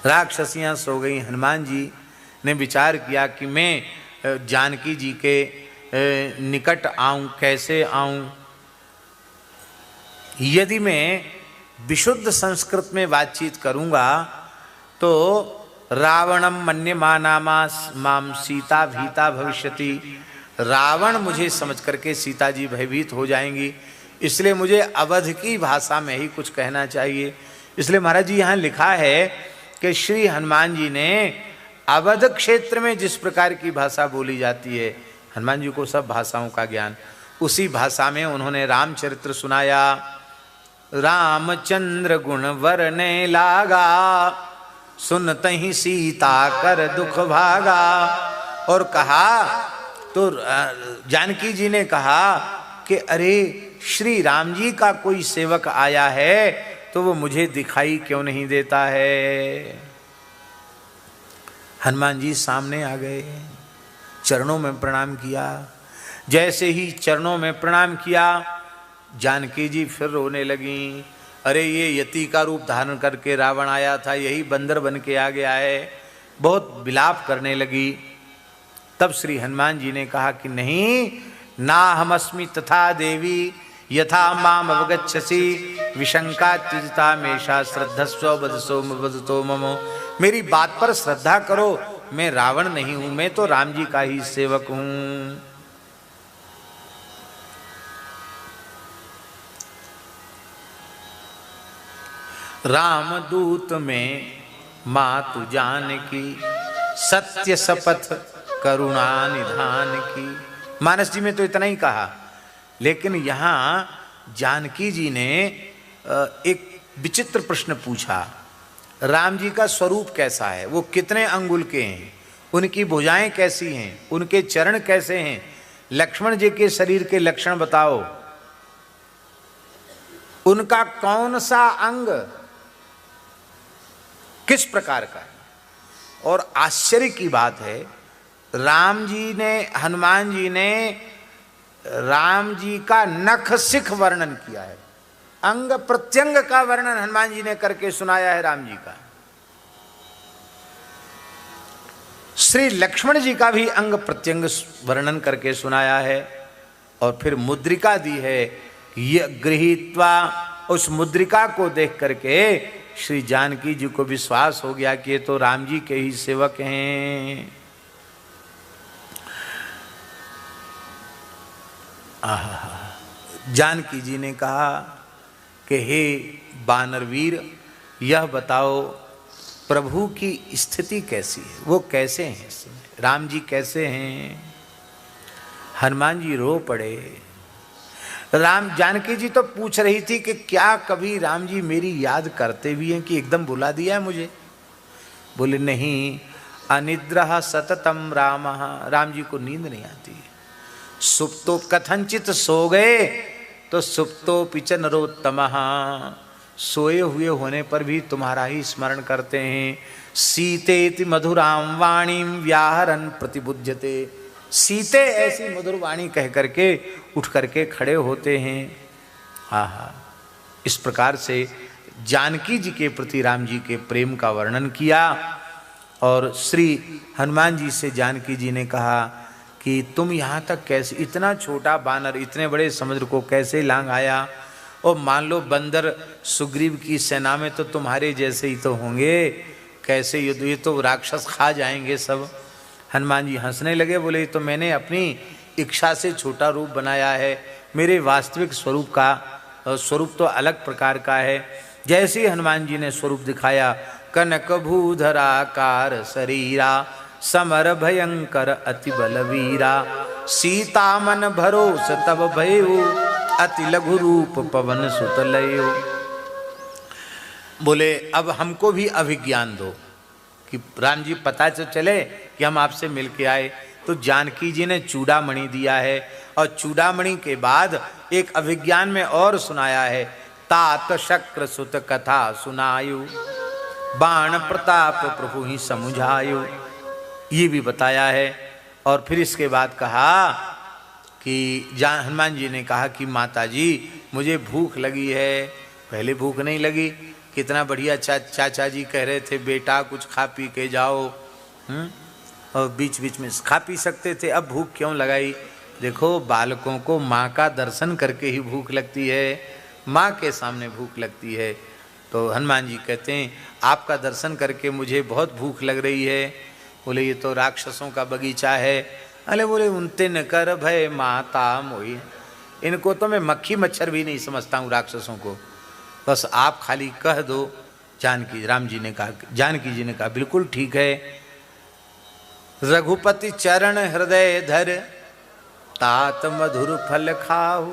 राक्षसियां सो गई। हनुमान जी ने विचार किया कि मैं जानकी जी के निकट आऊं, कैसे आऊं। यदि मैं विशुद्ध संस्कृत में बातचीत करूंगा तो रावणम मन्यमाना माम सीता भीता भविष्यति। रावण मुझे समझ करके सीता जी भयभीत हो जाएंगी, इसलिए मुझे अवध की भाषा में ही कुछ कहना चाहिए। इसलिए महाराज जी यहाँ लिखा है कि श्री हनुमान जी ने अवध क्षेत्र में जिस प्रकार की भाषा बोली जाती है, हनुमान जी को सब भाषाओं का ज्ञान, उसी भाषा में उन्होंने रामचरित्र सुनाया। रामचंद्र गुण वरने लागा, सुनतहि सीता कर दुख भागा। और कहा तो जानकी जी ने कहा कि अरे श्री राम जी का कोई सेवक आया है तो वो मुझे दिखाई क्यों नहीं देता है। हनुमान जी सामने आ गए, चरणों में प्रणाम किया। जैसे ही चरणों में प्रणाम किया, जानकी जी फिर रोने लगी। अरे ये यति का रूप धारण करके रावण आया था, यही बंदर बन के आ गया है। बहुत विलाप करने लगी। तब श्री हनुमान जी ने कहा कि नहीं, ना हमस्मि तथा देवी यथा माम अवगच्छसि विशंका त्यजता मेषा श्रद्धस्व बदसो ममो। मेरी बात पर श्रद्धा करो, मैं रावण नहीं हूं, मैं तो राम जी का ही सेवक हूं। रामदूत में मातु जानकी सत्य शपथ करुणा निधान की। मानस जी में तो इतना ही कहा, लेकिन यहाँ जानकी जी ने एक विचित्र प्रश्न पूछा, राम जी का स्वरूप कैसा है, वो कितने अंगुल के हैं, उनकी भुजाएं कैसी हैं, उनके चरण कैसे हैं, लक्ष्मण जी के शरीर के लक्षण बताओ, उनका कौन सा अंग किस प्रकार का है। और आश्चर्य की बात है, हनुमान जी ने राम जी का नख शिख वर्णन किया है, अंग प्रत्यंग का वर्णन हनुमान जी ने करके सुनाया है राम जी का। श्री लक्ष्मण जी का भी अंग प्रत्यंग वर्णन करके सुनाया है। और फिर मुद्रिका दी है, ये गृहीत्वा, उस मुद्रिका को देख करके श्री जानकी जी को विश्वास हो गया कि ये तो राम जी के ही सेवक हैं। जानकी जी ने कहा कि हे वानरवीर, यह बताओ प्रभु की स्थिति कैसी है, वो कैसे हैं, राम जी कैसे हैं। हनुमान जी रो पड़े। जानकी जी तो पूछ रही थी कि क्या कभी राम जी मेरी याद करते भी हैं कि एकदम बुला दिया है मुझे। बोले नहीं, अनिद्रः सततम राम जी को नींद नहीं आती है। सुप्तो कथनचित सो गए तो सुप्तो पिच नरोत्तमः, सोए हुए होने पर भी तुम्हारा ही स्मरण करते हैं। सीतेति मधुराम वाणीम व्याहरन प्रतिबुध्यते, सीते ऐसी मधुर वाणी कह करके उठ करके खड़े होते हैं। आहा, इस प्रकार से जानकी जी के प्रति राम जी के प्रेम का वर्णन किया। और श्री हनुमान जी से जानकी जी ने कहा कि तुम यहाँ तक कैसे, इतना छोटा बानर इतने बड़े समुद्र को कैसे लांग आया, और मान लो बंदर सुग्रीव की सेना में तो तुम्हारे जैसे ही तो होंगे, कैसे युद्ध, ये तो राक्षस खा जाएंगे सब। हनुमान जी हंसने लगे, बोले तो मैंने अपनी इच्छा से छोटा रूप बनाया है, मेरे वास्तविक स्वरूप तो अलग प्रकार का है। जैसे ही हनुमान जी ने स्वरूप दिखाया, कनक भूधराकार शरीरा समर भयंकर अति बलवीरा, सीता मन भरोस तब भयो अति लघु रूप पवन सुत लयो। बोले अब हमको भी अभिज्ञान दो कि राम जी पता तो चले कि हम आपसे मिलके आए। तो जानकी जी ने चूड़ामणि दिया है, और चूड़ामणि के बाद एक अभिज्ञान में और सुनाया है, तात शक्र सुत कथा सुनायु, बाण प्रताप प्रभु ही समुझायु, ये भी बताया है। और फिर इसके बाद कहा कि हनुमान जी ने कहा कि माता जी मुझे भूख लगी है। पहले भूख नहीं लगी, कितना बढ़िया चाचा जी कह रहे थे बेटा कुछ खा पी के जाओ, और बीच बीच में खा पी सकते थे, अब भूख क्यों लगाई। देखो बालकों को माँ का दर्शन करके ही भूख लगती है, माँ के सामने भूख लगती है। तो हनुमान जी कहते हैं आपका दर्शन करके मुझे बहुत भूख लग रही है। बोले ये तो राक्षसों का बगीचा है। अरे बोले उनते न कर भय माता मोही, इनको तो मैं मक्खी मच्छर भी नहीं समझता हूँ राक्षसों को, बस आप खाली कह दो। जानकी जी ने कहा बिल्कुल ठीक है। रघुपति चरण हृदय धर तात मधुर फल खाओ,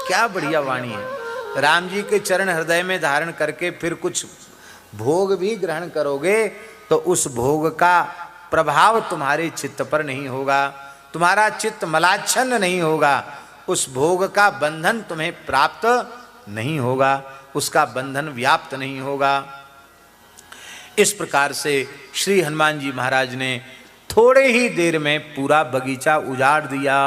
क्या बढ़िया वाणी है। राम जी के चरण हृदय में धारण करके फिर कुछ भोग भी ग्रहण करोगे तो उस भोग का प्रभाव तुम्हारे चित्त पर नहीं होगा, तुम्हारा चित्त मलाच्छन्न नहीं होगा, उस भोग का बंधन तुम्हें प्राप्त नहीं होगा, उसका बंधन व्याप्त नहीं होगा। इस प्रकार से श्री हनुमान जी महाराज ने थोड़े ही देर में पूरा बगीचा उजाड़ दिया।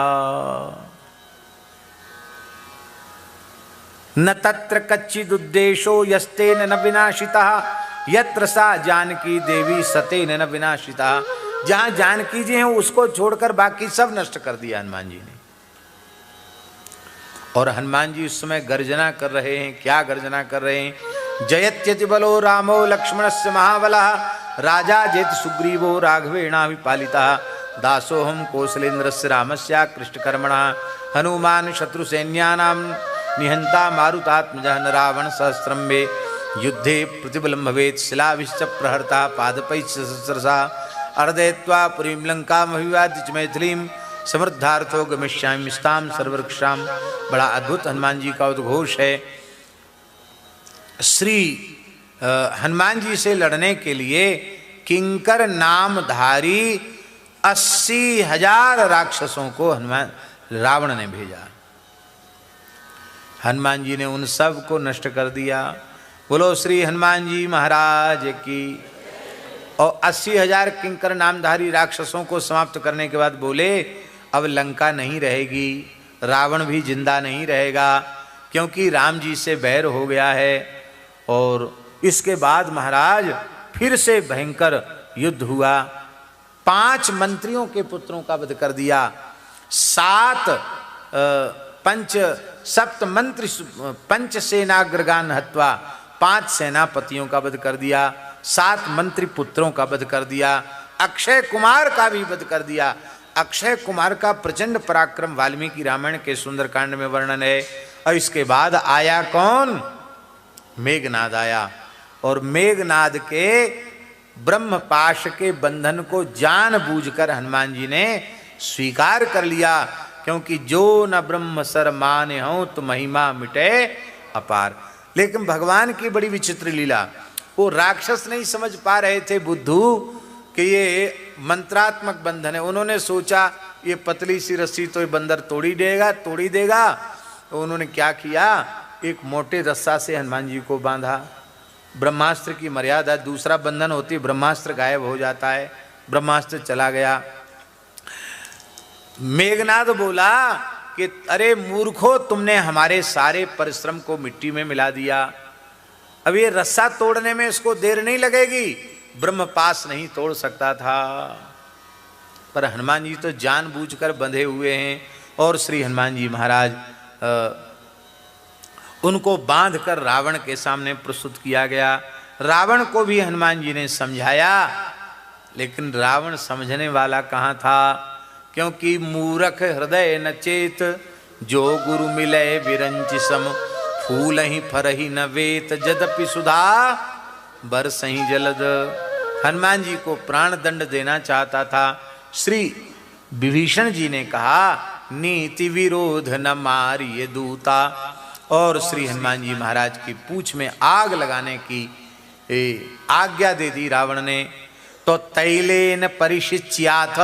न तत्र कच्चिद उद्देशो यस्तेन न विनाशितः यत्र सा जानकी देवी सतेन न विनाशितः। जहां जानकी जी हैं उसको छोड़कर बाकी सब नष्ट कर दिया हनुमान जी ने। और हनुमान जी उस समय गर्जना कर रहे हैं। क्या गर्जना कर रहे हैं? जयत्यति बलो रामो लक्ष्मणस्य महाबलः राजा जेत सुग्रीवो राघवेणाभिपालितः दासोहम कौशलेन्द्रस्य रामस्य कृष्णकर्मणः हनुमान शत्रुसैन्यानां निहंता मारुतात्मजः न रावण सहस्रम मे युद्धे प्रतिबलं भवेत् शिलाभिश्च प्रहर्ता पादपैश्च सहस्रशा अर्दयित्वा पुरीं लंकामभिवाद्य च मैथिलीं समृद्धार्थो गमिष्यामि। बड़ा अद्भुत हनुमान जी का उद्घोष है। श्री हनुमान जी से लड़ने के लिए किंकर नामधारी 80,000 राक्षसों को रावण ने भेजा। हनुमान जी ने उन सब को नष्ट कर दिया। बोलो श्री हनुमान जी महाराज की। और 80,000 किंकर नामधारी राक्षसों को समाप्त करने के बाद बोले अब लंका नहीं रहेगी, रावण भी जिंदा नहीं रहेगा, क्योंकि राम जी से बैर हो गया है। और इसके बाद महाराज फिर से भयंकर युद्ध हुआ। 5 मंत्रियों के पुत्रों का वध कर दिया। 7 मंत्री पंचसेनाग्रगान हत्वा, 5 सेनापतियों का वध कर दिया। 7 मंत्री पुत्रों का वध कर दिया। अक्षय कुमार का भी वध कर दिया। अक्षय कुमार का प्रचंड पराक्रम वाल्मीकि रामायण के सुंदरकांड में वर्णन है। और इसके बाद आया कौन? मेघनाद आया। और मेघनाद के ब्रह्मपाश के बंधन को जानबूझकर हनुमान जी ने स्वीकार कर लिया, क्योंकि जो न ब्रह्म सर माने हो तो महिमा मिटे अपार। लेकिन भगवान की बड़ी विचित्र लीला, वो राक्षस नहीं समझ पा रहे थे बुद्धू कि ये मंत्रात्मक बंधन है। उन्होंने सोचा ये पतली सी रस्सी तो ये बंदर तोड़ ही देगा। तो उन्होंने क्या किया, एक मोटे रस्सा से हनुमान जी को बांधा। ब्रह्मास्त्र की मर्यादा, दूसरा बंधन होती, ब्रह्मास्त्र गायब हो जाता है, ब्रह्मास्त्र चला गया। मेघनाद बोला कि अरे मूर्खो, तुमने हमारे सारे परिश्रम को मिट्टी में मिला दिया। अब ये रस्सा तोड़ने में इसको देर नहीं लगेगी, ब्रह्मपाश नहीं तोड़ सकता था। पर हनुमान जी तो जानबूझकर बंधे हुए हैं। और श्री हनुमान जी महाराज उनको बांधकर रावण के सामने प्रस्तुत किया गया। रावण को भी हनुमान जी ने समझाया, लेकिन रावण समझने वाला कहाँ था, क्योंकि मूरख हृदय न चेत, जो गुरु मिले विरंच सम, फूल ही फर ही न वेत, जदपि सुधा बरस ही जलद। हनुमान जी को प्राण दंड देना चाहता था। श्री विभीषण जी ने कहा नीति विरोध न मारिये दूता, और श्री हनुमान जी महाराज की पूंछ में आग लगाने की आज्ञा दे दी रावण ने। तो तैलेन परिशिच्याथ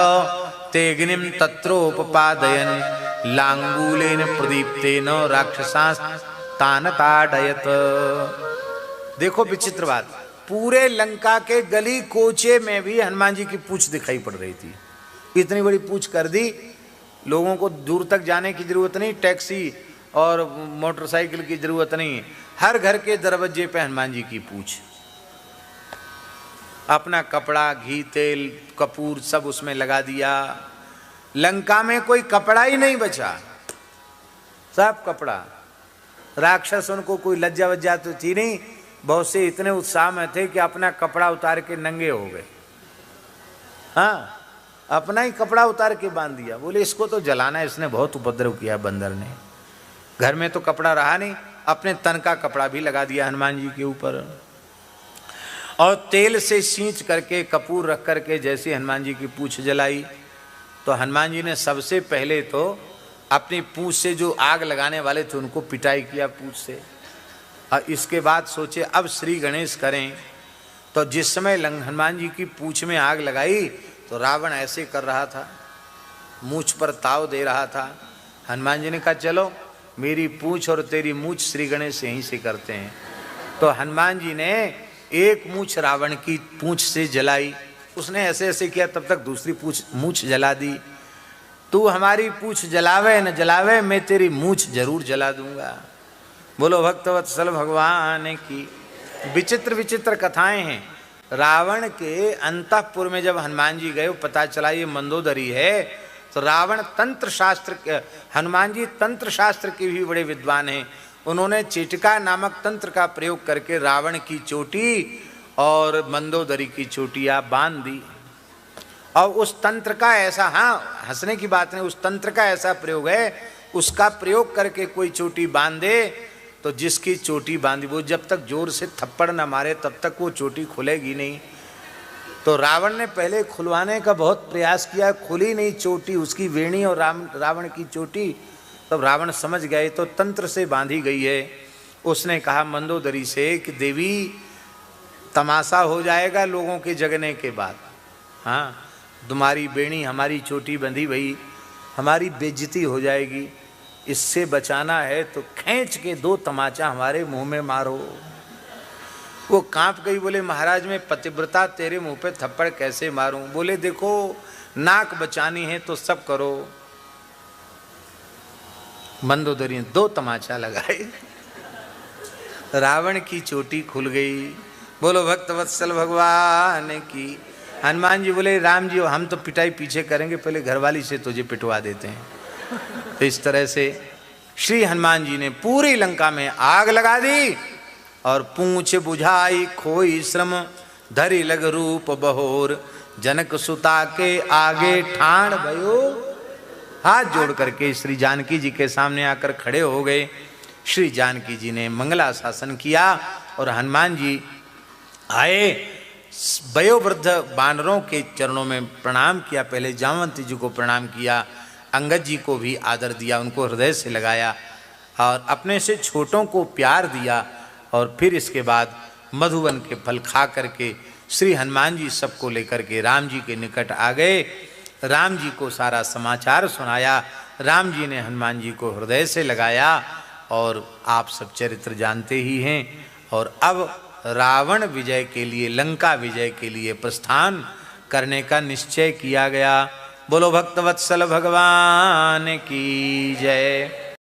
तेग्निम तत्रोपपादयन, लांगूलेन प्रदीप्तेन राक्षसास्तान ताडयत। देखो विचित्र बात, पूरे लंका के गली कोचे में भी हनुमान जी की पूंछ दिखाई पड़ रही थी। इतनी बड़ी पूंछ कर दी, लोगों को दूर तक जाने की जरूरत नहीं, टैक्सी और मोटरसाइकिल की जरूरत नहीं, हर घर के दरवाजे पे हनुमान जी की पूंछ। अपना कपड़ा, घी, तेल, कपूर सब उसमें लगा दिया। लंका में कोई कपड़ा ही नहीं बचा, सब कपड़ा। राक्षस उनको कोई लज्जा वज्जा तो थी नहीं, बहुत से इतने उत्साह में थे कि अपना कपड़ा उतार के नंगे हो गए। हाँ, अपना ही कपड़ा उतार के बांध दिया। बोले इसको तो जलाना है, इसने बहुत उपद्रव किया बंदर ने। घर में तो कपड़ा रहा नहीं, अपने तन का कपड़ा भी लगा दिया हनुमान जी के ऊपर। और तेल से सींच करके, कपूर रख करके जैसे हनुमान जी की पूंछ जलाई, तो हनुमान जी ने सबसे पहले तो अपनी पूंछ से जो आग लगाने वाले थे उनको पिटाई किया पूंछ से। और इसके बाद सोचे अब श्री गणेश करें। तो जिस समय हनुमान जी की पूंछ में आग लगाई तो रावण ऐसे कर रहा था, मूंछ पर ताव दे रहा था। हनुमान जी ने कहा चलो मेरी पूंछ और तेरी मूंछ श्री गणेश यहीं से करते हैं। तो हनुमान जी ने एक मूंछ रावण की पूंछ से जलाई, उसने ऐसे ऐसे किया, तब तक दूसरी मूंछ जला दी। तू हमारी पूंछ जलावे न जलावे, मैं तेरी मूंछ जरूर जला दूंगा। बोलो भक्तवत्सल भगवान की। विचित्र विचित्र कथाएं हैं। रावण के अंतःपुर में जब हनुमान जी गए, पता चला ये मंदोदरी है, तो रावण तंत्र शास्त्र, हनुमान जी तंत्र शास्त्र के भी बड़े विद्वान हैं। उन्होंने चेटिका नामक तंत्र का प्रयोग करके रावण की चोटी और मंदोदरी की चोटियाँ बांध दी। और उस तंत्र का ऐसा, हाँ हंसने की बात नहीं, उस तंत्र का ऐसा प्रयोग है, उसका प्रयोग करके कोई चोटी बांधे तो जिसकी चोटी बांधी वो जब तक जोर से थप्पड़ न मारे तब तक वो चोटी खुलेगी नहीं। तो रावण ने पहले खुलवाने का बहुत प्रयास किया, खुली नहीं चोटी, उसकी वेणी और रावण की चोटी। तब रावण समझ गए तो तंत्र से बांधी गई है। उसने कहा मंदोदरी से कि देवी तमाशा हो जाएगा लोगों के जगने के बाद। हाँ, तुम्हारी बेणी हमारी चोटी बंधी भई, हमारी बेइज्जती हो जाएगी, इससे बचाना है तो खींच के 2 तमाचा हमारे मुंह में मारो। वो कांप गई, बोले महाराज मैं पतिव्रता तेरे मुंह पे थप्पड़ कैसे मारूं? बोले देखो नाक बचानी है तो सब करो। मंदोदरी ने 2 तमाचा लगाए, रावण की चोटी खुल गई। बोलो भक्त वत्सल भगवान की। हनुमान जी बोले राम जी हम तो पिटाई पीछे करेंगे, पहले घरवाली से तुझे पिटवा देते हैं। तो इस तरह से श्री हनुमान जी ने पूरी लंका में आग लगा दी और पूंछ बुझाई खोई श्रम, धरि लग रूप बहोर, जनक सुता के आगे ठाण भयो। हाथ जोड़ करके श्री जानकी जी के सामने आकर खड़े हो गए। श्री जानकी जी ने मंगलाशासन किया और हनुमान जी आए, वयोवृद्ध बानरों के चरणों में प्रणाम किया। पहले जामवंती जी को प्रणाम किया, अंगद जी को भी आदर दिया, उनको हृदय से लगाया और अपने से छोटों को प्यार दिया। और फिर इसके बाद मधुवन के फल खा करके श्री हनुमान जी सबको लेकर के राम जी के निकट आ गए। राम जी को सारा समाचार सुनाया। राम जी ने हनुमान जी को हृदय से लगाया और आप सब चरित्र जानते ही हैं। और अब रावण विजय के लिए, लंका विजय के लिए प्रस्थान करने का निश्चय किया गया। बोलो भक्तवत्सल भगवान की जय।